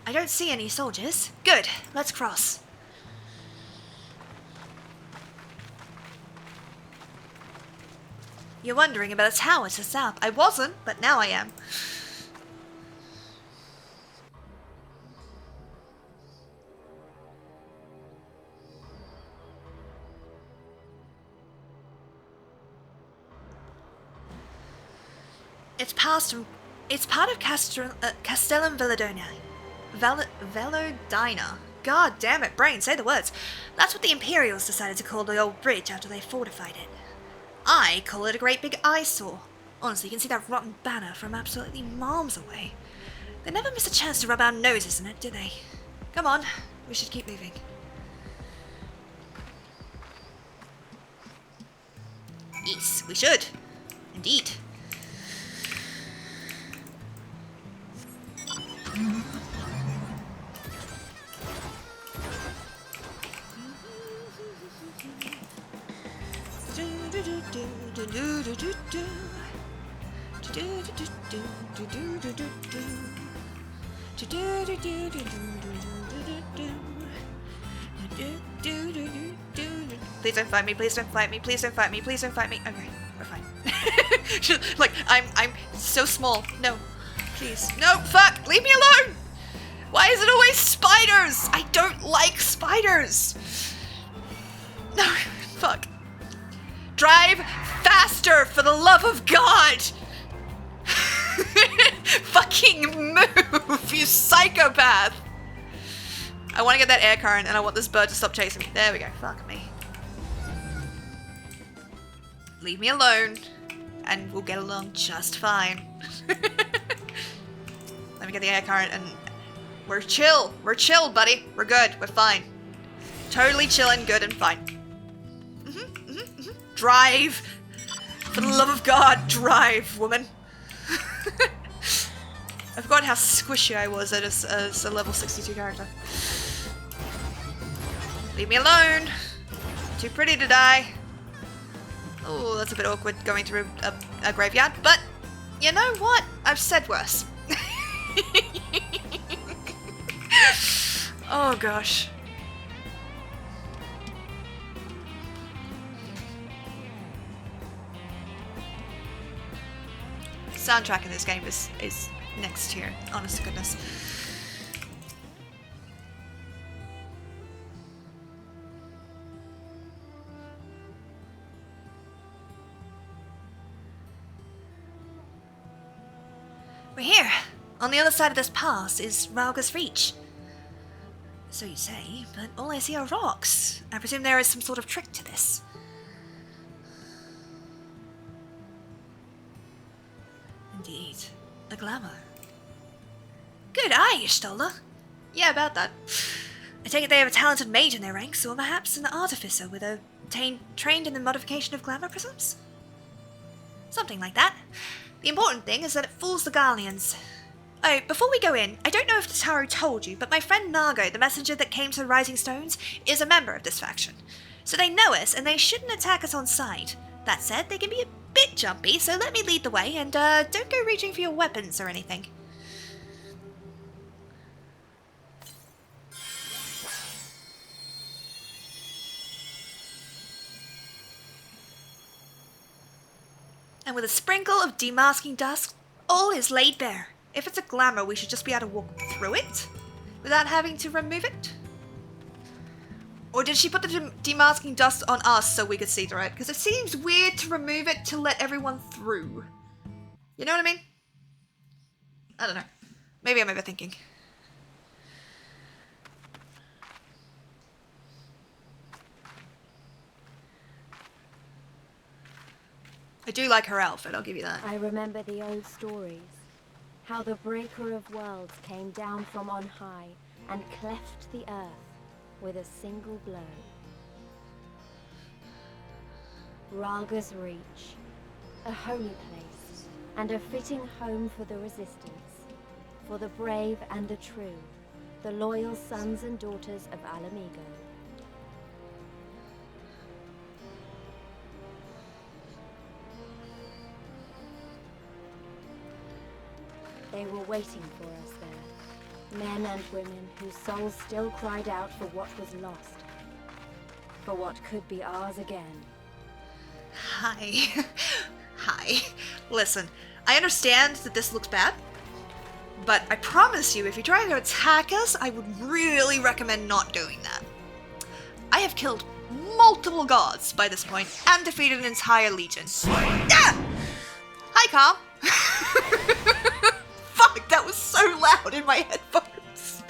I don't see any soldiers. Good. Let's cross. You're wondering about a tower to the south. I wasn't, but now I am. It's part of Castellum Velodina. Velodina. God damn it, brain, say the words. That's what the Imperials decided to call the old bridge after they fortified it. I call it a great big eyesore. Honestly, you can see that rotten banner from absolutely miles away. They never miss a chance to rub our noses in it, do they? Come on, we should keep moving. Yes, we should. Indeed. Please don't fight me, please don't fight me, please don't fight me, please don't fight me. Okay, we're fine. Like, I'm so small. No, please. No, fuck, leave me alone! Why is it always spiders? I don't like spiders. No, fuck. Drive faster, for the love of God! Fucking move, you psychopath! I want to get that air current and I want this bird to stop chasing me. There we go, fuck me. Leave me alone and we'll get along just fine. Let me get the air current and we're chill. We're chill, buddy. We're good. We're fine. Totally chilling, good and fine. Drive! For the love of God, drive, woman. I forgot how squishy I was as a level 62 character. Leave me alone. Too pretty to die. Oh, that's a bit awkward going through a graveyard, but you know what? I've said worse. Oh gosh. Soundtrack in this game is next tier, honest to goodness. We're here. On the other side of this pass is Rauga's Reach. So you say, but all I see are rocks. I presume there is some sort of trick to this. Indeed. A glamour. Good eye, Stola. Yeah, about that. I take it they have a talented mage in their ranks, or perhaps an artificer with a trained in the modification of glamour prisms? Something like that. The important thing is that it fools the Garleans. Oh, before we go in, I don't know if Tataru told you, but my friend Nargo, the messenger that came to the Rising Stones, is a member of this faction. So they know us, and they shouldn't attack us on sight. That said, they can be a bit jumpy, so let me lead the way, and don't go reaching for your weapons or anything. And with a sprinkle of demasking dust, all is laid bare. If it's a glamour, we should just be able to walk through it without having to remove it. Or did she put the demasking dust on us so we could see through it? Because it seems weird to remove it to let everyone through. You know what I mean? I don't know. Maybe I'm overthinking. I do like her outfit, I'll give you that. I remember the old stories. How the breaker of worlds came down from on high and cleft the earth with a single blow. Raga's Reach, a holy place, and a fitting home for the resistance, for the brave and the true, the loyal sons and daughters of Alamigo. They were waiting for us there, men and women whose souls still cried out for what was lost, for what could be ours again. Hi. Hi. Listen, I understand that this looks bad, but I promise you, if you're trying to attack us, I would really recommend not doing that. I have killed multiple gods by this point and defeated an entire legion. Yeah! Hi, Carl. Fuck, that was so loud in my headphones.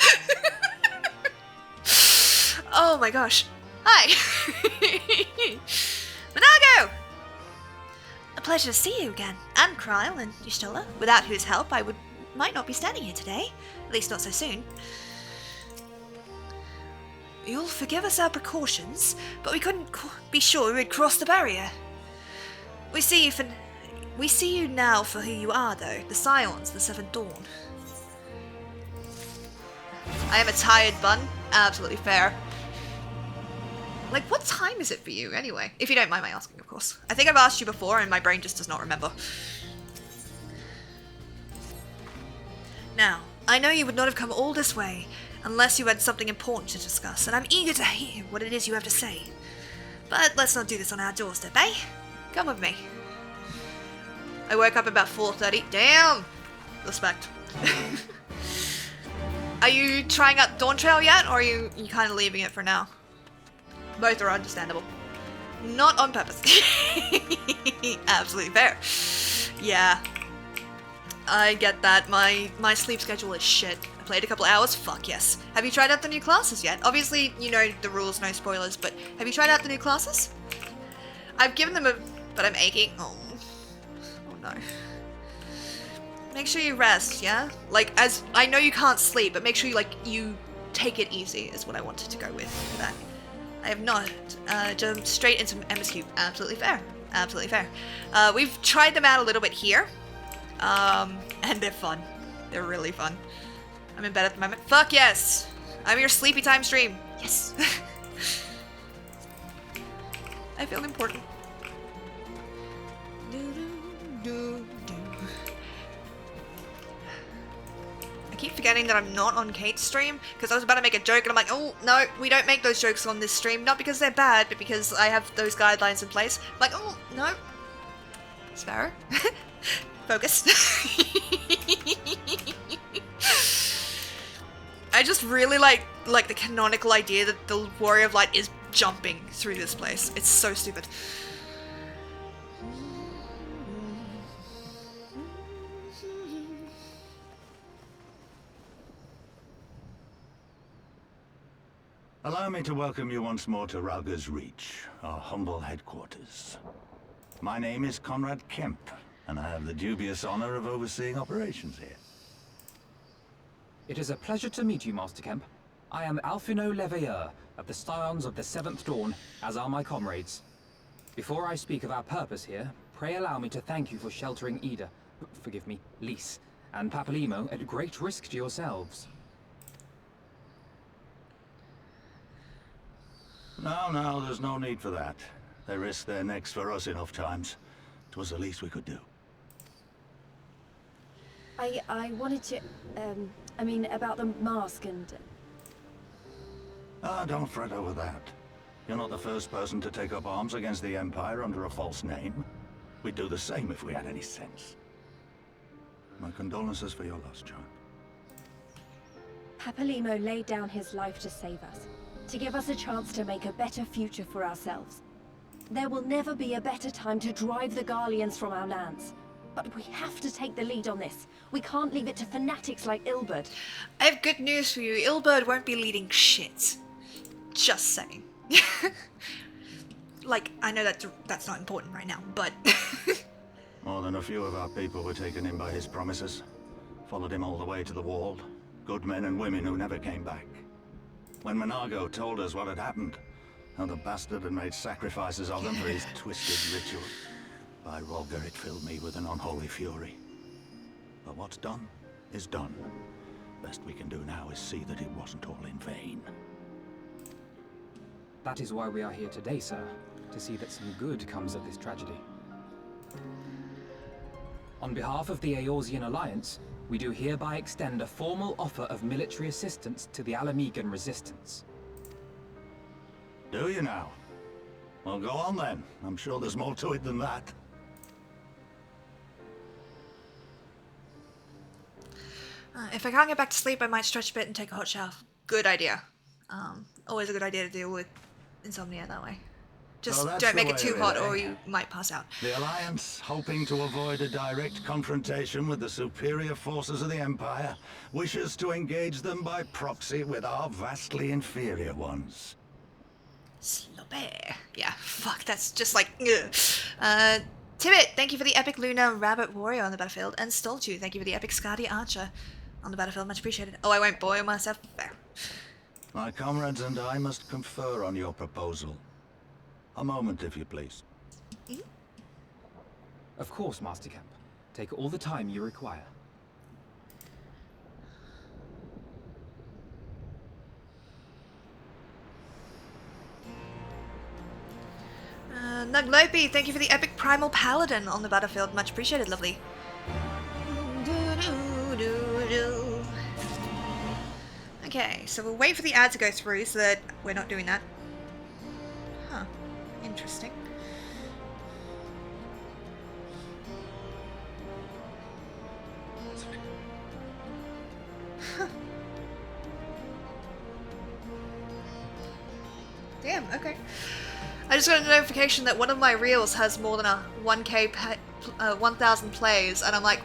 Oh my gosh. Hi. Monago! A pleasure to see you again. And Kryle and Y'shtola, without whose help I might not be standing here today. At least not so soon. You'll forgive us our precautions, but we couldn't be sure we'd cross the barrier. We see you now for who you are, though. The Scions, the Seventh Dawn. I am a tired bun. Absolutely fair. Like, what time is it for you, anyway? If you don't mind my asking, of course. I think I've asked you before, and my brain just does not remember. Now, I know you would not have come all this way unless you had something important to discuss, and I'm eager to hear what it is you have to say. But let's not do this on our doorstep, eh? Come with me. I woke up about 4:30. Damn! Respect. Are you trying out Dawn Trail yet, or are you kind of leaving it for now? Both are understandable. Not on purpose. Absolutely fair. Yeah. I get that. My sleep schedule is shit. I played a couple hours? Fuck yes. Have you tried out the new classes yet? Obviously, you know the rules, no spoilers, but have you tried out the new classes? I've given them a... but I'm aching. Oh no. Make sure you rest, yeah? Like, as I know you can't sleep, but make sure you take it easy is what I wanted to go with for that. I have not jumped straight into MSQ. Absolutely fair. Absolutely fair. We've tried them out a little bit here. And they're fun. They're really fun. I'm in bed at the moment. Fuck yes! I'm your sleepy time stream. Yes. I feel important. I keep forgetting that I'm not on Kate's stream because I was about to make a joke and I'm like, oh no, we don't make those jokes on this stream, not because they're bad, but because I have those guidelines in place. I'm like, oh no, Sparrow, focus. I just really like the canonical idea that the Warrior of Light is jumping through this place. It's so stupid. Allow me to welcome you once more to Raga's Reach, our humble headquarters. My name is Conrad Kemp, and I have the dubious honor of overseeing operations here. It is a pleasure to meet you, Master Kemp. I am Alphino Leveilleur of the Scions of the Seventh Dawn, as are my comrades. Before I speak of our purpose here, pray allow me to thank you for sheltering Ida, forgive me, Lys, and Papalimo at great risk to yourselves. No, there's no need for that. They risked their necks for us enough times. It was the least we could do. I wanted to, I mean, about the mask and... Ah, don't fret over that. You're not the first person to take up arms against the Empire under a false name. We'd do the same if we had any sense. My condolences for your loss, child. Papalimo laid down his life to save us, to give us a chance to make a better future for ourselves. There will never be a better time to drive the Garleans from our lands. But we have to take the lead on this. We can't leave it to fanatics like Ilberd. I have good news for you. Ilberd won't be leading shit. Just saying. Like, I know that's not important right now, but... More than a few of our people were taken in by his promises. Followed him all the way to the wall. Good men and women who never came back. When Monago told us what had happened, how the bastard had made sacrifices of them for his twisted ritual, by Rolger it filled me with an unholy fury. But what's done is done. Best we can do now is see that it wasn't all in vain. That is why we are here today, sir. To see that some good comes of this tragedy. On behalf of the Eorzean Alliance, we do hereby extend a formal offer of military assistance to the Alamegan resistance. Do you now? Well, go on then. I'm sure there's more to it than that. If I can't get back to sleep, I might stretch a bit and take a hot shower. Good idea. Always a good idea to deal with insomnia that way. Just don't make it too hot or you might pass out. The Alliance, hoping to avoid a direct confrontation with the superior forces of the Empire, wishes to engage them by proxy with our vastly inferior ones. Sloppy. Yeah, fuck, that's just like... ugh. Tibbet, thank you for the epic Luna Rabbit Warrior on the battlefield, and Stoltu, thank you for the epic Scardy Archer on the battlefield, much appreciated. Oh, I won't boil myself. Fair. My comrades and I must confer on your proposal. A moment, if you please. Of course, Master Camp. Take all the time you require. Nuglopi, thank you for the epic Primal Paladin on the battlefield, much appreciated, lovely. Okay, so we'll wait for the ad to go through so that we're not doing that. Huh. Interesting. Huh. Damn, okay. I just got a notification that one of my reels has more than a 1,000 plays, and I'm like,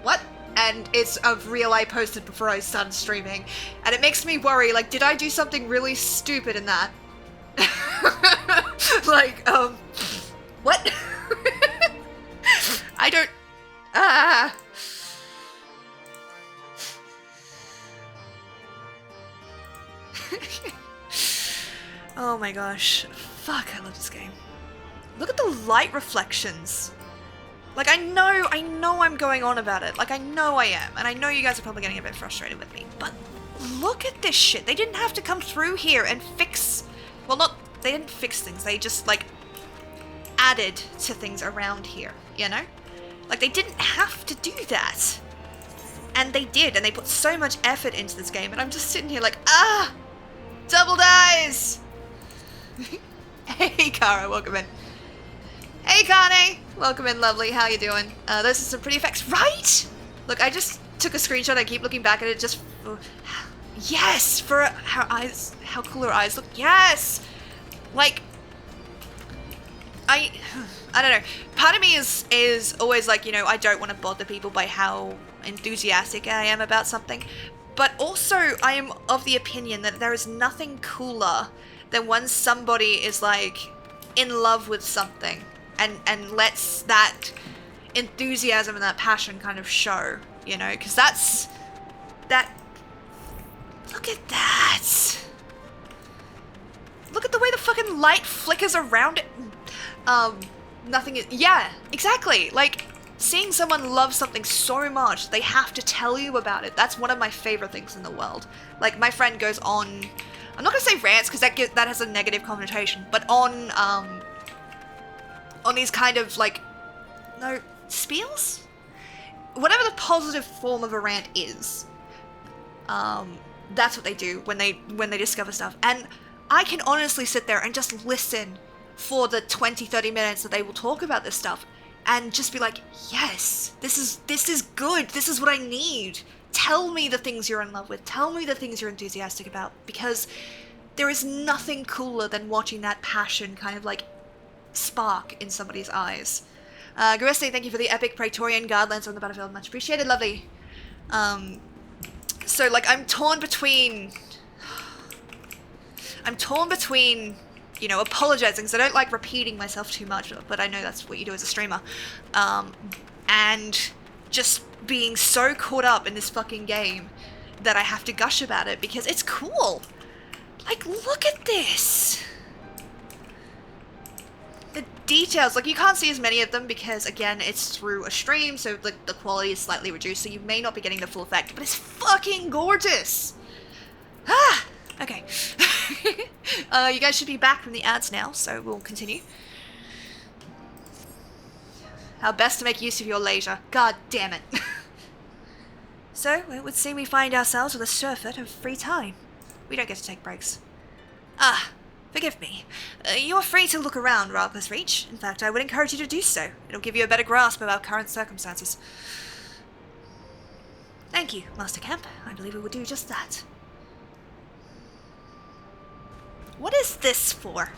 what? And it's a reel I posted before I started streaming, and it makes me worry, like, did I do something really stupid in that? Like, what? I don't... Oh my gosh. Fuck, I love this game. Look at the light reflections. Like, I know I'm going on about it. Like, I know I am. And I know you guys are probably getting a bit frustrated with me. But look at this shit. They didn't have to come through here and fix... Well, they didn't fix things. They just, like, added to things around here, you know? Like, they didn't have to do that. And they did. And they put so much effort into this game. And I'm just sitting here like, ah! Double dies! Hey, Kara, welcome in. Hey, Connie! Welcome in, lovely. How you doing? Those are some pretty effects, right? Look, I just took a screenshot. I keep looking back at it just for... Yes! For her eyes... How cool her eyes look. Yes! Like... I don't know. Part of me is always like, you know, I don't want to bother people by how enthusiastic I am about something. But also, I am of the opinion that there is nothing cooler than when somebody is, like, in love with something and lets that enthusiasm and that passion kind of show, you know? Because that's... Look at that! Look at the way the fucking light flickers around it. Nothing is... Yeah, exactly! Like, seeing someone love something so much, they have to tell you about it. That's one of my favorite things in the world. Like, my friend goes on... I'm not gonna say rants, because that has a negative connotation, but on these kind of, like... No, spiels? Whatever the positive form of a rant is. That's what they do when they discover stuff. And I can honestly sit there and just listen for the 20-30 minutes that they will talk about this stuff. and just be like, yes, this is good. This is what I need. Tell me the things you're in love with. Tell me the things you're enthusiastic about, because there is nothing cooler than watching that passion kind of like spark in somebody's eyes. Garesti, thank you for the epic Praetorian Guard lance on the battlefield. Much appreciated, lovely. So like I'm torn between, you know, apologizing because I don't like repeating myself too much, but I know that's what you do as a streamer. And just being so caught up in this fucking game that I have to gush about it because it's cool. Like, look at this. The details, like you can't see as many of them because again, it's through a stream, so like the quality is slightly reduced, so you may not be getting the full effect, but it's fucking gorgeous. Ah, okay. You guys should be back from the ads now, so we'll continue. How best to make use of your leisure. God damn it. So, it would seem we find ourselves with a surfeit of free time. We don't get to take breaks. Ah, forgive me. You're free to look around Ralpus Reach. In fact, I would encourage you to do so. It'll give you a better grasp of our current circumstances. Thank you, Master Camp. I believe it would do just that. What is this for?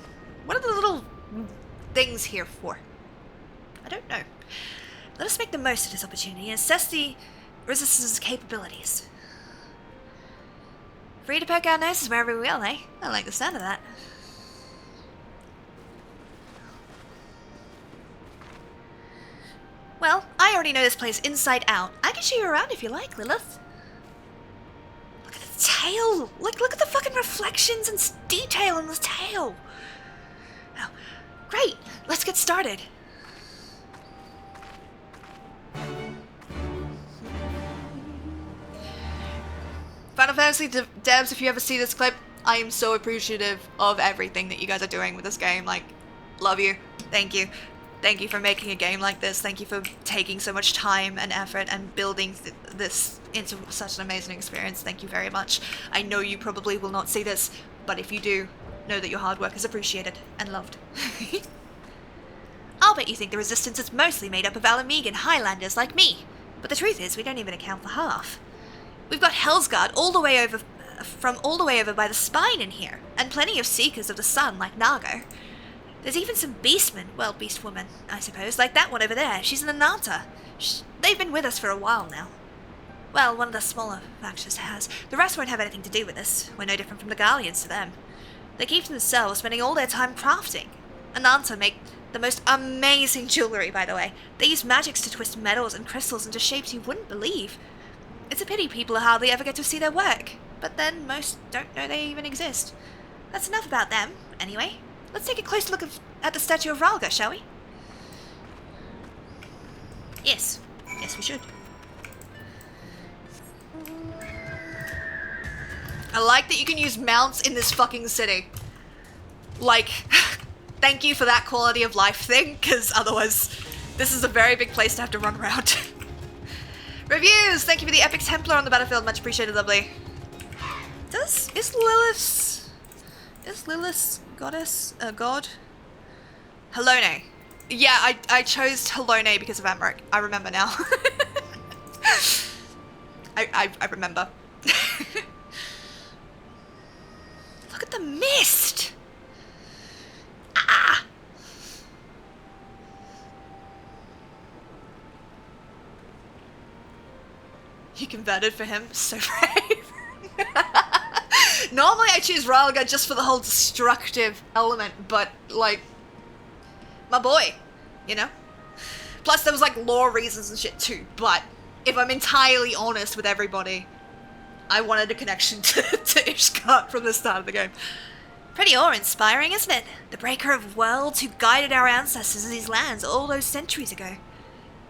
What are the little things here for? I don't know. Let us make the most of this opportunity and assess the Resistance's capabilities. Free to poke our noses wherever we will, eh? I like the sound of that. Well, I already know this place inside out. I can show you around if you like, Lilith. Look at the tail! Look at the fucking reflections and detail in the tail! Oh, great! Let's get started. Final Fantasy devs, if you ever see this clip, I am so appreciative of everything that you guys are doing with this game. Like, love you. Thank you. Thank you for making a game like this. Thank you for taking so much time and effort and building this into such an amazing experience. Thank you very much. I know you probably will not see this, but if you do, know that your hard work is appreciated and loved. I'll bet you think the Resistance is mostly made up of Alamegan Highlanders like me, but the truth is we don't even account for half. We've got Hellsguard all the way over by the spine in here, and plenty of Seekers of the Sun like Nago. There's even some Beastmen, well, Beastwomen, I suppose, like that one over there. She's an Ananta. They've been with us for a while now. Well, one of the smaller factions has. The rest won't have anything to do with us. We're no different from the Guardians to them. They keep to themselves, spending all their time crafting. Ananta make the most amazing jewellery, by the way. They use magics to twist metals and crystals into shapes you wouldn't believe. It's a pity people hardly ever get to see their work, but then most don't know they even exist. That's enough about them, anyway. Let's take a close look at the statue of Ralga, shall we? Yes. Yes, we should. I like that you can use mounts in this fucking city. Like, thank you for that quality of life thing, because otherwise this is a very big place to have to run around. Reviews! Thank you for the epic Templar on the battlefield. Much appreciated, lovely. Is Lilith's goddess a god? Helone. Yeah, I chose Helone because of Amrik. I remember now. I remember. Look at the mist! Ah! You converted for him? So brave. Normally I choose Ralga just for the whole destructive element, but, like, my boy, you know? Plus there was, like, lore reasons and shit too, but if I'm entirely honest with everybody, I wanted a connection to Ishgard from the start of the game. Pretty awe-inspiring, isn't it? The breaker of worlds who guided our ancestors in these lands all those centuries ago.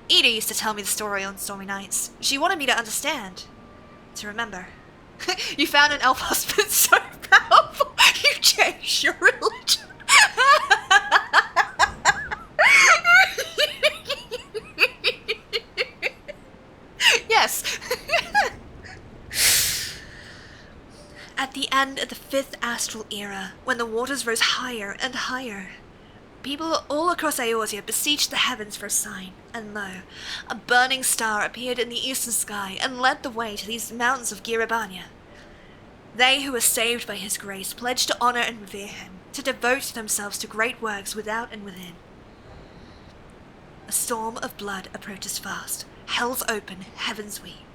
Ida used to tell me the story on stormy nights. She wanted me to understand. To remember. You found an elf husband so powerful, you changed your religion. Yes. At the end of the 5th astral era, when the waters rose higher and higher, People all across Eorzea besieged the heavens for a sign, and lo, a burning star appeared in the eastern sky and led the way to these mountains of Girabania. They who were saved by his grace pledged to honor and revere him, to devote themselves to great works without and within. A storm of blood approaches fast, hell's open, heavens weep,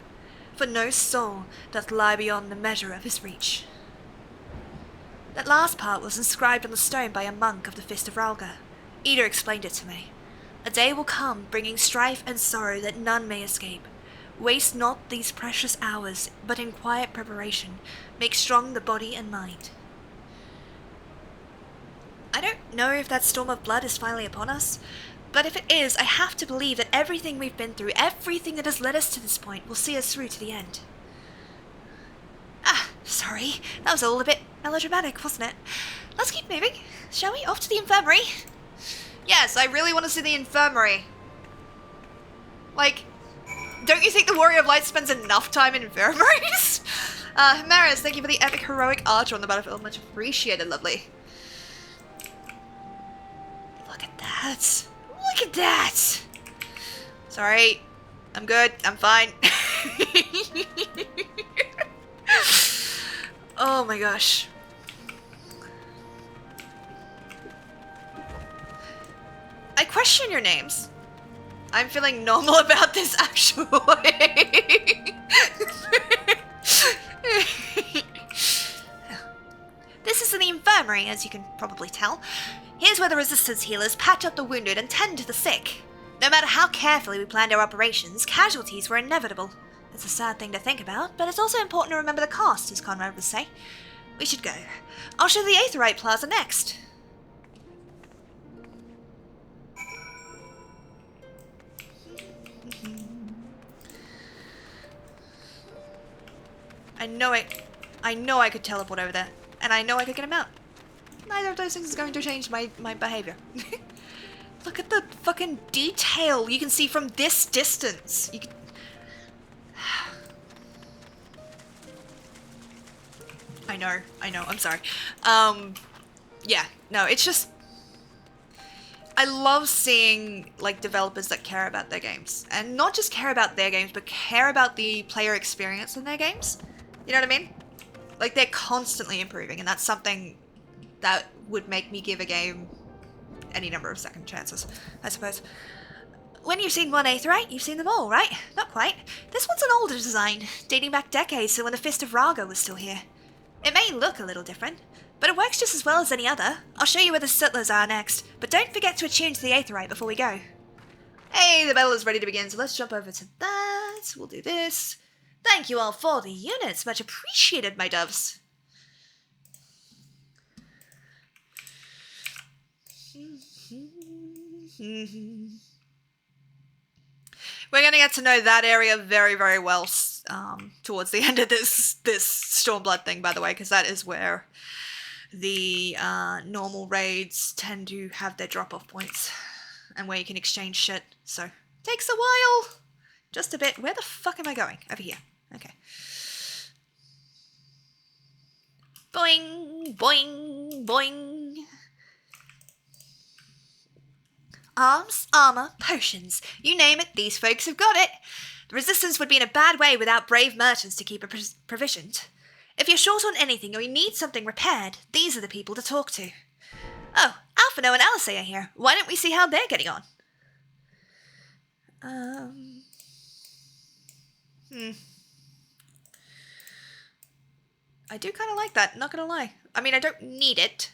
for no soul doth lie beyond the measure of his reach. That last part was inscribed on the stone by a monk of the Fist of Ralga. Ida explained it to me. A day will come, bringing strife and sorrow that none may escape. Waste not these precious hours, but in quiet preparation, make strong the body and mind. I don't know if that storm of blood is finally upon us, but if it is, I have to believe that everything we've been through, everything that has led us to this point, will see us through to the end. Ah, sorry, that was all a bit melodramatic, wasn't it? Let's keep moving, shall we? Off to the infirmary? Yes, I really want to see the infirmary. Like, don't you think the Warrior of Light spends enough time in infirmaries? Maris, thank you for the epic heroic archer on the battlefield. Much appreciated, lovely. Look at that. Look at that. Sorry. I'm good. I'm fine. Oh my gosh. I question your names. I'm feeling normal about this, actually. This is in the infirmary, as you can probably tell. Here's where the resistance healers patch up the wounded and tend to the sick. No matter how carefully we planned our operations, casualties were inevitable. It's a sad thing to think about, but it's also important to remember the cost, as Conrad would say. We should go. I'll show the Aetherite Plaza next. I know I could teleport over there, and I know I could get him out. Neither of those things is going to change my behavior. Look at the fucking detail you can see from this distance. You can... I know, I'm sorry. Yeah, no, it's just... I love seeing, like, developers that care about their games. And not just care about their games, but care about the player experience in their games. You know what I mean? Like, they're constantly improving, and that's something that would make me give a game any number of second chances, I suppose. When you've seen one Aetherite, you've seen them all, right? Not quite. This one's an older design, dating back decades to when the Fist of Raga was still here. It may look a little different, but it works just as well as any other. I'll show you where the Settlers are next, but don't forget to attune to the Aetherite before we go. Hey, the battle is ready to begin, so let's jump over to that. We'll do this. Thank you all for the units. Much appreciated, my doves. We're going to get to know that area very, very well towards the end of this Stormblood thing, by the way, because that is where the normal raids tend to have their drop-off points and where you can exchange shit. So, takes a while. Just a bit. Where the fuck am I going? Over here. Okay. Boing, boing, boing. Arms, armor, potions. You name it, these folks have got it. The Resistance would be in a bad way without brave merchants to keep it provisioned. If you're short on anything or you need something repaired, these are the people to talk to. Oh, Alphino and Alice are here. Why don't we see how they're getting on? I do kind of like that, not gonna lie. I mean, I don't need it.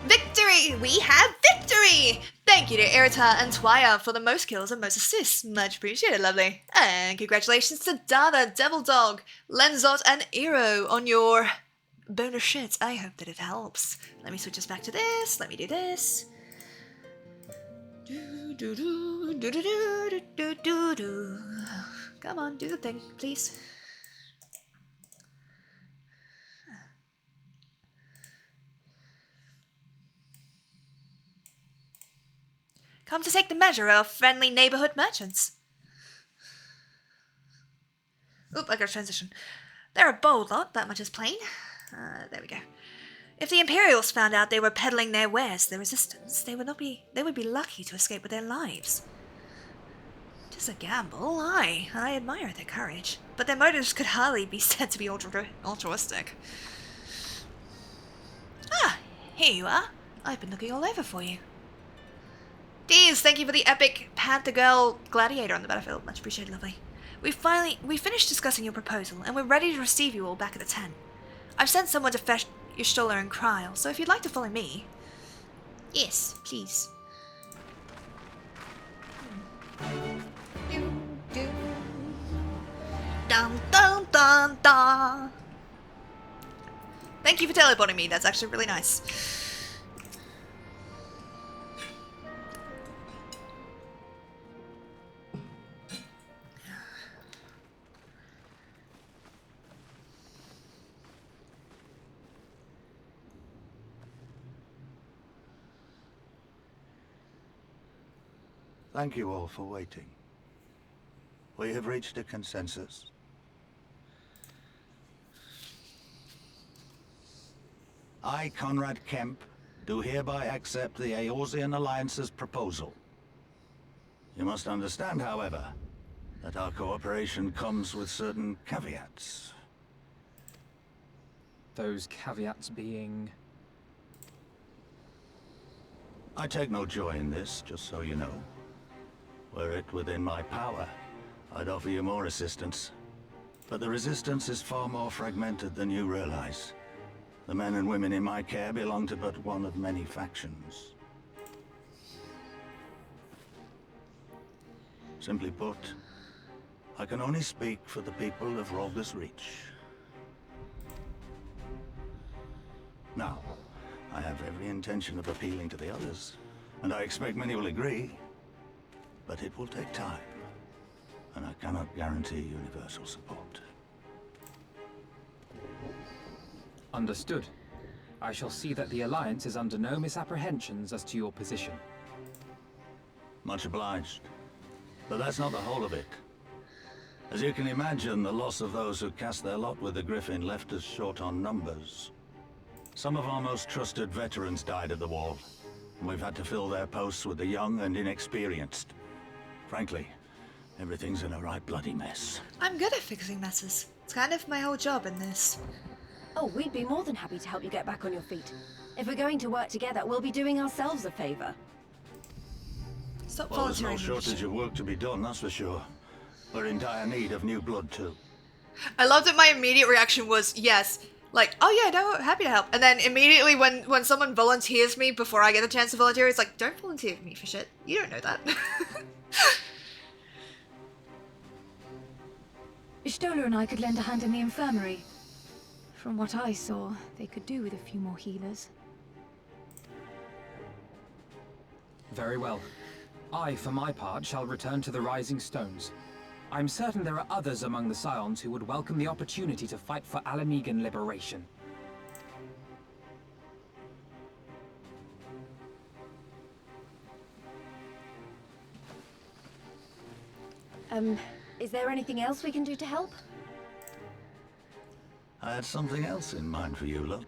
Victory! We have victory! Thank you to Erita and Twaya for the most kills and most assists. Much appreciated, lovely. And congratulations to Dada, Devil Dog, Lenzot, and Eero on your bonus shits. I hope that it helps. Let me switch us back to this. Let me do this. Come on, do the thing, please. Come to take the measure of friendly neighborhood merchants. Oop, I got a transition. They're a bold lot, that much is plain. There we go. If the Imperials found out they were peddling their wares to the Resistance, they would be lucky to escape with their lives. Tis a gamble, aye. I admire their courage, but their motives could hardly be said to be altruistic. Ah, here you are. I've been looking all over for you. Deez, thank you for the epic Panther Girl Gladiator on the battlefield. Much appreciated, lovely. We finished discussing your proposal, and we're ready to receive you all back at the tent. I've sent someone to fetch your Stoller and Kryl, so if you'd like to follow me... Yes, please. Dun dun dun dun! Thank you for teleporting me, that's actually really nice. Thank you all for waiting. We have reached a consensus. I, Conrad Kemp, do hereby accept the Eorzean Alliance's proposal. You must understand, however, that our cooperation comes with certain caveats. Those caveats being... I take no joy in this, just so you know. Were it within my power, I'd offer you more assistance. But the Resistance is far more fragmented than you realize. The men and women in my care belong to but one of many factions. Simply put, I can only speak for the people of Rolga's Reach. Now, I have every intention of appealing to the others, and I expect many will agree. But it will take time, and I cannot guarantee universal support. Understood. I shall see that the Alliance is under no misapprehensions as to your position. Much obliged. But that's not the whole of it. As you can imagine, the loss of those who cast their lot with the Griffin left us short on numbers. Some of our most trusted veterans died at the wall, and we've had to fill their posts with the young and inexperienced. Frankly, everything's in a right bloody mess. I'm good at fixing messes. It's kind of my whole job in this. Oh, we'd be more than happy to help you get back on your feet. If we're going to work together, we'll be doing ourselves a favor. Stop Well, there's no volunteering. shortage of work to be done, that's for sure. We're in dire need of new blood, too. I love that my immediate reaction was yes. Like, oh yeah, no, happy to help. And then immediately when someone volunteers me before I get a chance to volunteer, it's like, don't volunteer me for shit. You don't know that. Stoller and I could lend a hand in the infirmary. From what I saw, they could do with a few more healers. Very well. I, for my part, shall return to the Rising Stones. I'm certain there are others among the Scions who would welcome the opportunity to fight for Alamegan liberation. Is there anything else we can do to help? I had something else in mind for you, Lot.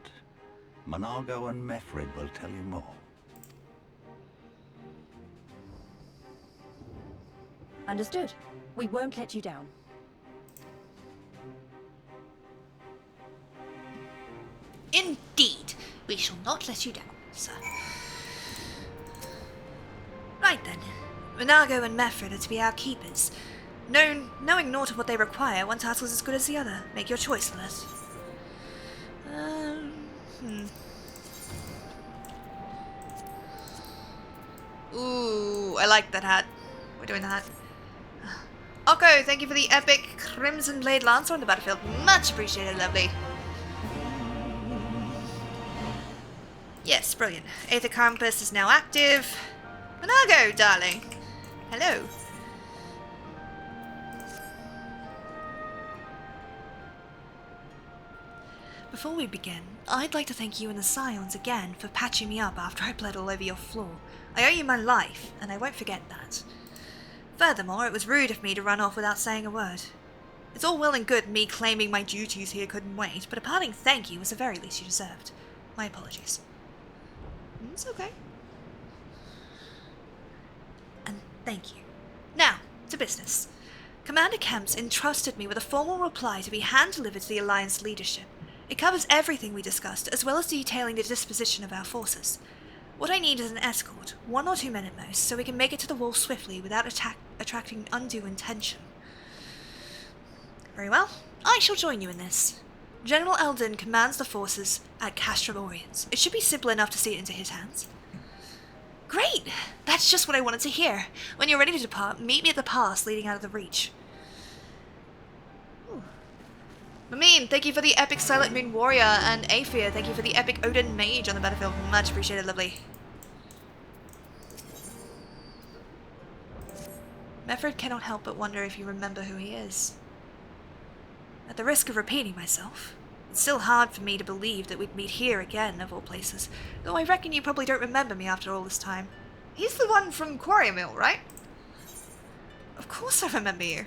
Monargo and Mefrid will tell you more. Understood. We won't let you down. Indeed, we shall not let you down, sir. Right then, Monargo and Mefrid are to be our keepers. Knowing naught of what they require, one task is as good as the other. Make your choice, Lilith. Ooh, I like that hat. We're doing that. Oko, thank you for the epic Crimson Blade Lancer on the battlefield. Much appreciated, lovely. Yes, brilliant. Aether Compass is now active. Monargo, darling. Hello. Before we begin, I'd like to thank you and the Scions again for patching me up after I bled all over your floor. I owe you my life, and I won't forget that. Furthermore, it was rude of me to run off without saying a word. It's all well and good me claiming my duties here couldn't wait, but a parting thank you was the very least you deserved. My apologies. It's okay. And thank you. Now, to business. Commander Kemps entrusted me with a formal reply to be hand-delivered to the Alliance leadership. It covers everything we discussed, as well as detailing the disposition of our forces. What I need is an escort, 1 or 2 men at most, so we can make it to the wall swiftly without attracting undue attention. Very well. I shall join you in this. General Eldon commands the forces at Castrum Oriens. It should be simple enough to see it into his hands. Great! That's just what I wanted to hear. When you're ready to depart, meet me at the pass leading out of the Reach. Mamin, thank you for the epic Silent Moon Warrior, and Aphia, thank you for the epic Odin Mage on the battlefield. Much appreciated, lovely. Meffred cannot help but wonder if you remember who he is. At the risk of repeating myself, it's still hard for me to believe that we'd meet here again, of all places, though I reckon you probably don't remember me after all this time. He's the one from Quarry Mill, right? Of course I remember you.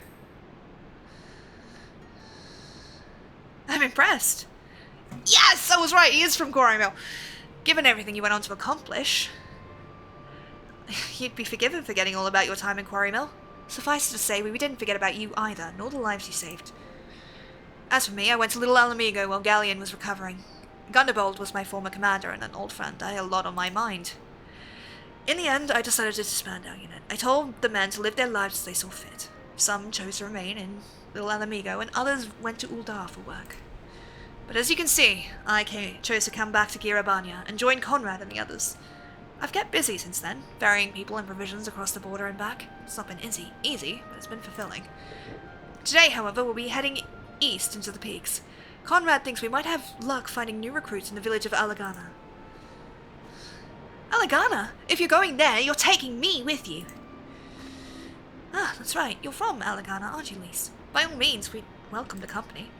I'm impressed. Yes, I was right, he is from Quarry Mill. Given everything you went on to accomplish, you'd be forgiven for forgetting all about your time in Quarry Mill. Suffice it to say, we didn't forget about you either, nor the lives you saved. As for me, I went to Little Alamigo while Galleon was recovering. Gunderbold was my former commander and an old friend. I had a lot on my mind. In the end, I decided to disband our unit. I told the men to live their lives as they saw fit. Some chose to remain in Little Alamigo, and others went to Uldar for work. But as you can see, I chose to come back to Girabanya and join Conrad and the others. I've kept busy since then, ferrying people and provisions across the border and back. It's not been easy, but it's been fulfilling. Today, however, we'll be heading east into the peaks. Conrad thinks we might have luck finding new recruits in the village of Alagana. Alagana? If you're going there, you're taking me with you. Ah, that's right. You're from Alagana, aren't you, Lise? By all means, we'd welcome the company.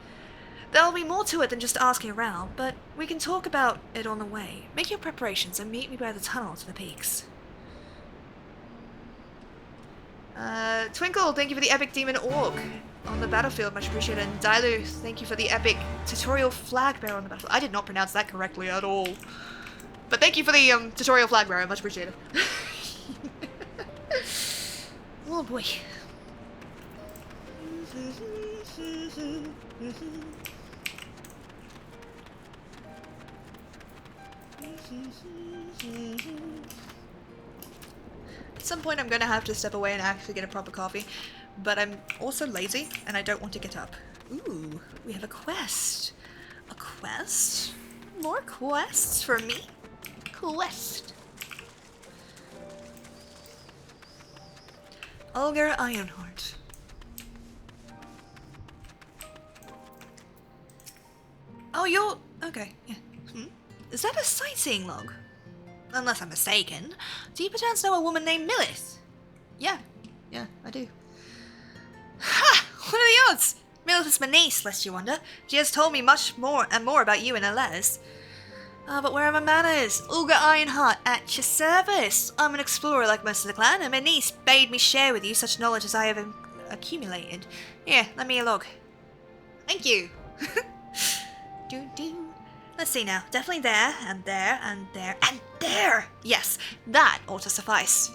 There'll be more to it than just asking around, but we can talk about it on the way. Make your preparations and meet me by the tunnel to the peaks. Twinkle, thank you for the epic demon orc on the battlefield, much appreciated. And Dailu, thank you for the epic tutorial flag bearer on the battlefield. I did not pronounce that correctly at all. But thank you for the tutorial flag bearer, much appreciated. Oh boy. At some point I'm going to have to step away and actually get a proper coffee, but I'm also lazy and I don't want to get up. Ooh, we have a quest. A quest? More quests for me? Quest. Olger Ironheart. Oh, you're... okay, yeah. Is that a sightseeing log? Unless I'm mistaken. Do you perchance know a woman named Milith? Yeah, I do. Ha! What are the odds? Milith is my niece, lest you wonder. She has told me much more about you in her letters. But where are my manners? Olga Ironheart, at your service. I'm an explorer like most of the clan, and my niece bade me share with you such knowledge as I have accumulated. Here, lend me a log. Thank you. Let's see now. Definitely there, and there, and there, and there! Yes, that ought to suffice.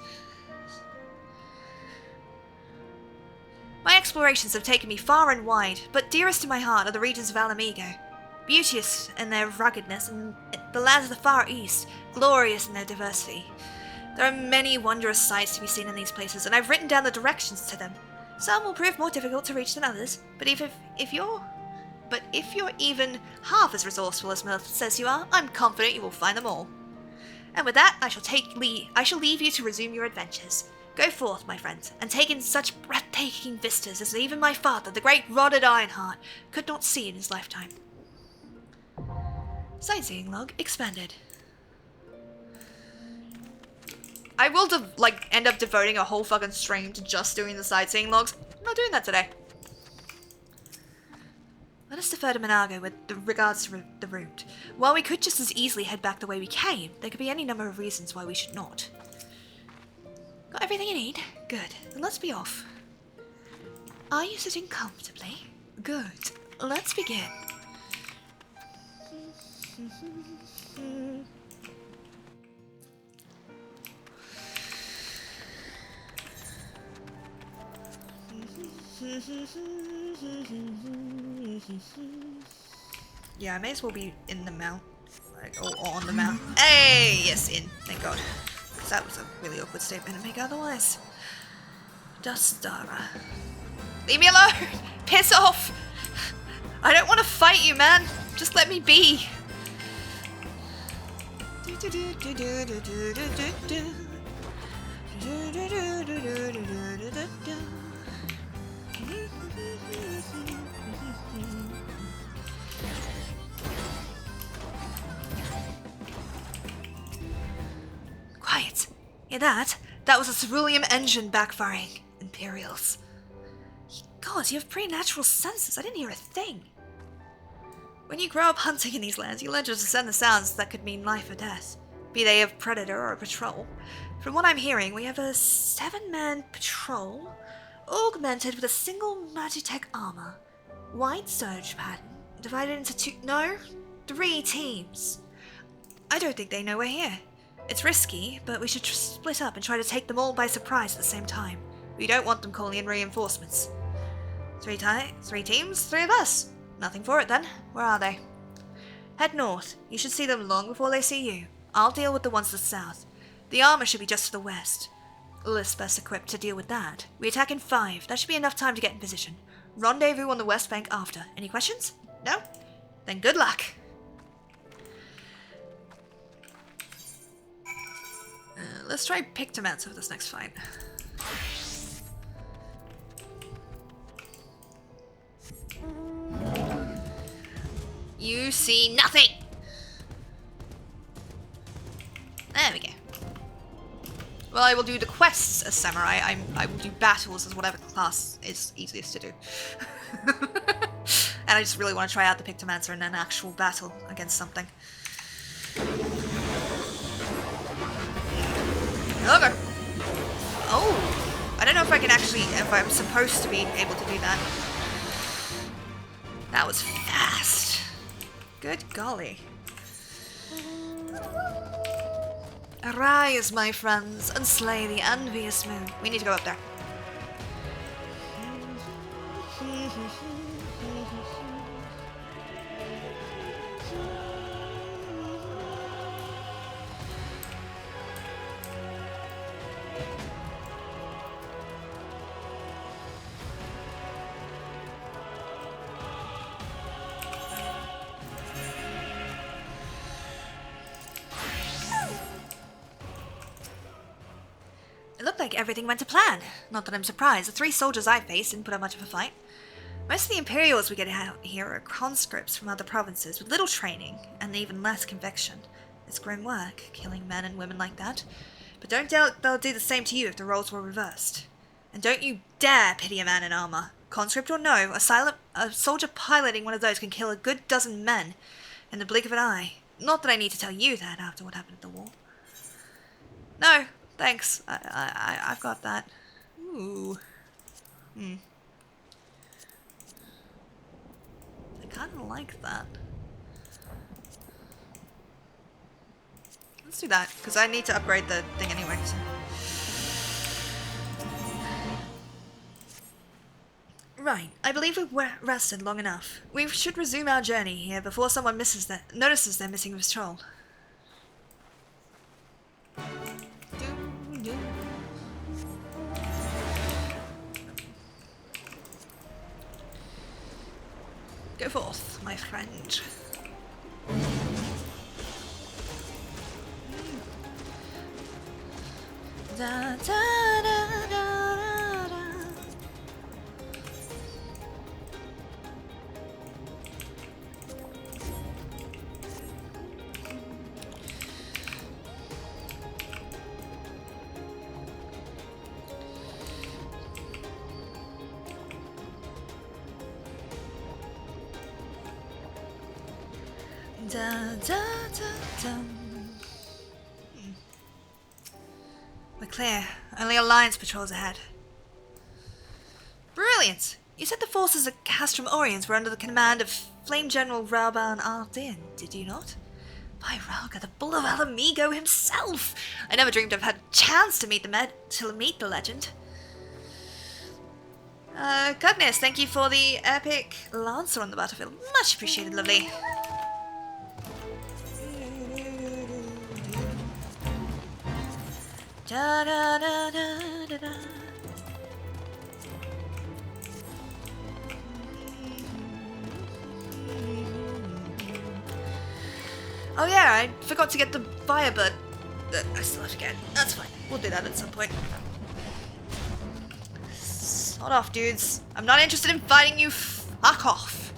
My explorations have taken me far and wide, but dearest to my heart are the regions of Alamigo. Beauteous in their ruggedness, and the lands of the Far East, glorious in their diversity. There are many wondrous sights to be seen in these places, and I've written down the directions to them. Some will prove more difficult to reach than others, but if you're even half as resourceful as Milith says you are, I'm confident you will find them all. And with that, I shall leave you to resume your adventures. Go forth, my friends, and take in such breathtaking vistas as even my father, the great Rodded Ironheart, could not see in his lifetime. Sightseeing log expanded. I will end up devoting a whole fucking stream to just doing the sightseeing logs. I'm not doing that today. Let us defer to Monago with regards to the route. While we could just as easily head back the way we came, there could be any number of reasons why we should not. Got everything you need? Good. Then let's be off. Are you sitting comfortably? Good. Let's begin. Yeah, I may as well be in the mount. Like, or on the mount. Hey! Yes, in. Thank God. Because that was a really awkward statement to make otherwise. Dustara. Leave me alone! Piss off! I don't want to fight you, man! Just let me be! Quiet. Hear that? That was a ceruleum engine backfiring. Imperials. God, you have preternatural senses. I didn't hear a thing. When you grow up hunting in these lands, you learn to discern the sounds that could mean life or death, be they of predator or patrol. From what I'm hearing, we have a 7-man patrol, augmented with a single Magitech armor, wide surge pattern, divided into 3 teams. I don't think they know we're here. It's risky, but we should split up and try to take them all by surprise at the same time. We don't want them calling in reinforcements. 3 teams, 3 of us. Nothing for it then. Where are they? Head north. You should see them long before they see you. I'll deal with the ones to the south. The armor should be just to the west. List best equipped to deal with that. We attack in 5. That should be enough time to get in position. Rendezvous on the west bank after. Any questions? No? Then good luck. Let's try Pictomancer for this next fight. You see nothing! There we go. Well, I will do the quests as samurai. I will do battles as whatever class is easiest to do. And I just really want to try out the Pictomancer in an actual battle against something. Okay. Oh! I don't know if I can actually, if I'm supposed to be able to do that. That was fast. Good golly. Arise, my friends, and slay the envious moon. We need to go up there. It looked like everything went to plan. Not that I'm surprised. The 3 soldiers I faced didn't put up much of a fight. Most of the Imperials we get out here are conscripts from other provinces with little training and even less conviction. It's grim work, killing men and women like that. But don't doubt they'll do the same to you if the roles were reversed. And don't you dare pity a man in armor. Conscript or no, a soldier piloting one of those can kill a good dozen men in the blink of an eye. Not that I need to tell you that after what happened at the war. No. Thanks. I've got that. Ooh. I kind of like that. Let's do that, because I need to upgrade the thing anyway. So. Right. I believe we've rested long enough. We should resume our journey here before someone notices they're missing a patrol. Go forth, my friend. Da, da, da, da, da. Da, da, da, da. We're clear. Only Alliance patrols ahead. Brilliant! You said the forces at Castrum Oriens were under the command of Flame General Rauban Ardin, did you not? By Rauga, the Bull of Alamigo himself! I never dreamed I'd had a chance to meet the legend. Goodness, thank you for the epic Lancer on the battlefield. Much appreciated, lovely. Da, da, da, da, da, da. Oh yeah, I forgot to get the Firebird that I still have to get. That's fine. We'll do that at some point. Sod off, dudes. I'm not interested in fighting you. Fuck off.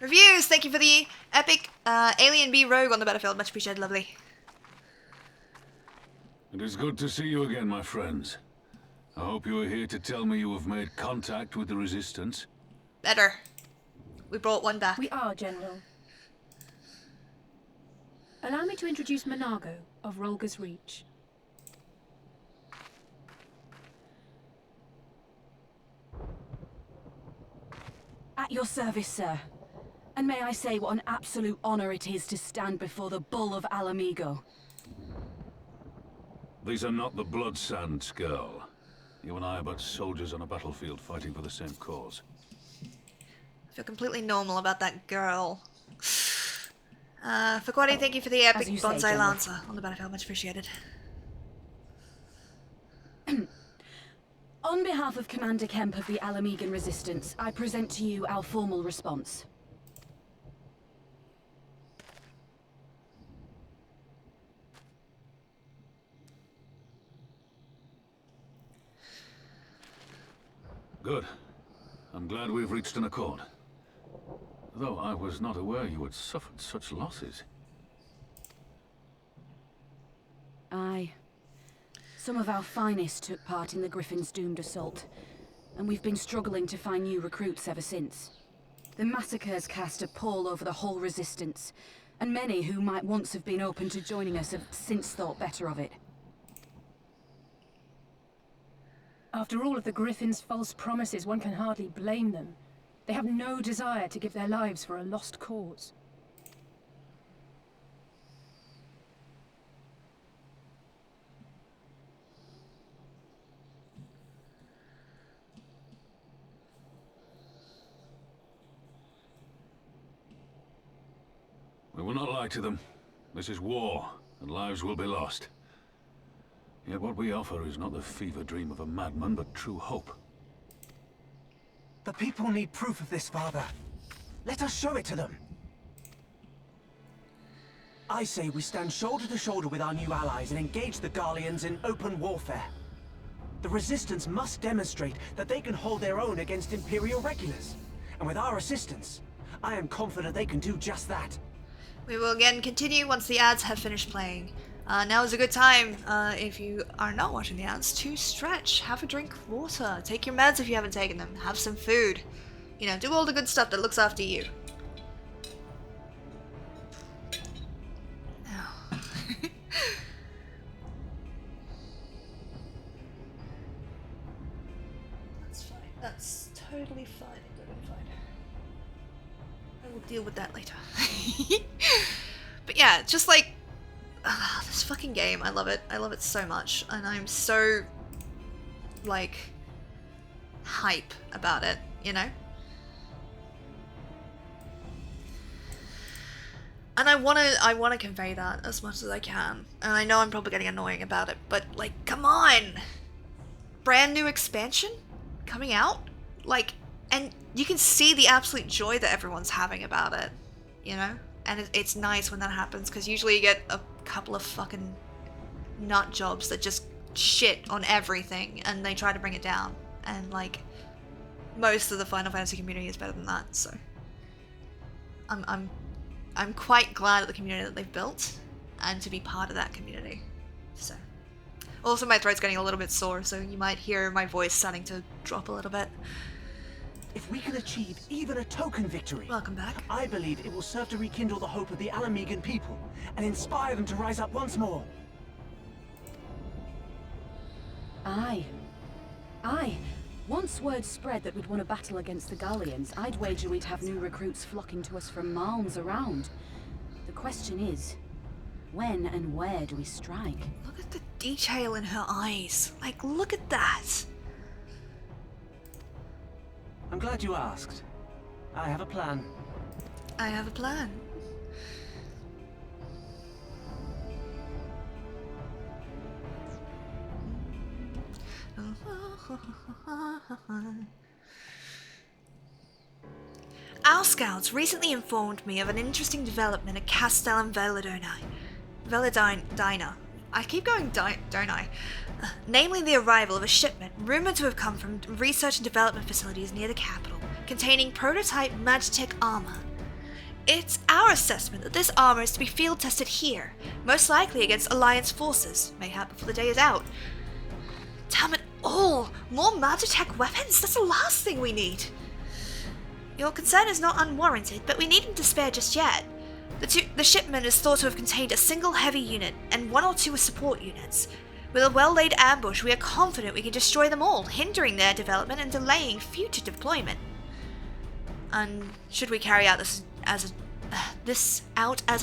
Reviews, thank you for the epic Alien B Rogue on the battlefield. Much appreciated, lovely. It is good to see you again, my friends. I hope you are here to tell me you have made contact with the Resistance. Better. We brought one back. We are, General. Allow me to introduce Monago of Rolga's Reach. At your service, sir. And may I say what an absolute honor it is to stand before the Bull of Alamigo. These are not the Blood Sands, girl. You and I are but soldiers on a battlefield fighting for the same cause. I feel completely normal about that girl. Fakwadi, thank you for the epic Bonsai Lancer on the battlefield. Much appreciated. On behalf of Commander Kemp of the Alamigan Resistance, I present to you our formal response. Good. I'm glad we've reached an accord. Though I was not aware you had suffered such losses. Aye. Some of our finest took part in the Griffin's doomed assault, and we've been struggling to find new recruits ever since. The massacres cast a pall over the whole Resistance, and many who might once have been open to joining us have since thought better of it. After all of the Griffin's false promises, one can hardly blame them. They have no desire to give their lives for a lost cause. We will not lie to them. This is war, and lives will be lost. Yet what we offer is not the fever dream of a madman, but true hope. The people need proof of this, Father. Let us show it to them. I say we stand shoulder to shoulder with our new allies and engage the Garleans in open warfare. The Resistance must demonstrate that they can hold their own against Imperial regulars. And with our assistance, I am confident they can do just that. We will again continue once the ads have finished playing. Now is a good time, if you are not watching the ads, to stretch, have a drink of water, take your meds if you haven't taken them, have some food. You know, do all the good stuff that looks after you. Oh. That's fine. That's totally fine and good and fine. I will deal with that later. But yeah, just like, this fucking game, I love it. I love it so much. And I'm so, like, hype about it, you know? And I wanna convey that as much as I can. And I know I'm probably getting annoying about it, but, like, come on! Brand new expansion? Coming out? Like, and you can see the absolute joy that everyone's having about it, you know? And it's nice when that happens, because usually you get a couple of fucking nut jobs that just shit on everything and they try to bring it down. And like, most of the Final Fantasy community is better than that, so I'm quite glad at the community that they've built and to be part of that community. So also my throat's getting a little bit sore, so you might hear my voice starting to drop a little bit. If we can achieve even a token victory, welcome back, I believe it will serve to rekindle the hope of the Alamigan people and inspire them to rise up once more. Aye. Aye. Once word spread that we'd won a battle against the Gallians, I'd wager we'd have new recruits flocking to us from malms around. The question is, when and where do we strike? Look at the detail in her eyes. Like, look at that. I'm glad you asked. I have a plan. I have a plan. Our scouts recently informed me of an interesting development at Castellum Veladina. I keep going, don't I? Namely the arrival of a shipment rumored to have come from research and development facilities near the capital, containing prototype Magitech armor. It's our assessment that this armor is to be field tested here, most likely against Alliance forces, mayhap before the day is out. Damn it all! More Magitech weapons? That's the last thing we need! Your concern is not unwarranted, but we needn't despair just yet. The shipment is thought to have contained a single heavy unit and 1 or 2 support units. With a well-laid ambush, we are confident we can destroy them all, hindering their development and delaying future deployment. And should we carry out this as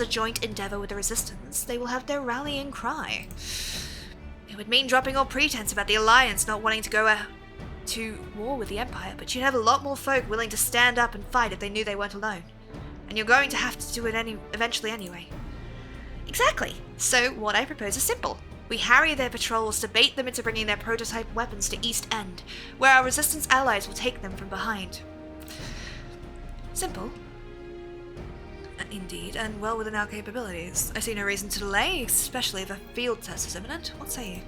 a joint endeavor with the Resistance, they will have their rallying cry. It would mean dropping all pretense about the Alliance not wanting to go to war with the Empire, but you'd have a lot more folk willing to stand up and fight if they knew they weren't alone. And you're going to have to do it eventually anyway. Exactly. So what I propose is simple. We harry their patrols to bait them into bringing their prototype weapons to East End, where our Resistance allies will take them from behind. Simple. Indeed, and well within our capabilities. I see no reason to delay, especially if a field test is imminent. What say you?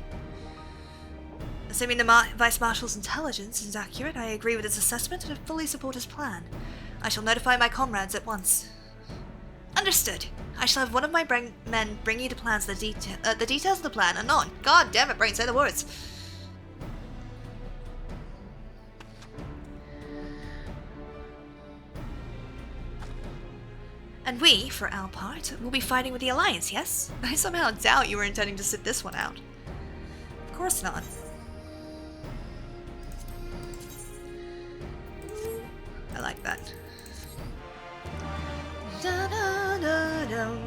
Assuming the Vice Marshal's intelligence is accurate, I agree with his assessment and fully support his plan. I shall notify my comrades at once. Understood. I shall have one of my men bring you the plans, the details of the plan anon. God damn it, brain, say the words. And we, for our part, will be fighting with the Alliance, yes? I somehow doubt you were intending to sit this one out. Of course not. I like that. Da, da, da, da.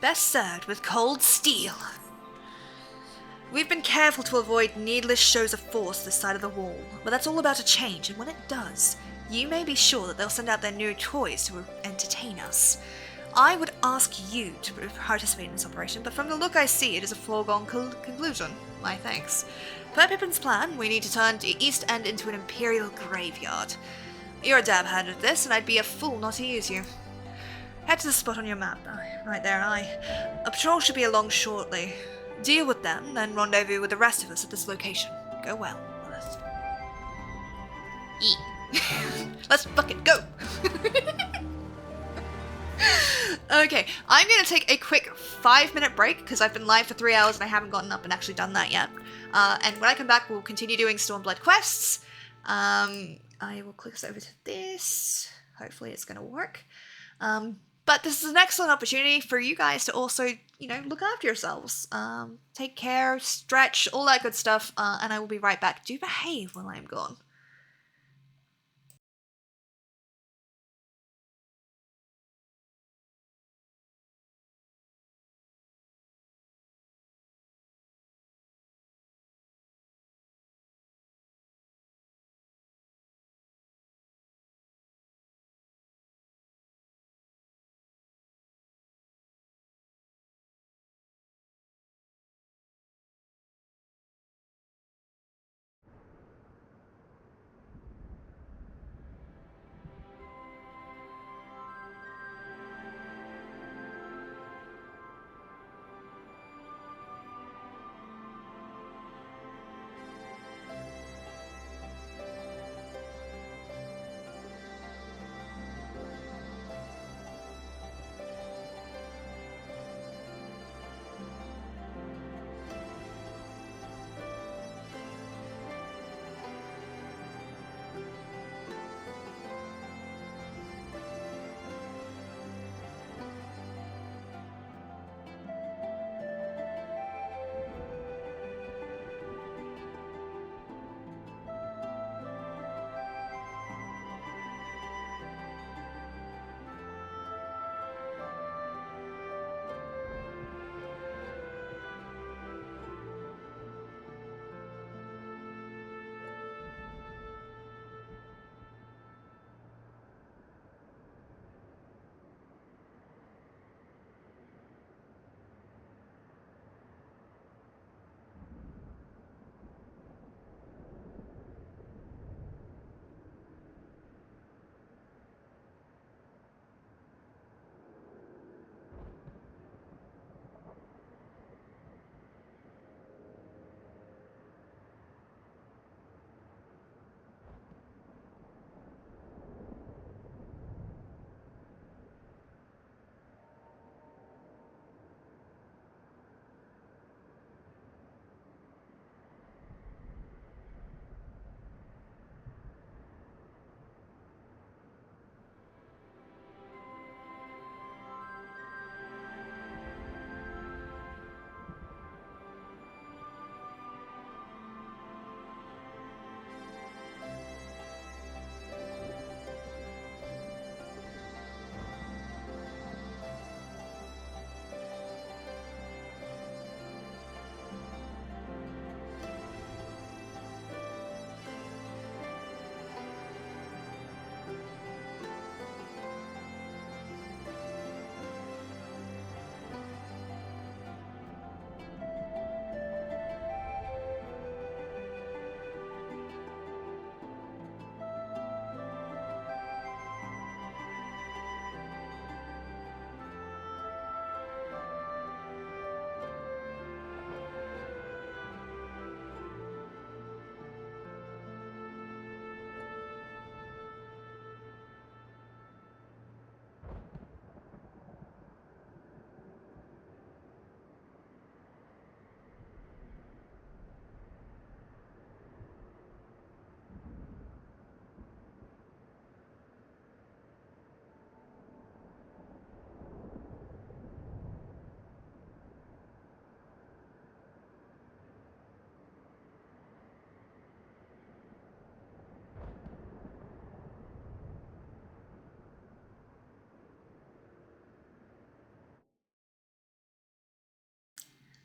Best served with cold steel. We've been careful to avoid needless shows of force this side of the wall, but that's all about to change, and when it does, you may be sure that they'll send out their new toys to entertain us. I would ask you to participate in this operation, but from the look I see, it is a foregone conclusion. My thanks. Per Pippin's plan, we need to turn the East End into an Imperial graveyard. You're a dab hand at this, and I'd be a fool not to use you. Head to the spot on your map. Right there, A patrol should be along shortly. Deal with them, then rendezvous with the rest of us at this location. Go well. Let's fucking go! Okay, I'm gonna take a quick 5-minute break because I've been live for 3 hours and I haven't gotten up and actually done that yet. And when I come back, we'll continue doing Stormblood quests. I will click us over to this. Hopefully it's gonna work. But this is an excellent opportunity for you guys to also, you know, look after yourselves. Take care, stretch, all that good stuff. And I will be right back. Do behave while I'm gone.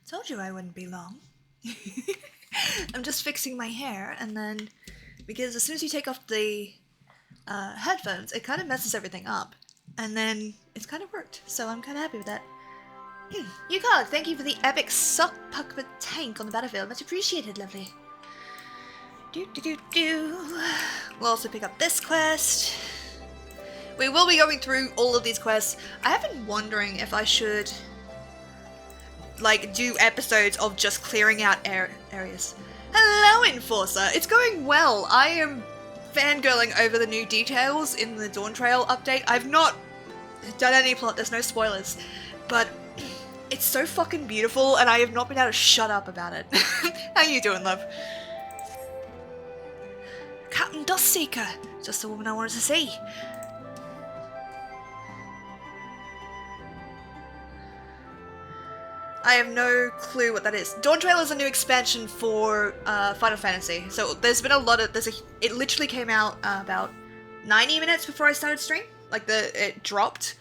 Told you I wouldn't be long. I'm just fixing my hair, and then, because as soon as you take off the headphones, it kind of messes everything up. And then it's kind of worked, so I'm kind of happy with that. You God, thank you for the epic suck puck of a tank on the battlefield. Much appreciated, lovely. We'll also pick up this quest. We will be going through all of these quests. I have been wondering if I should, like, do episodes of just clearing out areas. Hello, Enforcer! It's going well. I am fangirling over the new details in the Dawn Trail update. I've not done any plot, there's no spoilers, but it's so fucking beautiful, and I have not been able to shut up about it. How you doing, love? Captain Dustseeker! Just the woman I wanted to see. I have no clue what that is. Dawn Trail is a new expansion for Final Fantasy. So there's been a lot of, it literally came out about 90 minutes before I started stream. Like it dropped.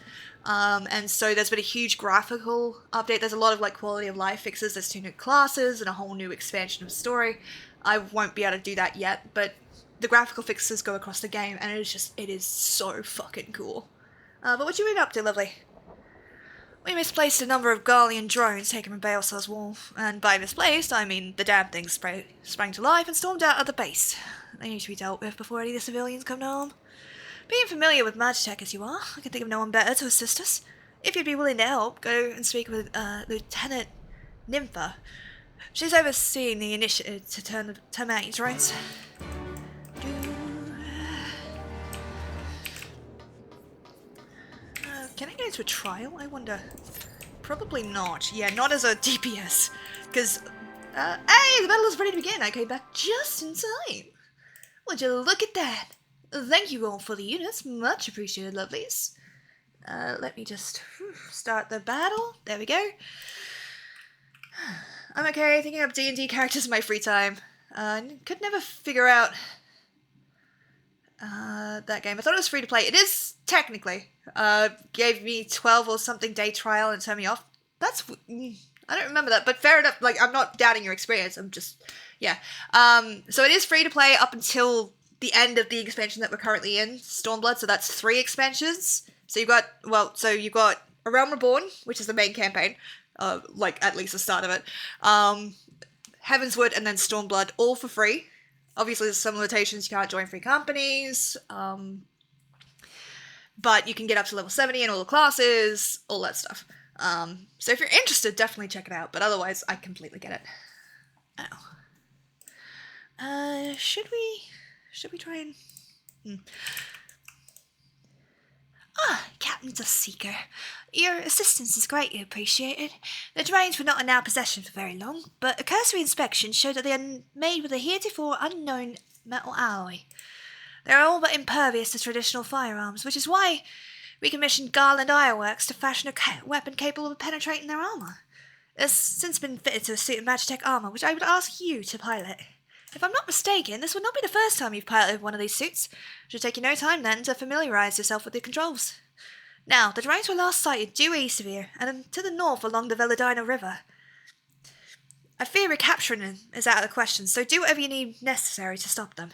And so there's been a huge graphical update. There's a lot of like quality of life fixes. There's 2 new classes and a whole new expansion of story. I won't be able to do that yet, but the graphical fixes go across the game, and it is so fucking cool. But what you been up to, lovely? We misplaced a number of Garlean drones taken from Baelsar's wall, and by misplaced, I mean the damn things sprang to life and stormed out of the base. They need to be dealt with before any of the civilians come to harm. Being familiar with Magitech as you are, I can think of no one better to assist us. If you'd be willing to help, go and speak with Lieutenant Nympha. She's overseeing the initiative to terminate drones. Can I get into a trial? I wonder. Probably not. Yeah, not as a DPS. Because, hey, the battle is ready to begin. I came back just in time. Would you look at that? Thank you all for the units. Much appreciated, lovelies. Let me just start the battle. There we go. I'm okay, thinking up D&D characters in my free time. Could never figure out that game. I thought it was free to play. It is, technically. Gave me 12 or something day trial and turned me off. That's, I don't remember that, but fair enough. Like, I'm not doubting your experience. I'm just, yeah. So it is free to play up until the end of the expansion that we're currently in, Stormblood. So that's 3 expansions. So you've got, well, so you've got A Realm Reborn, which is the main campaign. Like, at least the start of it. Heavenswood and then Stormblood, all for free. Obviously, there's some limitations. You can't join free companies. But you can get up to level 70 in all the classes, all that stuff. So if you're interested, definitely check it out. But otherwise, I completely get it. Oh. Should we try and... Captain Dustseeker. Your assistance is greatly appreciated. The drones were not in our possession for very long, but a cursory inspection showed that they are made with a heretofore unknown metal alloy. They are all but impervious to traditional firearms, which is why we commissioned Garland Ironworks to fashion a weapon capable of penetrating their armour. It has since been fitted to a suit of Magitech armour, which I would ask you to pilot. If I'm not mistaken, this would not be the first time you've piloted one of these suits. It should take you no time then to familiarise yourself with the controls. Now, the drones were last sighted due east of here, and to the north along the Veladina River. I fear recapturing them is out of the question, so do whatever you need necessary to stop them.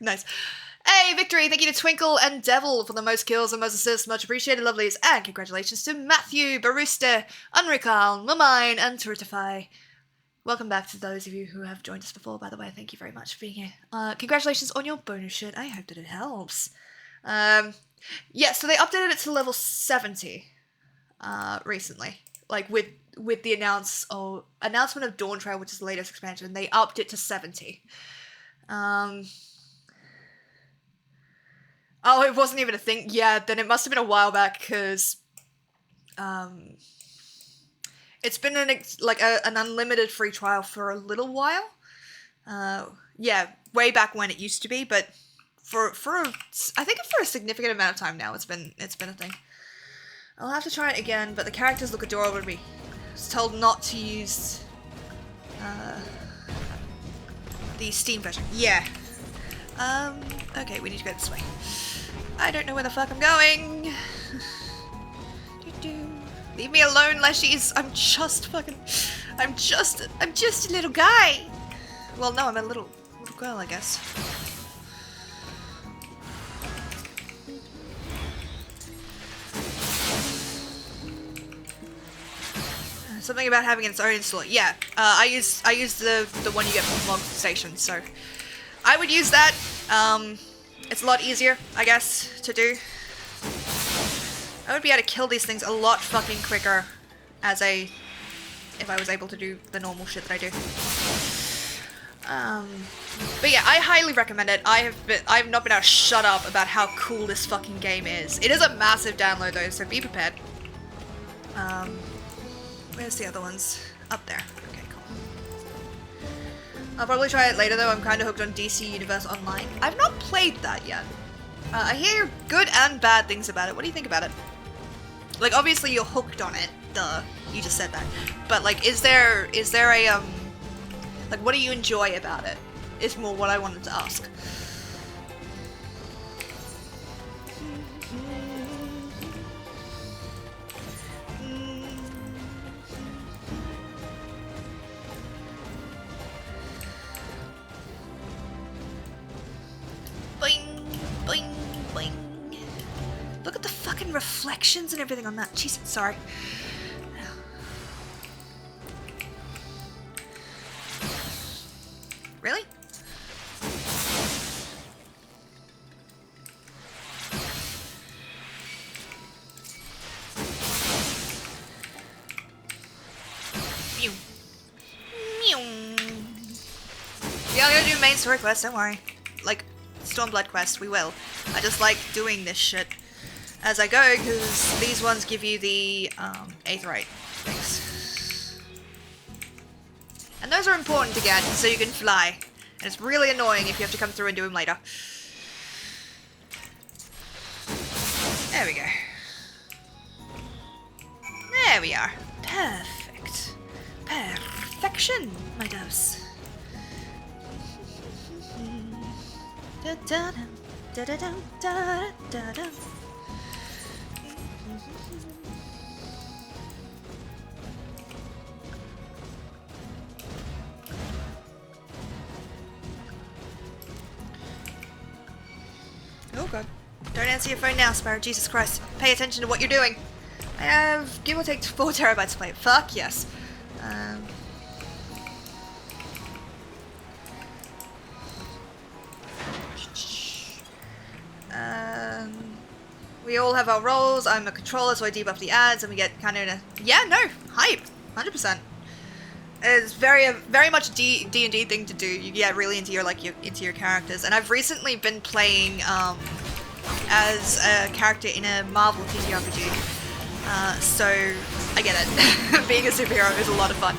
Nice. Hey, Victory! Thank you to Twinkle and Devil for the most kills and most assists. Much appreciated, lovelies. And congratulations to Matthew, Barusta, Unrecall, Mumine, and Turtify. Welcome back to those of you who have joined us before, by the way. Thank you very much for being here. Congratulations on your bonus shit. I hope that it helps. Yeah, so they updated it to level 70 recently. Like, with the announcement of Dawn Trail, which is the latest expansion, they upped it to 70. Oh, it wasn't even a thing. Yeah, then it must have been a while back, because it's been an unlimited free trial for a little while. Yeah, way back when it used to be, but I think for a significant amount of time now, it's been a thing. I'll have to try it again, but the characters look adorable to me. I was told not to use the Steam version. Yeah. Okay, we need to go this way. I don't know where the fuck I'm going. Leave me alone, Leshies. I'm just a little guy. Well, no, I'm a little girl, I guess. Something about having its own installer. Yeah, I use the one you get from log station, so I would use that. It's a lot easier, I guess, to do. I would be able to kill these things a lot fucking quicker if I was able to do the normal shit that I do. But yeah, I highly recommend it. I've not been able to shut up about how cool this fucking game is. It is a massive download though, so be prepared. Where's the other ones? Up there. Okay, cool. I'll probably try it later though. I'm kind of hooked on DC Universe Online. I've not played that yet. I hear good and bad things about it. What do you think about it? Like, obviously you're hooked on it. Duh. You just said that. But like, is there a like, what do you enjoy about it? Is more what I wanted to ask. Boing, boing, boing. Look at the fucking reflections and everything on that. Jesus, sorry. Really? Mew. Mew. Yeah, I'm gonna do main story quest, don't worry. Like, Stormblood quest, we will. I just like doing this shit as I go, because these ones give you the aetheryte things. And those are important to get, so you can fly. And it's really annoying if you have to come through and do them later. There we go. There we are. Perfect. Perfection, my doves. Da da da da da da da da. Oh god. Don't answer your phone now, Sparrow. Jesus Christ. Pay attention to what you're doing. I have, give or take, 4 terabytes to play. Fuck yes. We all have our roles. I'm a controller, so I debuff the ads, and we get kind of in a... Yeah, no. Hype. 100%. It's very much a D&D thing to do. You get really into your characters. And I've recently been playing as a character in a Marvel TTRPG. So I get it. Being a superhero is a lot of fun.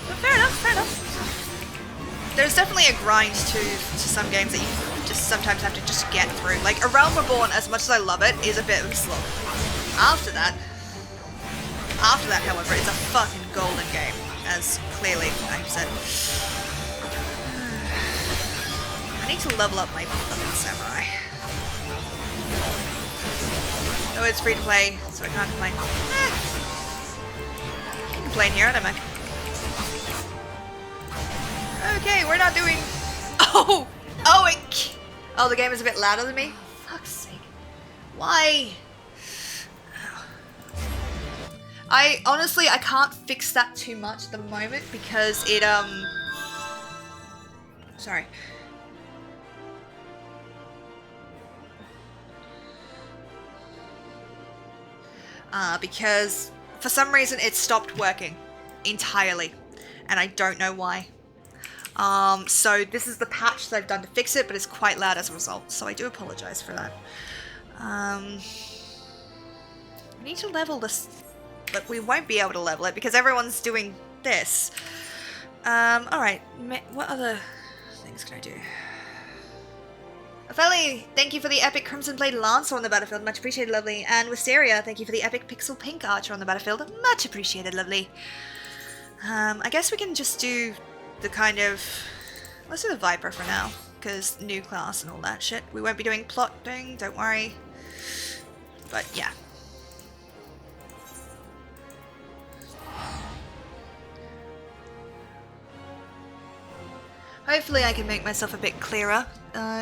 But fair enough. There's definitely a grind to some games that you just sometimes have to just get through. Like, A Realm Reborn, as much as I love it, is a bit of a slog. After that, however, it's a fucking golden game, as clearly I've said. I need to level up my fucking samurai. Oh, it's free to play, so I can't complain. I can complain here, I don't mind. Okay, we're not doing... Oh, the game is a bit louder than me? Fuck's sake. Why? Honestly, I can't fix that too much at the moment because it, sorry. Because for some reason it stopped working entirely, and I don't know why. So this is the patch that I've done to fix it, but it's quite loud as a result, so I do apologize for that. I need to level this, but we won't be able to level it because everyone's doing this. Alright, what other things can I do? Ophelia, thank you for the epic Crimson Blade Lancer on the battlefield, much appreciated, lovely. And Wisteria, thank you for the epic Pixel Pink Archer on the battlefield, much appreciated, lovely. I guess we can just do the kind of... Let's do the Viper for now, because new class and all that shit. We won't be doing plotting, don't worry. But yeah. Hopefully I can make myself a bit clearer.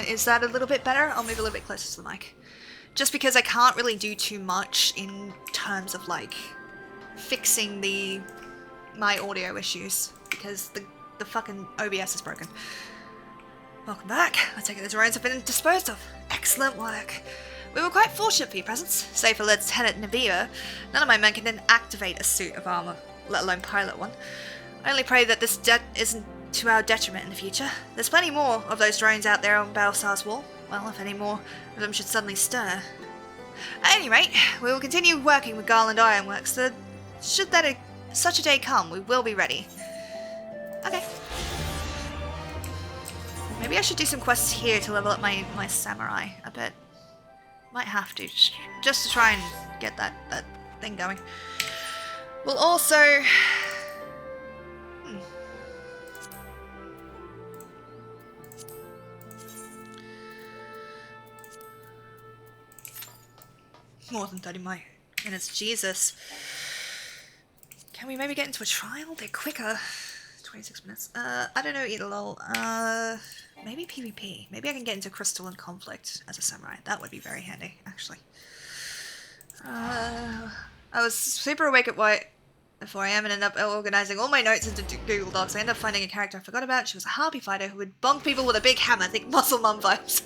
Is that a little bit better? I'll move a little bit closer to the mic. Just because I can't really do too much in terms of like fixing my audio issues because the fucking OBS is broken. Welcome back. I take it the drones have been disposed of. Excellent work. We were quite fortunate for your presence. Save for Lieutenant Navia, none of my men can then activate a suit of armor, let alone pilot one. I only pray that this isn't to our detriment in the future. There's plenty more of those drones out there on Balsar's wall. Well, if any more of them should suddenly stir. At any rate, we will continue working with Garland Ironworks, so should such a day come, we will be ready. Okay. Maybe I should do some quests here to level up my samurai a bit. Might have to, just to try and get that thing going. We'll also... More than 30 minutes, Jesus. Can we maybe get into a trial? They're quicker. 26 minutes. I don't know either, lol. Maybe PvP. Maybe I can get into Crystalline Conflict as a samurai. That would be very handy, actually. I was super awake at 4 AM and ended up organizing all my notes into Google Docs. I ended up finding a character I forgot about. She was a harpy fighter who would bonk people with a big hammer. Think Muscle Mum vibes.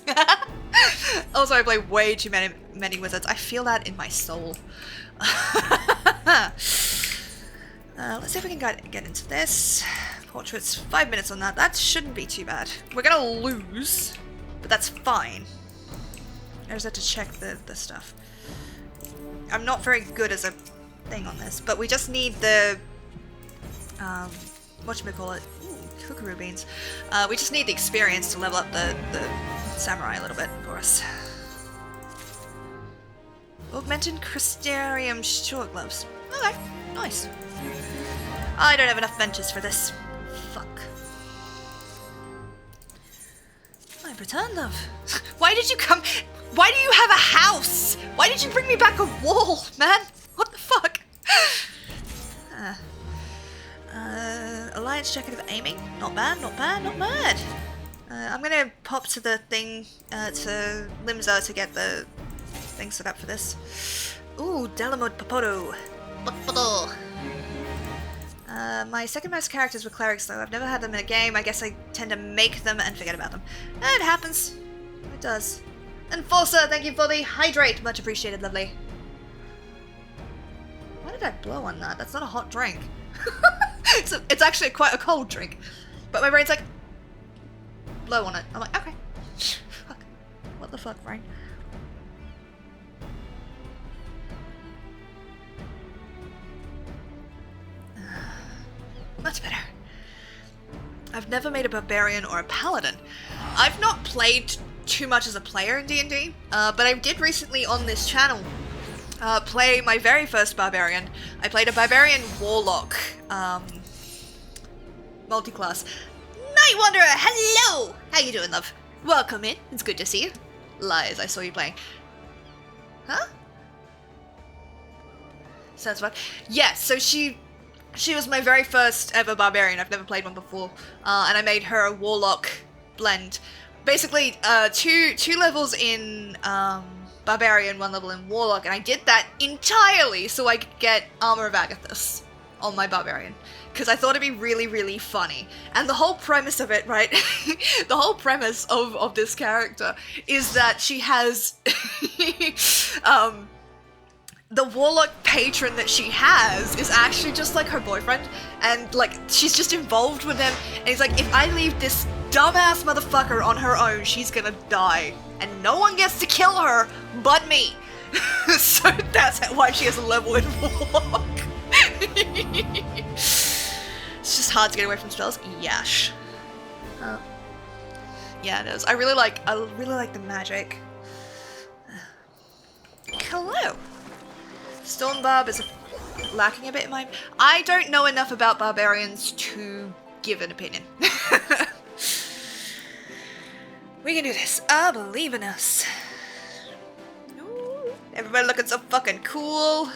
Also, I play way too many wizards. I feel that in my soul. Let's see if we can get into this. Portraits, 5 minutes on that. That shouldn't be too bad. We're gonna lose, but that's fine. I just have to check the stuff. I'm not very good as a thing on this, but we just need the whatchamacallit? Ooh, kookaroo beans. We just need the experience to level up the samurai a little bit for us. Augmented Crystarium short gloves. Okay, nice. I don't have enough benches for this. Fuck. I've returned, love. Why did you come? Why do you have a house? Why did you bring me back a wall, man? What the fuck? Alliance check of aiming. Not bad, not bad, not bad. I'm gonna pop to the thing, to Limza to get the thing set up for this. Ooh, Delamode Papoto. My second most characters were clerics though. I've never had them in a game. I guess I tend to make them and forget about them. It happens. It does. Enforcer, thank you for the hydrate. Much appreciated, lovely. Why did I blow on that? That's not a hot drink. It's actually quite a cold drink. But my brain's like, blow on it. I'm like, okay. Fuck. What the fuck, brain? Much better. I've never made a barbarian or a paladin. I've not played too much as a player in D&D, but I did recently on this channel play my very first barbarian. I played a barbarian warlock, multi-class. Night Wanderer, hello! How you doing, love? Welcome in. It's good to see you. Lies, I saw you playing. Huh? Sounds fun. Yeah, so she was my very first ever barbarian. I've never played one before, and I made her a warlock blend. Basically, two levels in barbarian, 1 level in warlock, and I did that entirely so I could get Armor of Agathis on my barbarian, because I thought it'd be really, really funny. And the whole premise of it, right? The whole premise of this character is that she has the warlock patron that she has is actually just like her boyfriend, and like she's just involved with him, and he's like, if I leave this dumbass motherfucker on her own, she's gonna die, and no one gets to kill her but me. So that's why she has a level in warlock. It's just hard to get away from spells. Yash. Yeah, it is. I really like the magic. Hello. Stormbarb is lacking a bit in my... I don't know enough about barbarians to give an opinion. We can do this. I believe in us. Ooh. Everybody looking so fucking cool.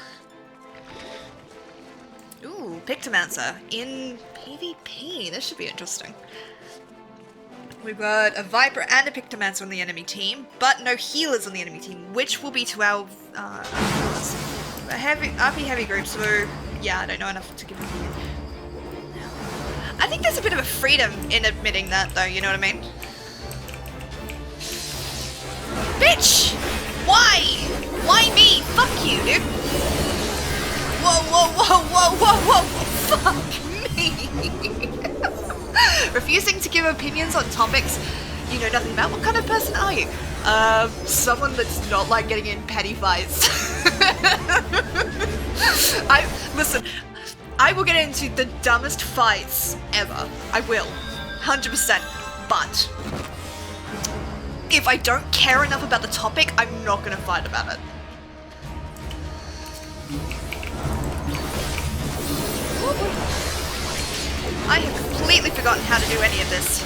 Ooh, Pictomancer in PvP. This should be interesting. We've got a Viper and a Pictomancer on the enemy team, but no healers on the enemy team, which will be to our RP heavy group, so yeah, I don't know enough to give them. I think there's a bit of a freedom in admitting that, though, you know what I mean? Bitch! Why? Why me? Fuck you, dude! Whoa, whoa, whoa, whoa, whoa, whoa! Fuck me! Refusing to give opinions on topics you know nothing about? What kind of person are you? Someone that's not like getting in petty fights. Listen, I will get into the dumbest fights ever. I will. 100%. But if I don't care enough about the topic, I'm not gonna fight about it. I have completely forgotten how to do any of this.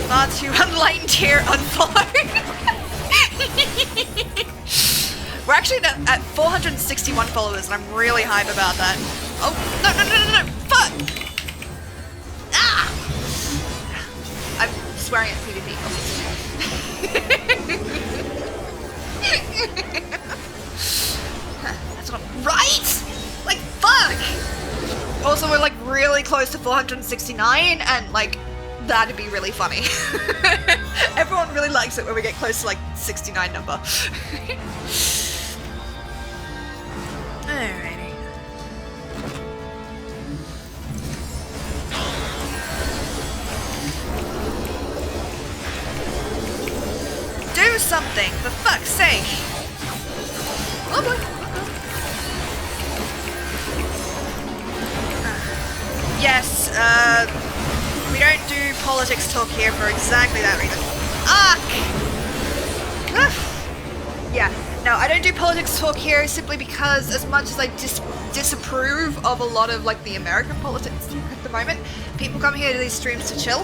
Far too unlightened here, unfollow. We're actually at 461 followers, and I'm really hype about that. Oh, no, no, no, no, no, fuck! Ah! I'm swearing at PvP, That's not right! Like, fuck! Also, we're like really close to 469, and like, that'd be really funny. Everyone really likes it when we get close to like 69 number. Alrighty. Do something, for fuck's sake! Oh boy. Yes, we don't do politics talk here for exactly that reason. Yeah, no, I don't do politics talk here simply because as much as I disapprove of a lot of like the American politics at the moment, people come here to these streams to chill,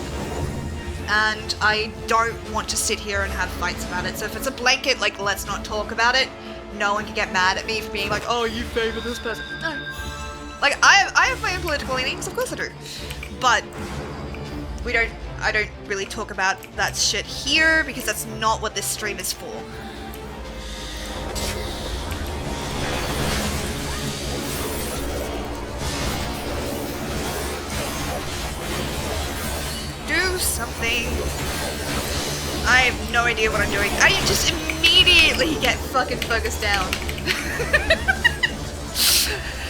and I don't want to sit here and have fights about it. So if it's a blanket, like, let's not talk about it, no one can get mad at me for being like, oh, you favor this person. No. Like, I have my own political leanings, of course I do. But I don't really talk about that shit here because that's not what this stream is for. Do something. I have no idea what I'm doing. I just immediately get fucking focused down.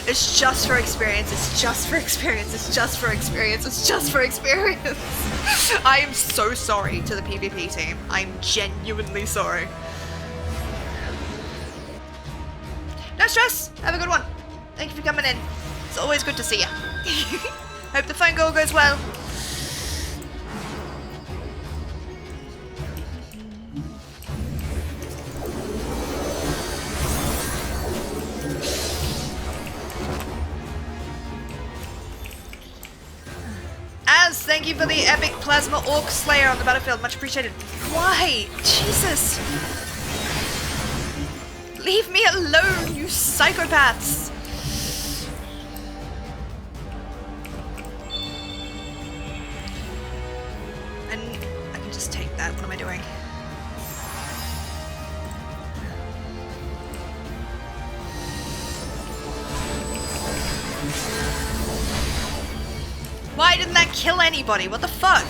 It's just for experience, it's just for experience, it's just for experience, it's just for experience. I am so sorry to the PvP team. I'm genuinely sorry. No stress, have a good one. Thank you for coming in. It's always good to see you. Hope the phone call goes well. Az, thank you for the epic plasma orc slayer on the battlefield. Much appreciated. Why? Jesus. Leave me alone, you psychopaths. And I can just take that. What am I doing? Why didn't that kill anybody? What the fuck?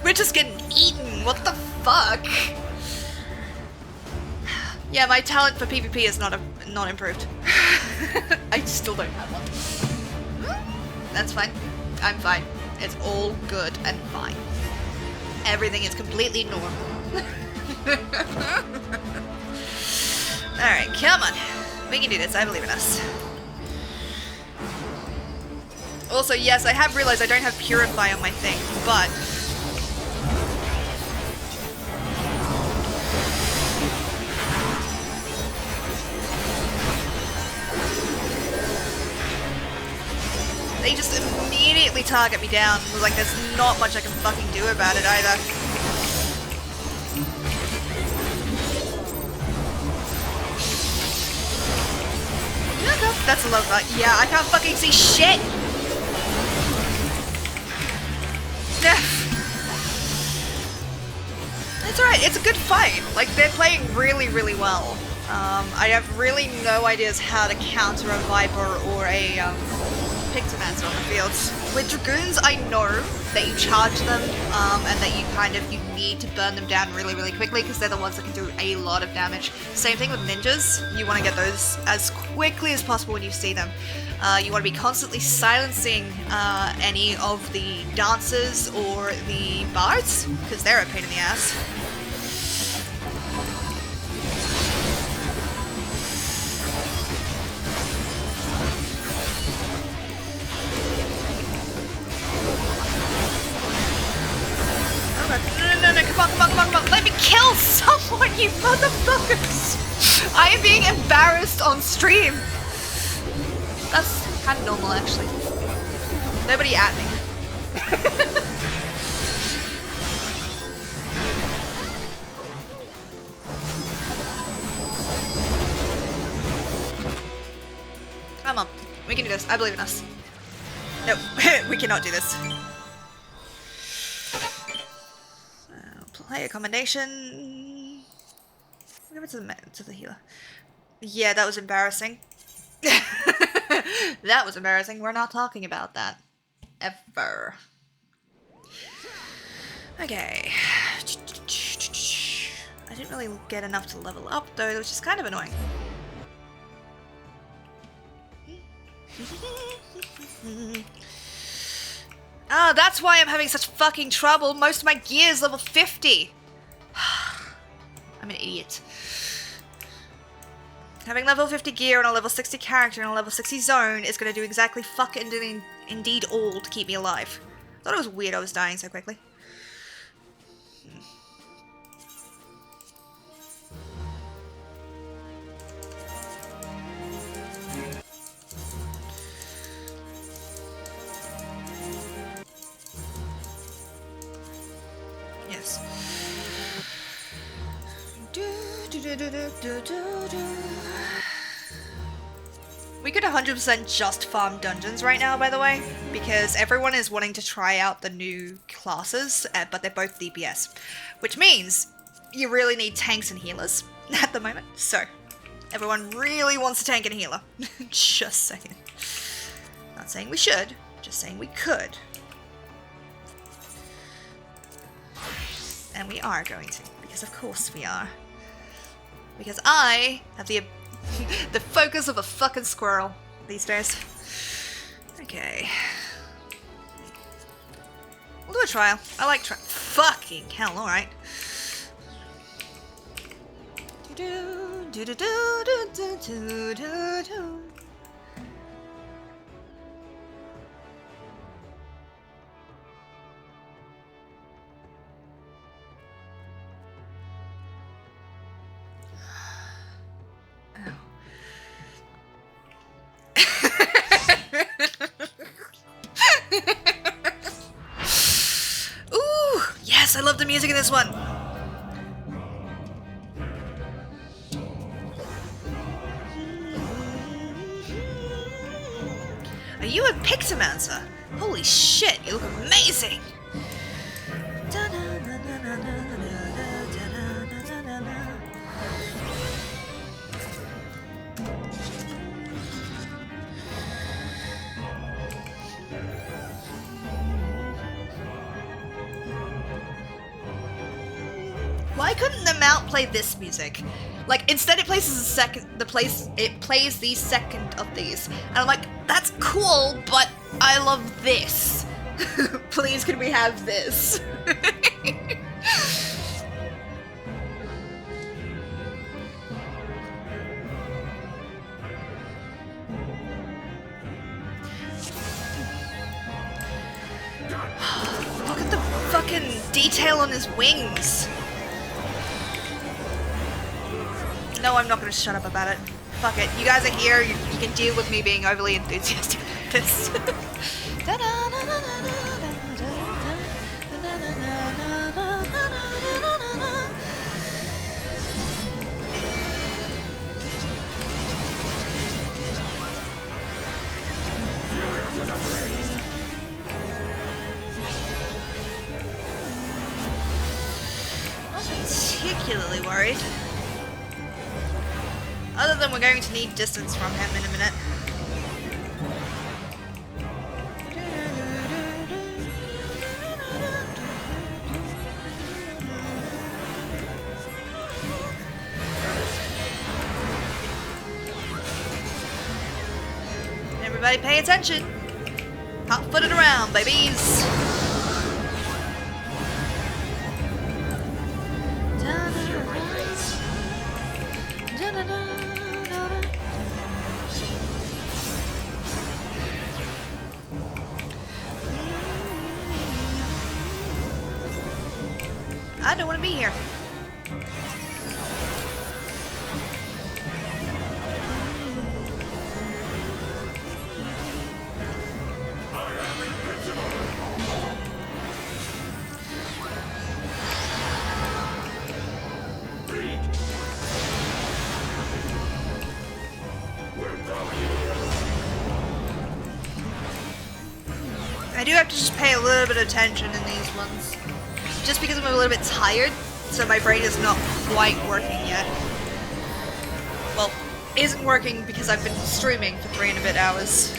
We're just getting eaten. What the fuck? Yeah, my talent for PvP is not improved. I still don't have one. That's fine. I'm fine. It's all good and fine. Everything is completely normal. Alright, come on. We can do this. I believe in us. Also, yes, I have realized I don't have Purify on my thing, but target me down. Like, there's not much I can fucking do about it either. That's a low fight. Yeah, I can't fucking see shit! It's alright, it's a good fight. Like, they're playing really, really well. I have really no ideas how to counter a Viper or a Pictomancer on the fields. With Dragoons, I know that you charge them and that you need to burn them down really, really quickly because they're the ones that can do a lot of damage. Same thing with ninjas. You want to get those as quickly as possible when you see them. You want to be constantly silencing any of the dancers or the bards because they're a pain in the ass. No, come on, let me kill someone, you motherfuckers! I am being embarrassed on stream. That's kind of normal, actually. Nobody at me. Come on, we can do this. I believe in us. No, we cannot do this. Play accommodation. Give it to the healer. Yeah, that was embarrassing. That was embarrassing. We're not talking about that. Ever. Okay. I didn't really get enough to level up though, which is kind of annoying. Ah, that's why I'm having such fucking trouble. Most of my gear is level 50. I'm an idiot. Having level 50 gear on a level 60 character and a level 60 zone is going to do exactly fuck and indeed all to keep me alive. I thought it was weird I was dying so quickly. Yes. We could 100% just farm dungeons right now, by the way, because everyone is wanting to try out the new classes, but they're both DPS, which means you really need tanks and healers at the moment. So, everyone really wants a tank and a healer. Just saying. Not saying we should, just saying we could. And we are going to, because of course we are. Because I have the the focus of a fucking squirrel these days. Okay. We'll do a trial. I like trial. Fucking hell, alright. Ooh, yes, I love the music in this one. Are you a Pictomancer? Holy shit, you look amazing. Why couldn't the mount play this music? Like, instead it plays it plays the second of these. And I'm like, that's cool, but I love this. Please, can we have this? Look at the fucking detail on his wings. No, I'm not gonna shut up about it. Fuck it. You guys are here. You can deal with me being overly enthusiastic about this. particularly worried. Other than we're going to need distance from him in a minute. Everybody pay attention. Hot-footed around, babies. I don't want to be here. I do have to just pay a little bit of attention in these ones. Just because I'm a little bit tired, so my brain is not quite working yet. Well, isn't working because I've been streaming for 3 and a bit hours.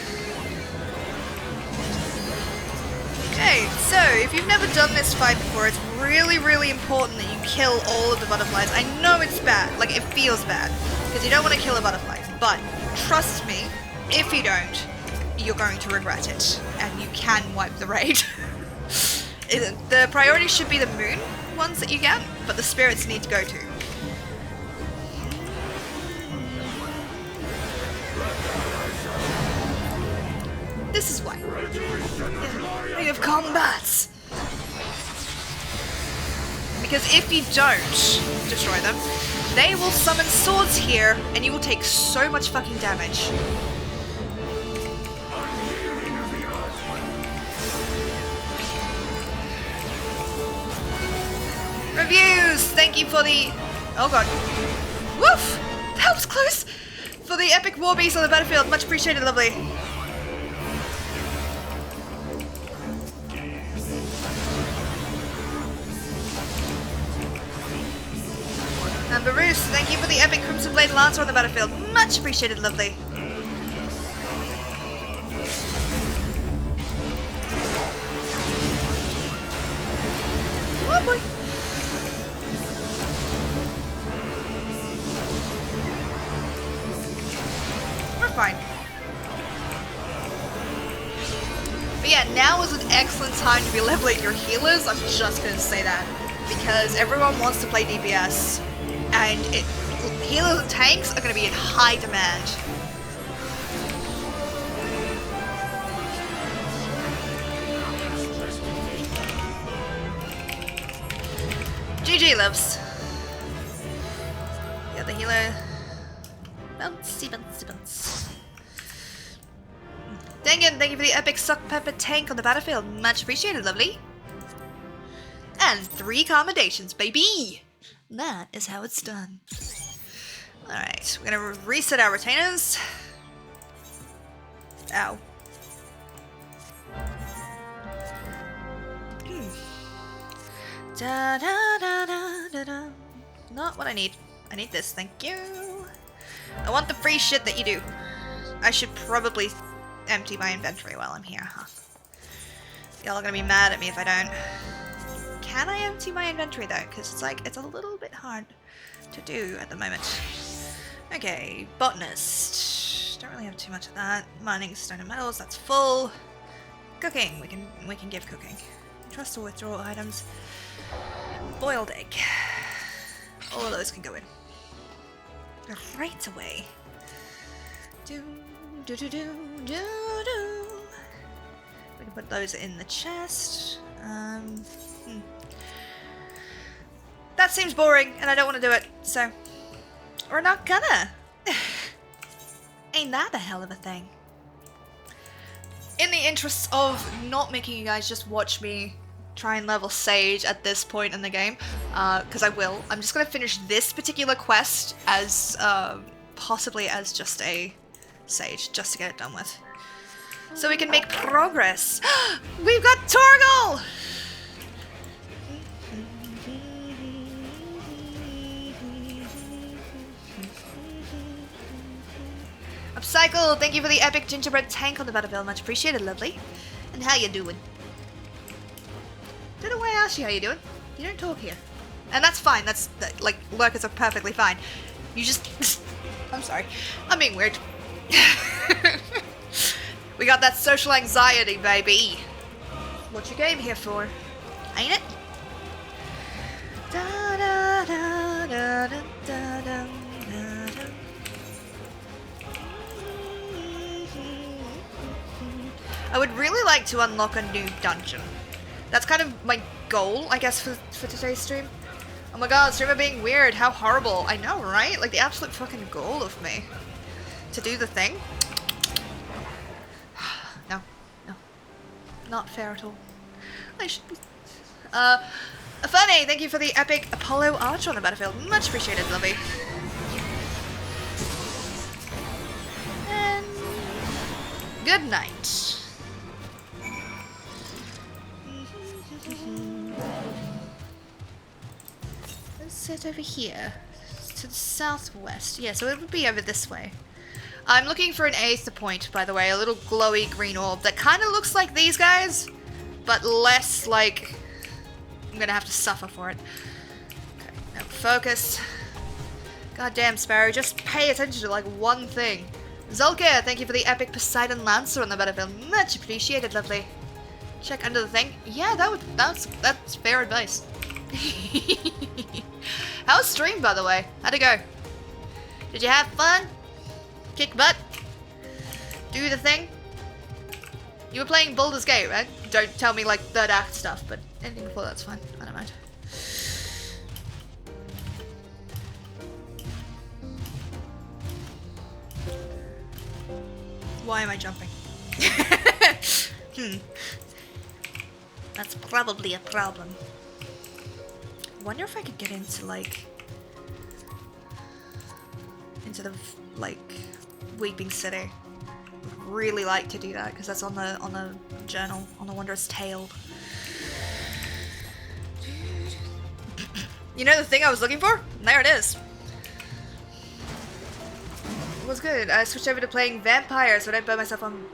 Okay, so if you've never done this fight before, it's really, really important that you kill all of the butterflies. I know it's bad, like it feels bad, because you don't want to kill the butterflies, but trust me, if you don't, you're going to regret it, and you can wipe the raid. The priority should be the moon ones that you get, but the spirits need to go too. This is why. We have combats. Because if you don't destroy them, they will summon swords here, and you will take so much fucking damage. Reviews! Thank you for the... Oh god. Woof! That was close! For the epic war beast on the battlefield. Much appreciated, lovely. And Baroose, thank you for the epic Crimson Blade Lancer on the battlefield. Much appreciated, lovely. Oh boy. We're fine. But yeah, now is an excellent time to be leveling your healers. I'm just gonna say that. Because everyone wants to play DPS. And healers and tanks are gonna be in high demand. GG, loves. Yeah, the healer. Bouncy, bouncy, bounce. Dangan, thank you for the epic suck pepper tank on the battlefield. Much appreciated, lovely. And 3 commendations, baby! That is how it's done. Alright, we're gonna reset our retainers. Ow. Da da da da da da. Not what I need. I need this, thank you. I want the free shit that you do. I should probably empty my inventory while I'm here, huh? Y'all are gonna be mad at me if I don't. Can I empty my inventory though? Because it's like, it's a little bit hard to do at the moment. Okay, botanist. Don't really have too much of that. Mining stone and metals, that's full. Cooking, we can give cooking. Trust or withdrawal items. Boiled egg. All of those can go in. Right away. Do do do do do do. We can put those in the chest. That seems boring, and I don't want to do it, so we're not gonna. Ain't that a hell of a thing? In the interests of not making you guys just watch me try and level Sage at this point in the game, because I will, I'm just gonna finish this particular quest as possibly as just a Sage, just to get it done with. So we can make progress. We've got Torgal! Upcycle, thank you for the epic gingerbread tank on the battlefield. Much appreciated, lovely. And how you doing? Don't know why I asked you how you doing. You don't talk here. And that's fine. That's, like, lurkers are perfectly fine. You just... I'm sorry. I'm being weird. We got that social anxiety, baby. What's your game here for? Ain't it? Da, da, da, da, da, da, da, da. I would really like to unlock a new dungeon. That's kind of my goal, I guess, for today's stream. Oh my god, streamer being weird, how horrible. I know, right? Like the absolute fucking goal of me. To do the thing. No. No. Not fair at all. I should be... Funny, thank you for the epic Apollo Archer on the battlefield. Much appreciated, lovey. And... good night. Let's sit over here. To the southwest. Yeah, so it would be over this way. I'm looking for an aether point, by the way. A little glowy green orb that kind of looks like these guys, but less like... I'm gonna have to suffer for it. Okay, now focus. Goddamn, Sparrow, just pay attention to like one thing. Zulka, thank you for the epic Poseidon Lancer on the battlefield. Much appreciated, lovely. Check under the thing. Yeah, that's fair advice. How was stream, by the way? How'd it go? Did you have fun? Kick butt? Do the thing? You were playing Baldur's Gate, right? Don't tell me like third act stuff, but anything before that's fine. I don't mind. Why am I jumping? That's probably a problem. Wonder if I could get into like... into the, like, Weeping City. Would really like to do that, because that's on the journal, on the Wondrous Tale. You know the thing I was looking for? There it is. It was good. I switched over to playing Vampire, so I don't burn myself on...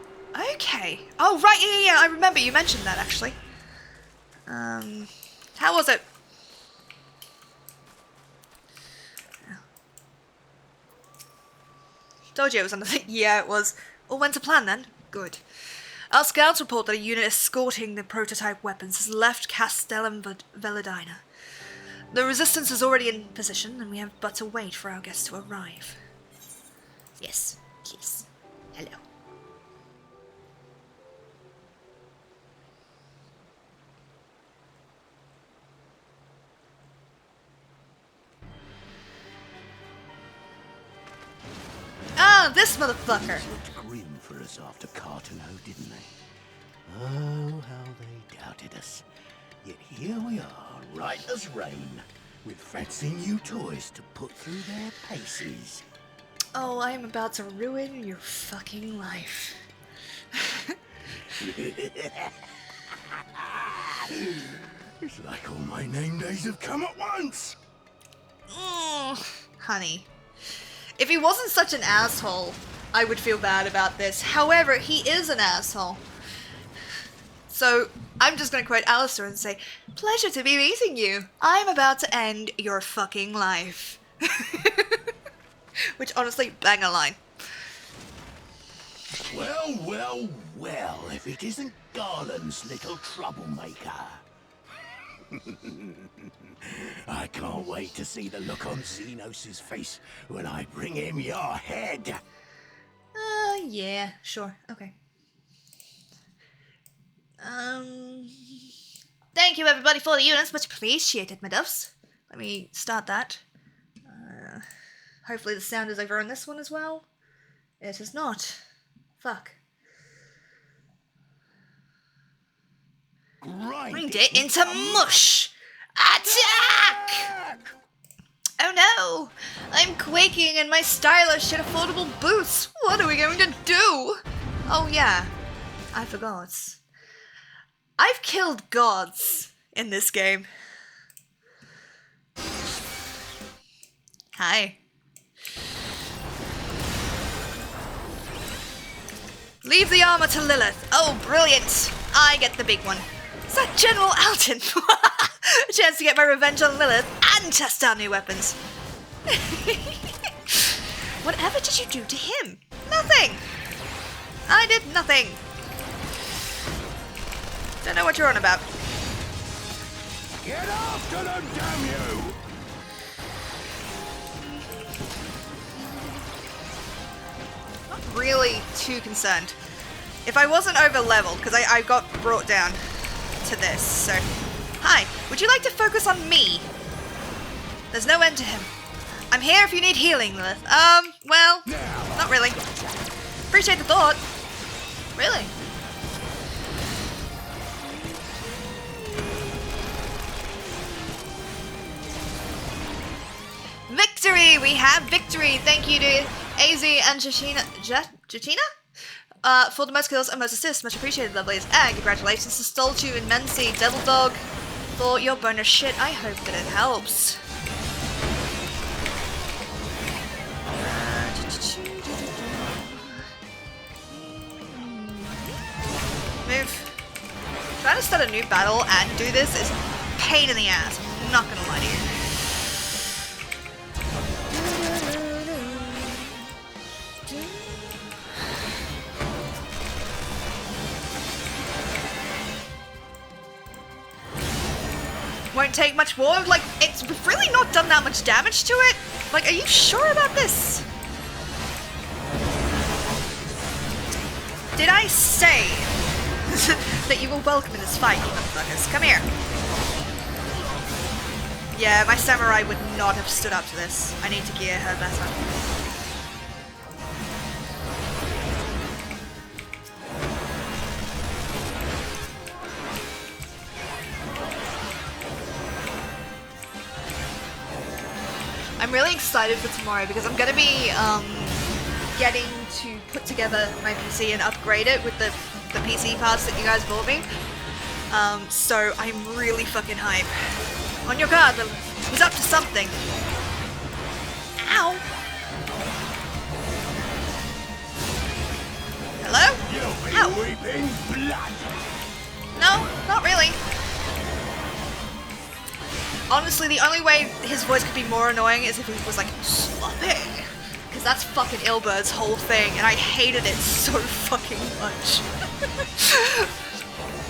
Okay. Oh, right, yeah, I remember you mentioned that, actually. How was it? Told you it was on the thing. Yeah, it was. All went to plan then. Good. Our scouts report that a unit escorting the prototype weapons has left Castellum Veladina. The resistance is already in position, and we have but to wait for our guests to arrive. Yes, please. Hello. Ah, this motherfucker! Looked grim for us after Cartano, didn't they? Oh, how they doubted us. Yet here we are, right as rain, with fancy new toys to put through their paces. Oh, I am about to ruin your fucking life. It's like all my name days have come at once. Honey. If he wasn't such an asshole, I would feel bad about this. However, he is an asshole. So, I'm just gonna quote Alistair and say, "Pleasure to be meeting you. I'm about to end your fucking life." Which, honestly, bang a line. Well, well, well, if it isn't Garland's little troublemaker. I can't wait to see the look on Xenos' face when I bring him your head. Yeah, sure, okay. Thank you everybody for the units, much appreciated, my doves. Let me start that. Hopefully the sound is over on this one as well. It is not. Fuck. Grind it into mush! Attack! Oh no! I'm quaking in my stylish yet affordable boots! What are we going to do? Oh yeah, I forgot. I've killed gods in this game. Hi. Leave the armor to Lilith. Oh, brilliant. I get the big one. Is that General Alton? A chance to get my revenge on Lilith and test out new weapons. Whatever did you do to him? Nothing. I did nothing. Don't know what you're on about. Get after them, damn you! Not really too concerned. If I wasn't over leveled, because I got brought down to this, so. Hi, would you like to focus on me? There's no end to him. I'm here if you need healing, Lilith. Well, not really. Appreciate the thought. Really? Victory! We have victory! Thank you to AZ and Jachina for the most kills and most assists. Much appreciated, lovelies. And congratulations to Stolchu and Mency, Devil Dog, for your bonus shit. I hope that it helps. Move. Trying to start a new battle and do this is a pain in the ass. I'm not gonna lie to you. Won't take much more. Like, it's really not done that much damage to it. Like, are you sure about this? Did I say that you were welcome in this fight, you motherfuckers? Come here. Yeah, my samurai would not have stood up to this. I need to gear her better. I'm really excited for tomorrow because I'm gonna be getting to put together my PC and upgrade it with the PC parts that you guys bought me. So I'm really fucking hype. On your guard, he's up to something. Ow! Hello? You'll be weeping blood. No, not really. Honestly, the only way his voice could be more annoying is if he was like, sloppy. Because that's fucking Ilbird's whole thing, and I hated it so fucking much.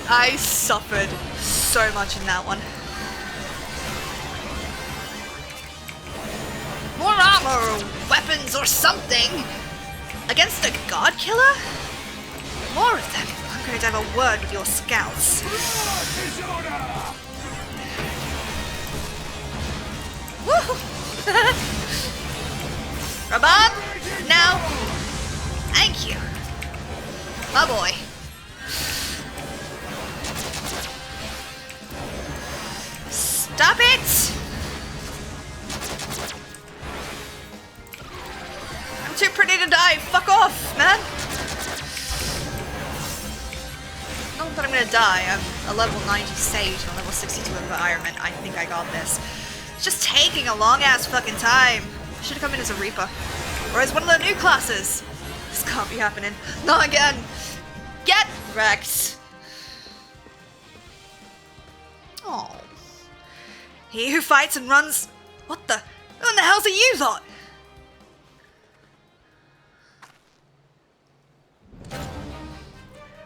I suffered so much in that one. More armor, or weapons, or something! Against a god killer? More of them. I'm going to have a word with your scouts. Woo! Rabab, now. Thank you. My boy. Stop it! I'm too pretty to die. Fuck off, man. Not that I'm gonna die. I'm a level 90 Sage and a level 62 Environment. I think I got this. It's just taking a long-ass fucking time. Should have come in as a Reaper. Or as one of the new classes. This can't be happening. Not again. Get wrecked. Oh. He who fights and runs... What the... Who in the hell's are you lot?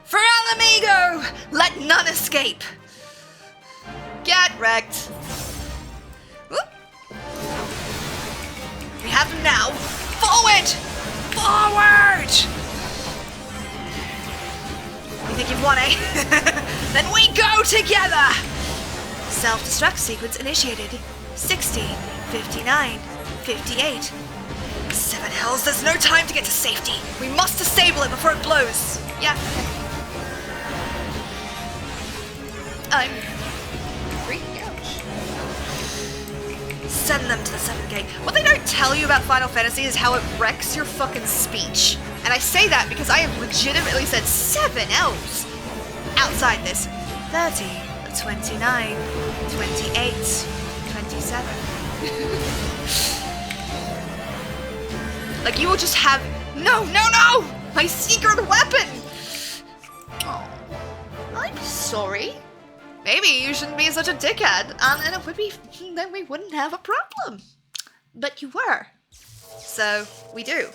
For Alamigo! Let none escape. Get wrecked. Whoop. We have them now. Forward! Forward! You think you've won, eh? Then we go together! Self-destruct sequence initiated. 60, 59, 58. 7 hells, there's no time to get to safety. We must disable it before it blows. Yeah. I'm freaking out. Send them to the 7th gate. What they don't tell you about Final Fantasy is how it wrecks your fucking speech. And I say that because I have legitimately said 7 elves outside this. 30, 29, 28, 27. Like, you will just have... No! My secret weapon! sorry. Maybe you shouldn't be such a dickhead, and it would be, then we wouldn't have a problem. But you were. So, we do.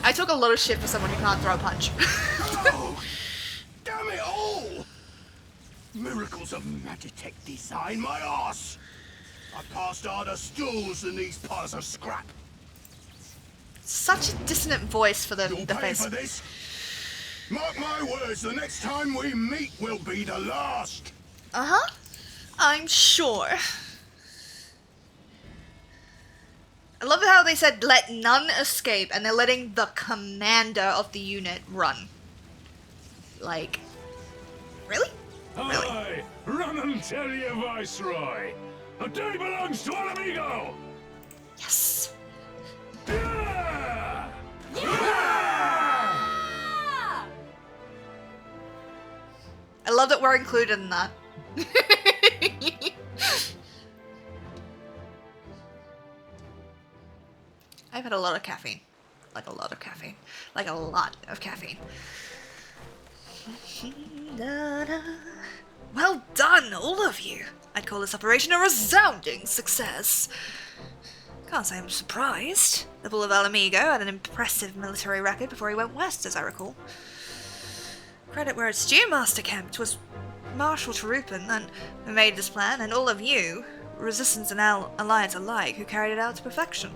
I took a lot of shit for someone who can't throw a punch. Oh, damn it all! Miracles of Magitech design, my arse! I passed harder stools than these piles of scrap. Such a dissonant voice for the You'll pay face. for this. Mark my words, the next time we meet will be the last. Uh-huh. I'm sure. I love how they said let none escape, and they're letting the commander of the unit run. Like, really? Really? Aye, run and tell your viceroy. The day belongs to Al Amigo. Yes. Yeah! I love that we're included in that. I've had a lot of caffeine. Like a lot of caffeine. Like a lot of caffeine. Well done, all of you. I'd call this operation a resounding success. Can't say I'm surprised. The Bull of Al Amigo had an impressive military record before he went west, as I recall. Credit where it's due, Master Kemp. It was Marshal Tarupin and who made this plan, and all of you, Resistance and Alliance alike, who carried it out to perfection.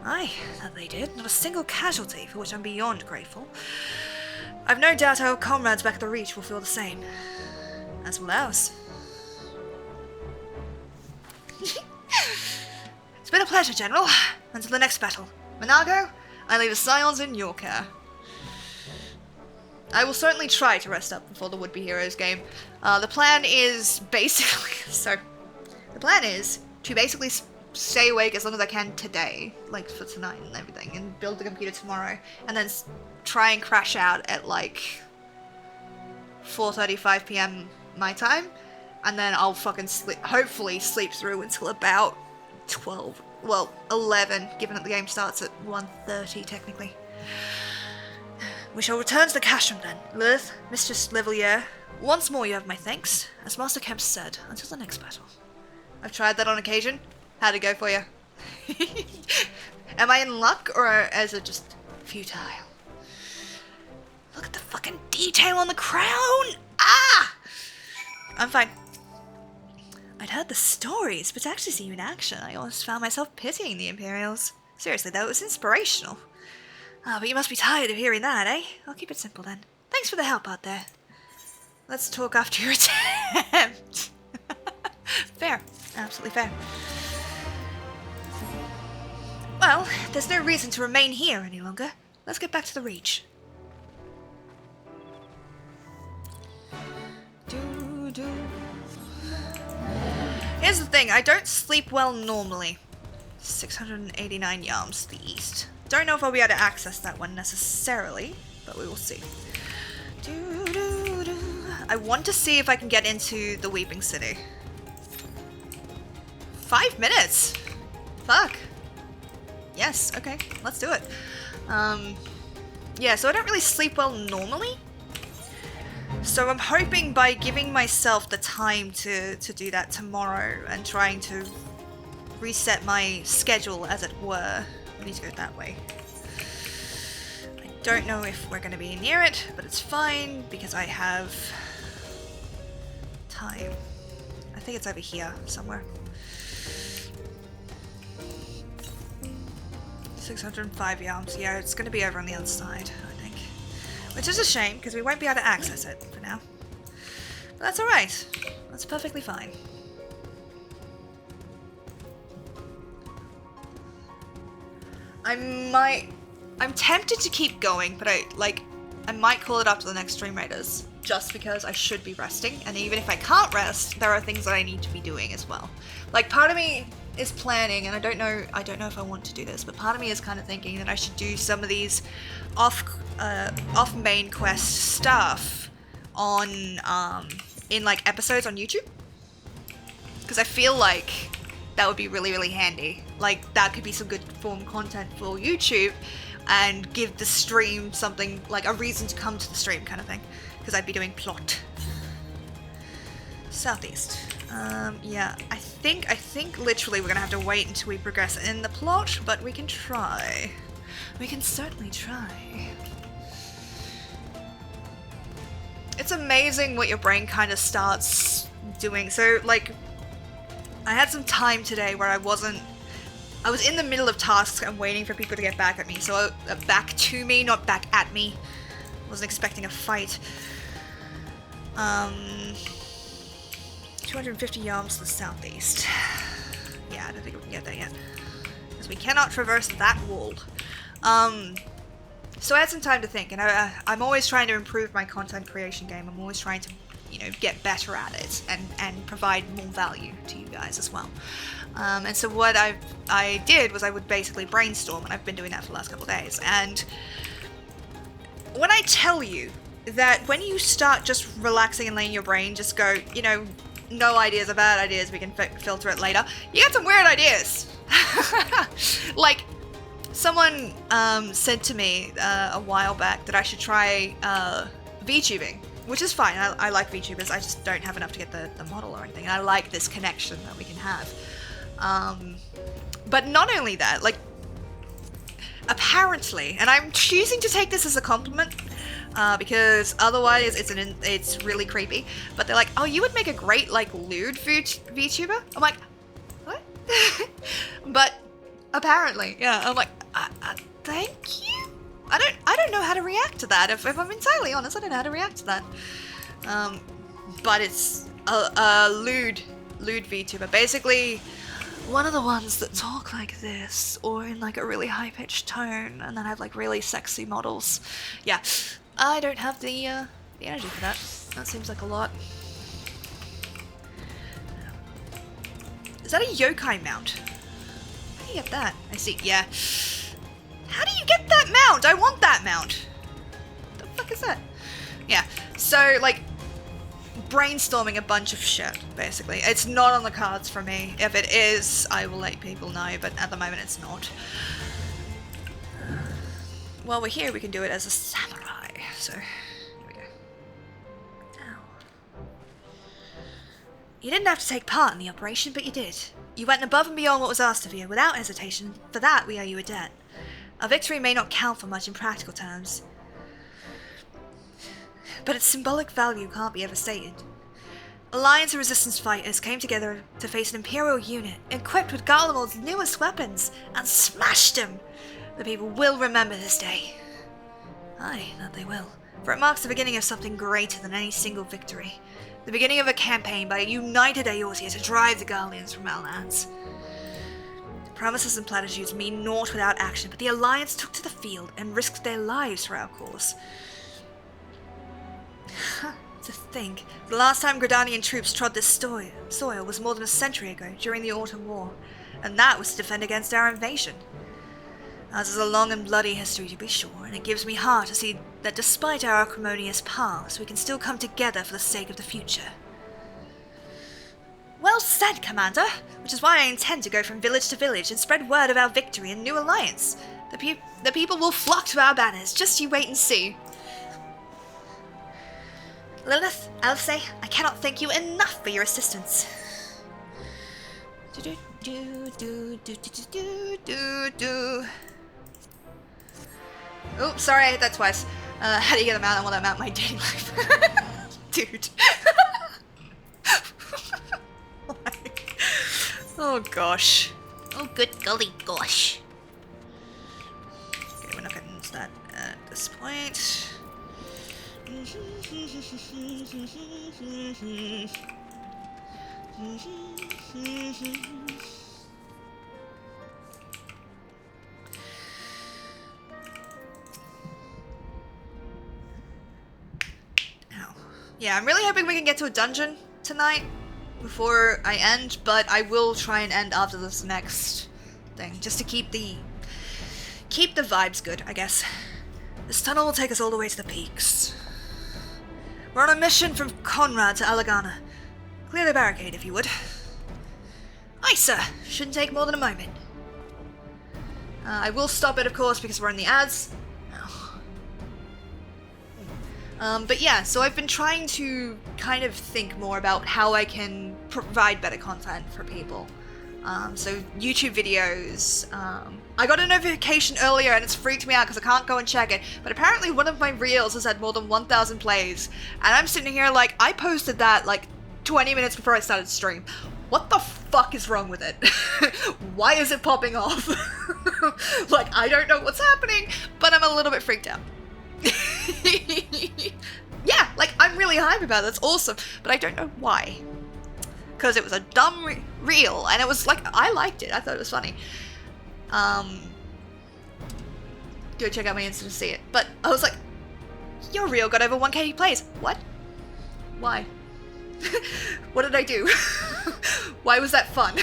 Aye, that they did. Not a single casualty, for which I'm beyond grateful. I've no doubt our comrades back at the Reach will feel the same. As will ours. It's been a pleasure, General. Until the next battle. Monago, I leave the Scions in your care. I will certainly try to rest up before the Would-Be Heroes game. The plan is basically... the plan is to basically stay awake as long as I can today, like for tonight and everything, and build the computer tomorrow, and then try and crash out at like 4:35 p.m. my time, and then I'll fucking hopefully sleep through until about 12, well, 11, given that the game starts at 1:30 technically. We shall return to the cache room then. Lilith, Mistress Levelier, once more you have my thanks. As Master Kemp said, until the next battle. I've tried that on occasion. How'd it go for you? Am I in luck, or is it just futile? Look at the fucking detail on the crown! Ah! I'm fine. I'd heard the stories, but to actually see you in action, I almost found myself pitying the Imperials. Seriously though, it was inspirational. Ah, but you must be tired of hearing that, eh? I'll keep it simple then. Thanks for the help out there. Let's talk after your attempt. Fair. Absolutely fair. Well, there's no reason to remain here any longer. Let's get back to the Reach. Here's the thing, I don't sleep well normally. 689 yards to the east. Don't know if I'll be able to access that one necessarily, but we will see. I want to see if I can get into the Weeping City. 5 minutes? Fuck. Yes, okay, let's do it. Yeah, so I don't really sleep well normally. So I'm hoping by giving myself the time to do that tomorrow and trying to reset my schedule, as it were. We need to go that way. I don't know if we're going to be near it, but it's fine because I have time. I think it's over here somewhere. 605 yards. Yeah, it's going to be over on the other side, I think. Which is a shame, because we won't be able to access it for now. But that's alright. That's perfectly fine. I'm tempted to keep going, but I might call it after the next Stream Raiders, just because I should be resting, and even if I can't rest, there are things that I need to be doing as well. Like, part of me is planning, and I don't know if I want to do this, but part of me is kind of thinking that I should do some of these off main quest stuff on in like episodes on YouTube, because I feel like that would be really, really handy. Like, that could be some good form content for YouTube, and give the stream something, like a reason to come to the stream kind of thing, because I'd be doing plot. Southeast. Yeah, I think literally we're gonna have to wait until we progress in the plot, but we can try. We can certainly try. It's amazing what your brain kind of starts doing. So, like, I had some time today where I was in the middle of tasks and waiting for people to get back at me. So, back to me, not back at me. Wasn't expecting a fight. 250 yards to the southeast. Yeah, I don't think we can get there yet. Because we cannot traverse that wall. So I had some time to think, and I'm always trying to improve my content creation game. I'm always trying to, you know, get better at it and provide more value to you guys as well. And so what I did was I would basically brainstorm, and I've been doing that for the last couple of days. And when I tell you that when you start just relaxing and letting your brain just go, you know, no ideas are bad ideas, we can filter it later, you get some weird ideas. Like, someone said to me a while back that I should try VTubing, which is fine. I like VTubers, I just don't have enough to get the model or anything, and I like this connection that we can have. But not only that, like, apparently, and I'm choosing to take this as a compliment, because otherwise it's really creepy, but they're like, oh, you would make a great, like, lewd VTuber? I'm like, what? But apparently, yeah, I'm like, thank you? I don't know how to react to that. If I'm entirely honest, I don't know how to react to that. But it's a lewd VTuber. Basically, one of the ones that talk like this, or in like a really high-pitched tone, and then have like really sexy models. Yeah, I don't have the energy for that. That seems like a lot. Is that a yokai mount? How do you get that? I see, yeah. How do you get that mount? I want that mount. What the fuck is that? Yeah, so like, brainstorming a bunch of shit, basically. It's not on the cards for me. If it is, I will let people know, but at the moment it's not. While we're here, we can do it as a samurai, so here we go. Ow. You didn't have to take part in the operation, but you did. You went above and beyond what was asked of you, without hesitation. For that, we owe you a debt. Our victory may not count for much in practical terms, but its symbolic value can't be overstated. Alliance and Resistance fighters came together to face an Imperial unit, equipped with Garlemald's newest weapons, and smashed them! The people will remember this day. Aye, that they will. For it marks the beginning of something greater than any single victory. The beginning of a campaign by a united Eortia to drive the Garleans from our lands. Promises and platitudes mean naught without action, but the Alliance took to the field and risked their lives for our cause. To think, the last time Gridanian troops trod this soil was more than a century ago, during the Autumn War, and that was to defend against our invasion. Ours is a long and bloody history, to be sure, and it gives me heart to see that despite our acrimonious past, we can still come together for the sake of the future. Well said, Commander, which is why I intend to go from village to village and spread word of our victory and new alliance. The people will flock to our banners, just you wait and see. Lilith, Alfse, I cannot thank you enough for your assistance. Oh, sorry, I hit that twice. How do you get a mount? I want that mount in my dating life. Dude. Oh gosh. Oh good golly gosh. Okay, we're not getting into that at this point. Yeah, I'm really hoping we can get to a dungeon tonight before I end, but I will try and end after this next thing, just to keep the vibes good, I guess. This tunnel will take us all the way to the peaks. We're on a mission from Conrad to Alagana. Clear the barricade, if you would. Aye, sir. Shouldn't take more than a moment. I will stop it, of course, because we're in the ads. But yeah, so I've been trying to kind of think more about how I can provide better content for people. So YouTube videos. I got a notification earlier and it's freaked me out because I can't go and check it, but apparently one of my reels has had more than 1,000 plays, and I'm sitting here like, I posted that like 20 minutes before I started stream. What the fuck is wrong with it? Why is it popping off? Like, I don't know what's happening, but I'm a little bit freaked out. Yeah, like, I'm really hyped about it. That's awesome, but I don't know why. Because it was a dumb reel, and it was like, I liked it. I thought it was funny. Go check out my Insta to see it. But I was like, your reel got over 1k plays. What? Why? What did I do? Why was that fun?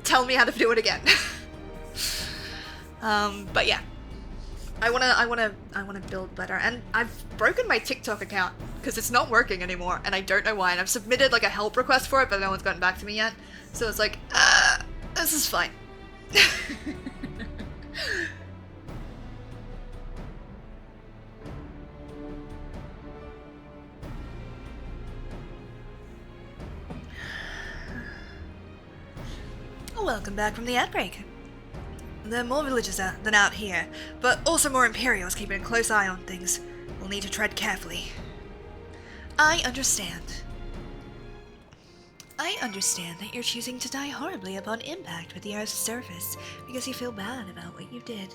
Tell me how to do it again. But yeah. I wanna build better, and I've broken my TikTok account because it's not working anymore, and I don't know why. And I've submitted like a help request for it, but no one's gotten back to me yet. So it's like, this is fine. Welcome back from the ad break. There are more villages than out here, but also more Imperials keeping a close eye on things. We'll need to tread carefully. I understand. I understand that you're choosing to die horribly upon impact with the Earth's surface because you feel bad about what you did.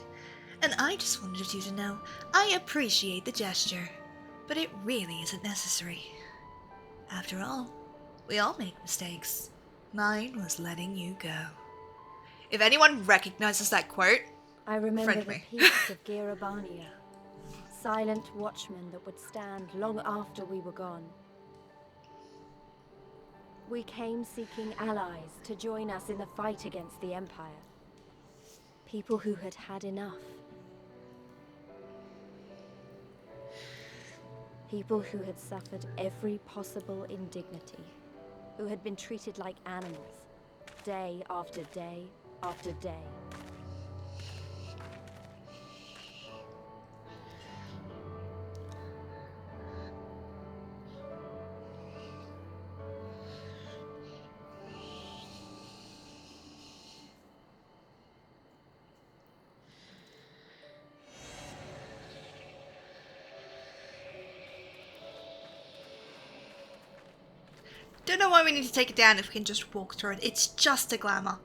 And I just wanted you to know, I appreciate the gesture, but it really isn't necessary. After all, we all make mistakes. Mine was letting you go. If anyone recognizes that quote, I remember friend the me. peace of Girabania, silent watchmen that would stand long after we were gone. We came seeking allies to join us in the fight against the Empire. People who had had enough. People who had suffered every possible indignity. Who had been treated like animals, day after day after day. Don't know why we need to take it down if we can just walk through it. It's just a glamour.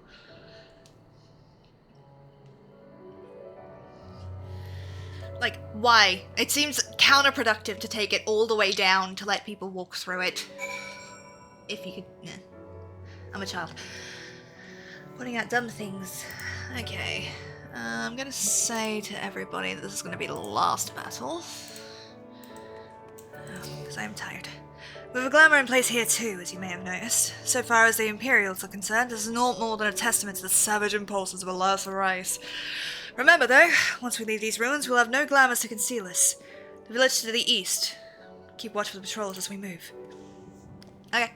Like, why? It seems counterproductive to take it all the way down to let people walk through it. If you could... Nah. I'm a child. Pointing out dumb things. Okay. I'm gonna say to everybody that this is gonna be the last battle. Because I'm tired. We have a glamour in place here too, as you may have noticed. So far as the Imperials are concerned, this is naught more than a testament to the savage impulses of a lesser race. Remember though, once we leave these ruins, we'll have no glamours to conceal us. The village to the east. Keep watch for the patrols as we move. Okay.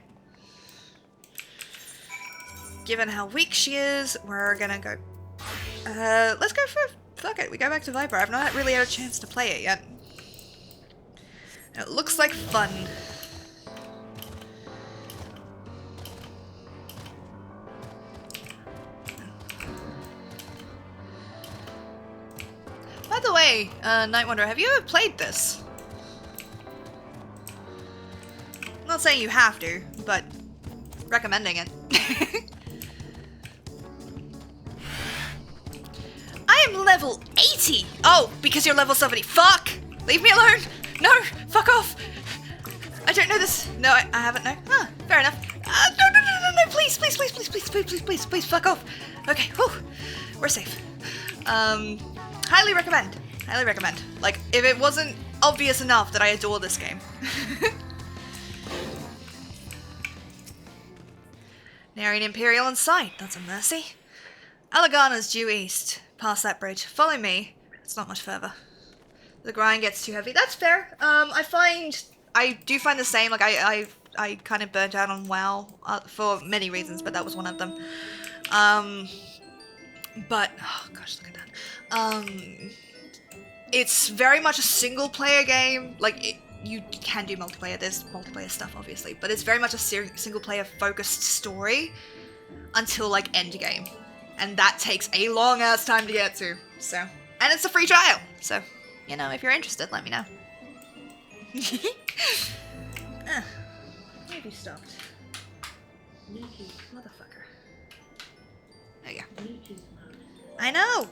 Given how weak she is, we're gonna go... let's go for... Fuck it, we go back to Viper. I've not really had a chance to play it yet. It looks like fun. By the way, Night Wanderer, have you ever played this? I'm not saying you have to, but recommending it. I am level 80! Oh, because you're level 70. Fuck! Leave me alone! No! Fuck off! I don't know this. No, I haven't, no. Huh, fair enough. No, please, please, please, please, please, please, please, please, please, fuck off. Okay, whew. We're safe. Highly recommend. Highly recommend. Like, if it wasn't obvious enough that I adore this game. Nary an Imperial in sight, that's a mercy. Alagana's due east. Past that bridge. Follow me. It's not much further. The grind gets too heavy. That's fair. I do find the same. Like, I kind of burnt out on WoW for many reasons, but that was one of them. But, oh gosh, look at that. It's very much a single-player game. Like, you can do multiplayer. There's multiplayer stuff, obviously. But it's very much a single-player focused story until, like, endgame. And that takes a long-ass time to get to. So, and it's a free trial. So, you know, if you're interested, let me know. Where have you stopped? Motherfucker. There you go. I know!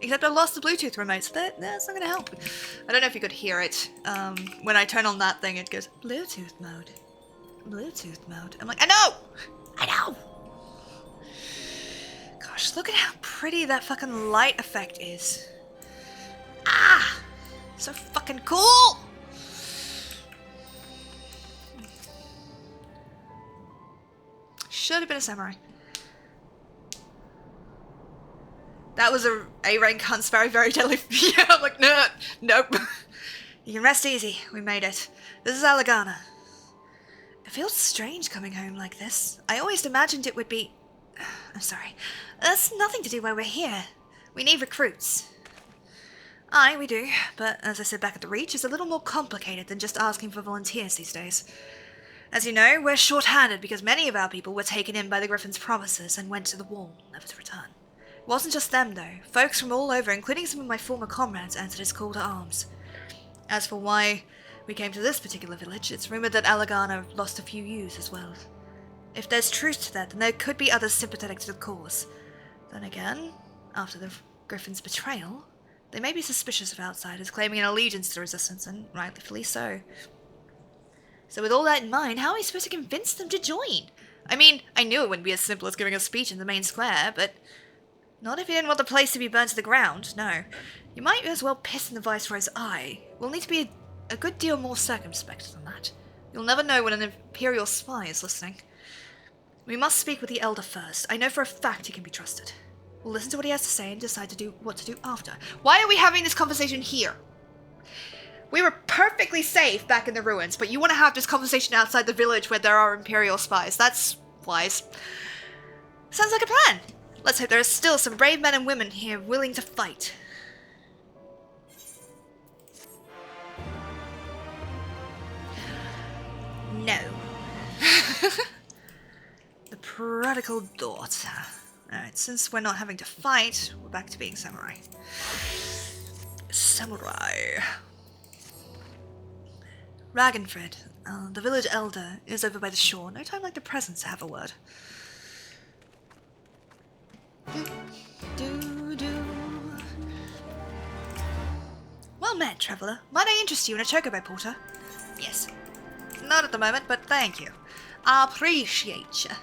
Except I lost the Bluetooth remote, so that's not gonna help. I don't know if you could hear it. When I turn on that thing, it goes, Bluetooth mode. Bluetooth mode. I'm like, I know! I know! Gosh, look at how pretty that fucking light effect is. Ah! So fucking cool! Should have been a samurai. That was a rank hunt's very deadly. Yeah, I'm like, no, nope. You can rest easy. We made it. This is Alagana. It feels strange coming home like this. I always imagined it would be... I'm sorry. That's nothing to do why we're here. We need recruits. Aye, we do. But as I said back at the Reach, it's a little more complicated than just asking for volunteers these days. As you know, we're short-handed because many of our people were taken in by the Griffin's promises and went to the wall, never to return. It wasn't just them, though. Folks from all over, including some of my former comrades, answered his call to arms. As for why we came to this particular village, it's rumoured that Alagana lost a few ewes as well. If there's truth to that, then there could be others sympathetic to the cause. Then again, after the Griffin's betrayal, they may be suspicious of outsiders claiming an allegiance to the Resistance, and rightfully so. So with all that in mind, how are we supposed to convince them to join? I mean, I knew it wouldn't be as simple as giving a speech in the main square, but... not if you didn't want the place to be burnt to the ground, no. You might as well piss in the Viceroy's eye. We'll need to be a good deal more circumspect than that. You'll never know when an Imperial spy is listening. We must speak with the Elder first. I know for a fact he can be trusted. We'll listen to what he has to say and decide what to do after. Why are we having this conversation here? We were perfectly safe back in the ruins, but you want to have this conversation outside the village where there are Imperial spies. That's wise. Sounds like a plan. Let's hope there are still some brave men and women here willing to fight. No. The prodigal daughter. Alright, since we're not having to fight, we're back to being samurai. Samurai. Ragnfred, the village elder, is over by the shore. No time like the present to have a word. Well met, traveller. Might I interest you in a chocobo porter? Yes. Not at the moment, but thank you. I appreciate you.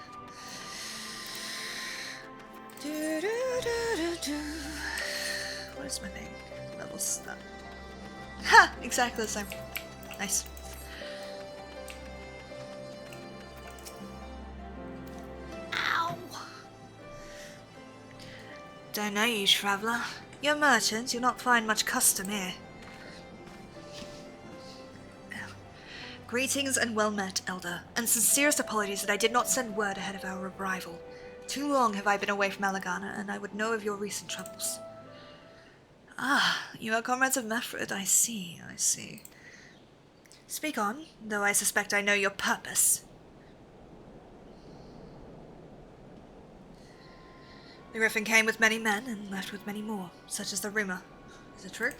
What is my name? Level stuff. Ha! Exactly the same. Nice. Ow! Don't know you, traveller. You're merchants, you'll not find much custom here. Greetings and well met, Elder, and sincerest apologies that I did not send word ahead of our arrival. Too long have I been away from Alagana, and I would know of your recent troubles. Ah, you are comrades of Mefred, I see, I see. Speak on, though I suspect I know your purpose. The Griffin came with many men and left with many more, such is the rumor. Is it true?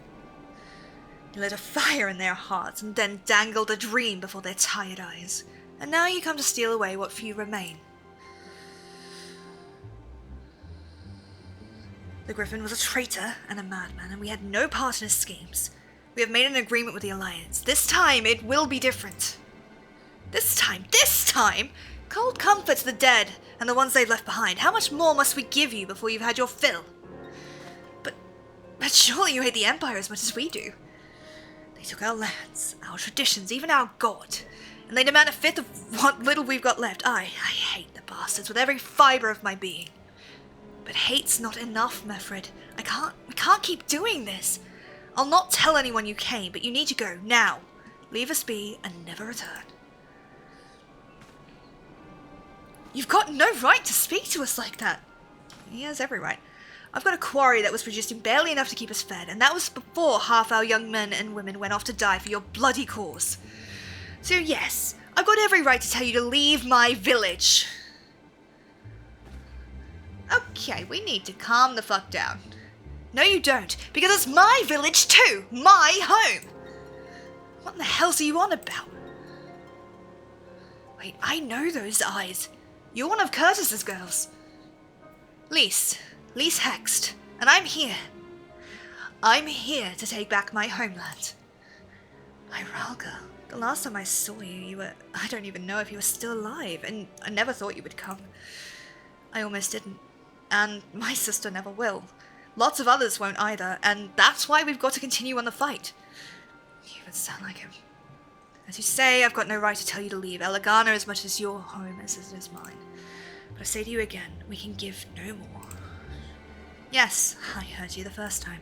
You lit a fire in their hearts and then dangled a dream before their tired eyes. And now you come to steal away what few remain. The Griffin was a traitor and a madman, and we had no part in his schemes. We have made an agreement with the Alliance. This time it will be different. This time! Cold comfort to the dead and the ones they've left behind. How much more must we give you before you've had your fill? But surely you hate the Empire as much as we do. They took our lands, our traditions, even our god, and they demand a fifth of what little we've got left. I hate the bastards with every fibre of my being. But hate's not enough, Mefred. We can't keep doing this. I'll not tell anyone you came, but you need to go, now. Leave us be and never return. You've got no right to speak to us like that. He has every right. I've got a quarry that was producing barely enough to keep us fed, and that was before half our young men and women went off to die for your bloody cause. So yes, I've got every right to tell you to leave my village. Okay, we need to calm the fuck down. No you don't, because it's my village too! My home! What in the hell's are you on about? Wait, I know those eyes. You're one of Curtis's girls. Lise Hext, and I'm here. I'm here to take back my homeland. Iralga, the last time I saw you were... I don't even know if you were still alive, and I never thought you would come. I almost didn't. And my sister never will. Lots of others won't either, and that's why we've got to continue on the fight. You even sound like him. As you say, I've got no right to tell you to leave Elegana as much as your home as it is mine. But I say to you again, we can give no more. Yes, I heard you the first time.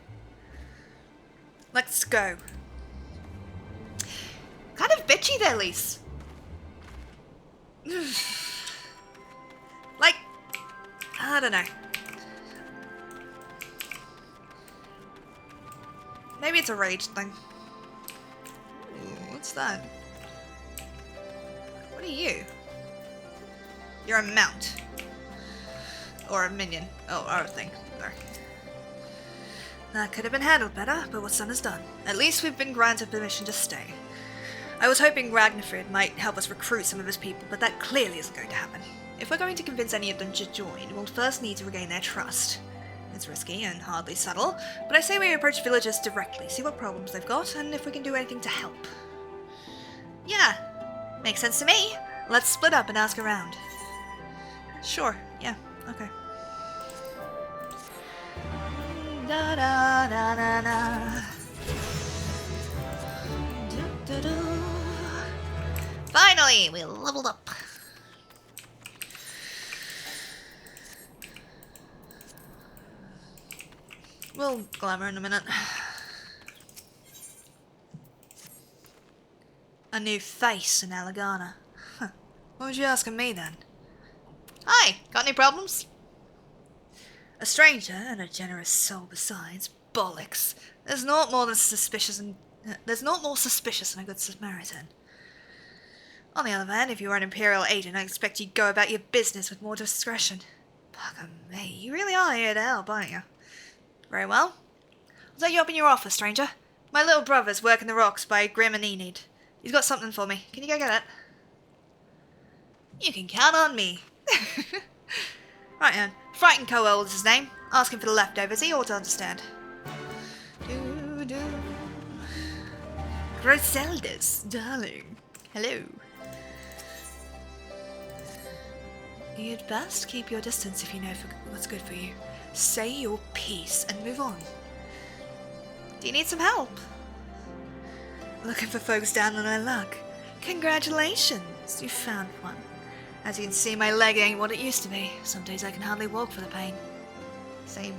Let's go. Kind of bitchy there, Lise. Like, I don't know. Maybe it's a rage thing. Ooh, what's that? What are you? You're a mount. Or a minion. Oh, our thing. There. That could have been handled better, but what's done is done. At least we've been granted permission to stay. I was hoping Ragnarfrid might help us recruit some of his people, but that clearly isn't going to happen. If we're going to convince any of them to join, we'll first need to regain their trust. It's risky and hardly subtle, but I say we approach villagers directly, see what problems they've got, and if we can do anything to help. Yeah, makes sense to me. Let's split up and ask around. Sure, yeah, okay. Da da da da da. Do, do, do. Finally, we leveled up. We'll glamour in a minute. A new face in Elegana. Huh. What was you asking me then? Hi, got any problems? A stranger and a generous soul besides. Bollocks. There's not more suspicious than a good Samaritan. On the other hand, if you were an Imperial agent, I expect you'd go about your business with more discretion. Bugger me, you really are here to help, aren't you? Very well. I'll take you up in your office, stranger. My little brother's working the rocks by Grim and Enid. He's got something for me. Can you go get it? You can count on me. Right then. Frighten Coel is his name. Ask him for the leftovers. He ought to understand. Griselda's darling. Hello. You'd best keep your distance if you know what's good for you. Say your piece and move on. Do you need some help? Looking for folks down on their luck. Congratulations, you found one. As you can see, my leg ain't what it used to be. Some days I can hardly walk for the pain. Same.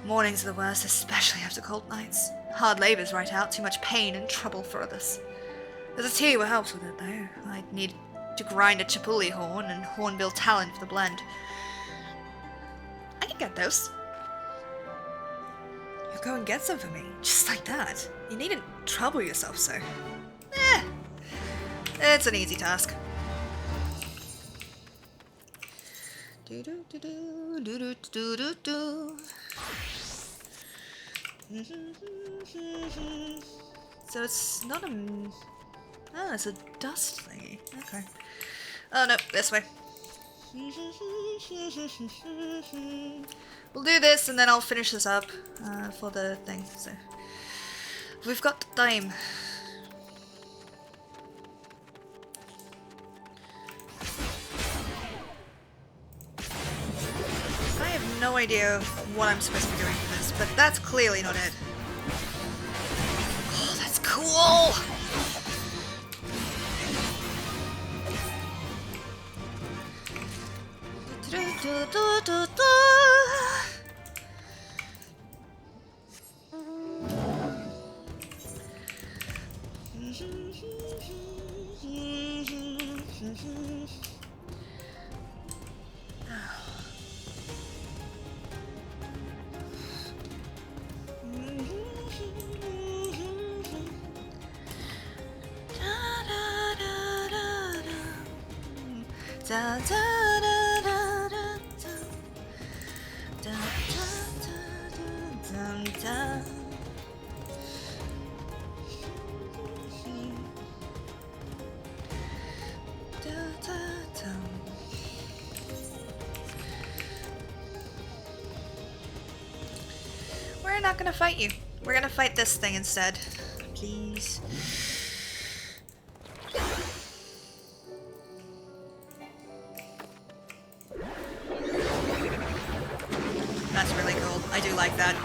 Mornings are the worst, especially after cold nights. Hard labor's right out, too much pain and trouble for others. There's a tea what helps with it, though. I'd need to grind a chipuli horn and hornbill talon for the blend. I can get those. You'll go and get some for me, just like that. You needn't trouble yourself so. It's an easy task. Do do do do do do do do. So it's not a... Oh, it's a dust thingy. Okay. Oh no, this way. We'll do this and then I'll finish this up for the thing. So we've got time. I have no idea what I'm supposed to be doing for this, but that's clearly not it. Oh, that's cool! Da, da, da, da, da, da, da, da, da, da. We're not gonna fight you. We're gonna fight this thing instead. Please. That's really cool. I do like that.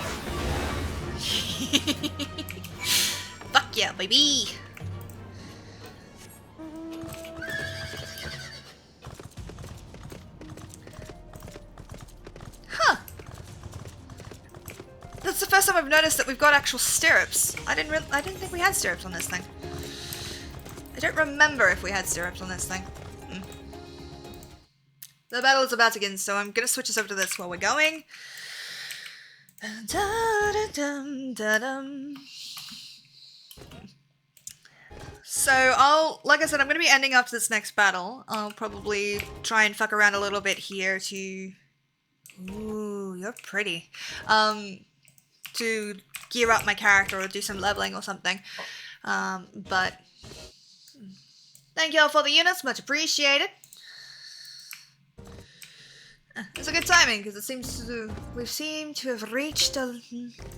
Fuck yeah, baby! Huh. That's the first time I've noticed that we've got actual stirrups. I didn't think we had stirrups on this thing. I don't remember if we had stirrups on this thing. The battle is about to begin, so I'm gonna switch us over to this while we're going. So like I said, I'm gonna be ending after this next battle. I'll probably try and fuck around a little bit here to... Ooh, you're pretty. To gear up my character or do some leveling or something. But thank y'all for the units, much appreciated. It's a good timing because it seems to we seem to have reached a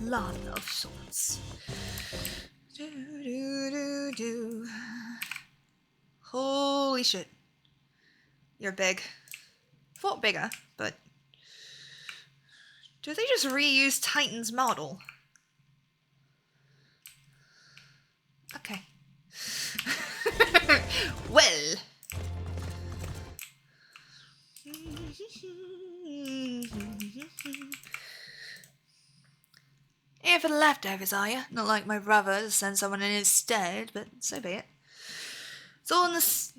lull of sorts. Holy shit. You're big. I thought bigger, but do they just reuse Titan's model? Okay. Well. Here for the leftovers, are you? Not like my brother to send someone in his stead, but so be it. It's all in the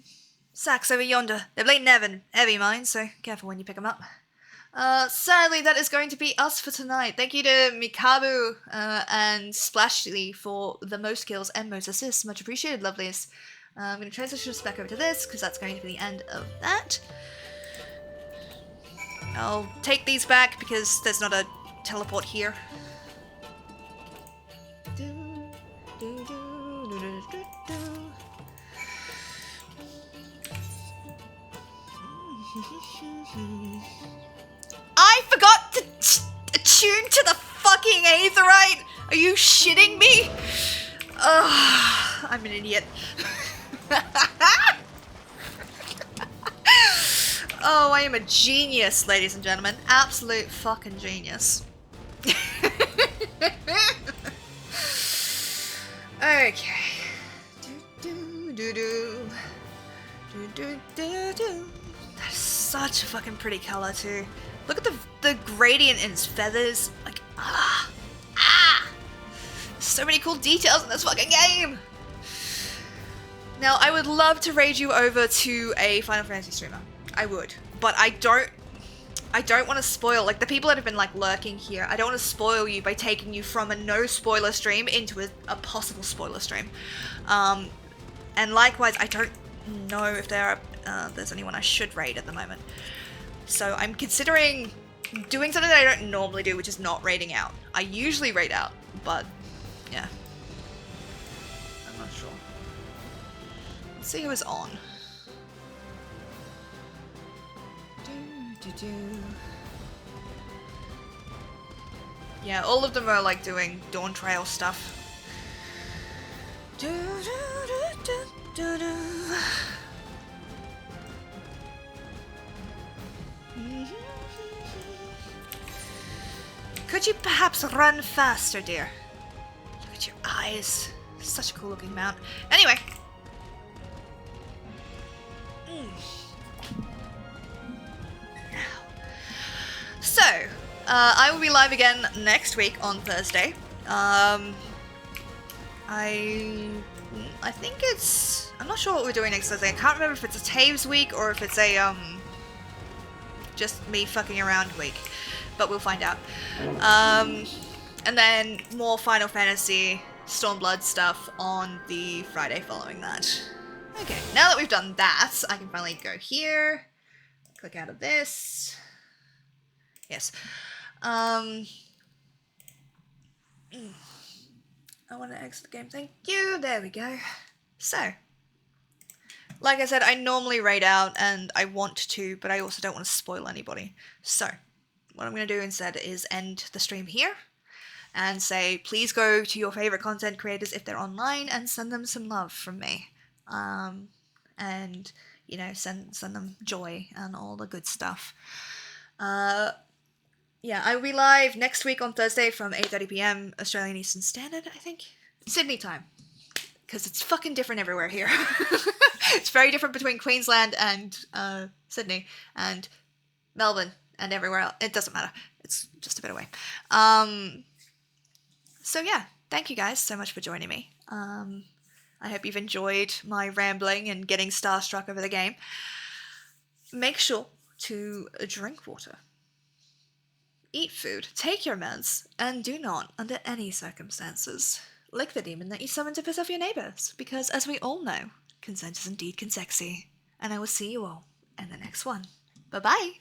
sacks over yonder. They're blatant heavy mines, so careful when you pick them up. Sadly, that is going to be us for tonight. Thank you to Mikabu and Splashly for the most kills and most assists. Much appreciated, lovelies. I'm going to transition us back over to this, because that's going to be the end of that. I'll take these back, because there's not a teleport here. I forgot to attune to the fucking aetherite! Are you shitting me? Ugh, I'm an idiot. Oh, I am a genius, ladies and gentlemen. Absolute fucking genius. Okay. That's such a fucking pretty color too. Look at the gradient in his feathers. Like, so many cool details in this fucking game. Now, I would love to raid you over to a Final Fantasy streamer. I would, but I don't want to spoil, like, the people that have been, like, lurking here, I don't want to spoil you by taking you from a no-spoiler stream into a possible spoiler stream. And likewise, I don't know if there's anyone I should raid at the moment. So I'm considering doing something that I don't normally do, which is not raiding out. I usually raid out, but, yeah. I'm not sure. Let's see who is on. Yeah, all of them are like doing Dawn Trail stuff. Could you perhaps run faster, dear? Look at your eyes. Such a cool looking mount. Anyway. So, I will be live again next week on Thursday. I think it's... I'm not sure what we're doing next Thursday. I can't remember if it's a Taves week or if it's a, just me fucking around week. But we'll find out. And then more Final Fantasy Stormblood stuff on the Friday following that. Okay, now that we've done that, I can finally go here. Click out of this. Yes. I want to exit the game. Thank you. There we go. So, like I said, I normally raid out and I want to, but I also don't want to spoil anybody. So, what I'm going to do instead is end the stream here and say, please go to your favorite content creators if they're online and send them some love from me. And, you know, send them joy and all the good stuff. Yeah, I will be live next week on Thursday from 8:30 p.m. Australian Eastern Standard, I think. Sydney time. Because it's fucking different everywhere here. It's very different between Queensland and Sydney and Melbourne and everywhere else. It doesn't matter. It's just a bit away. So yeah, thank you guys so much for joining me. I hope you've enjoyed my rambling and getting starstruck over the game. Make sure to drink water. Eat food, take your meds, and do not, under any circumstances, lick the demon that you summoned to piss off your neighbours, because as we all know, consent is indeed consexy. And I will see you all in the next one. Bye-bye!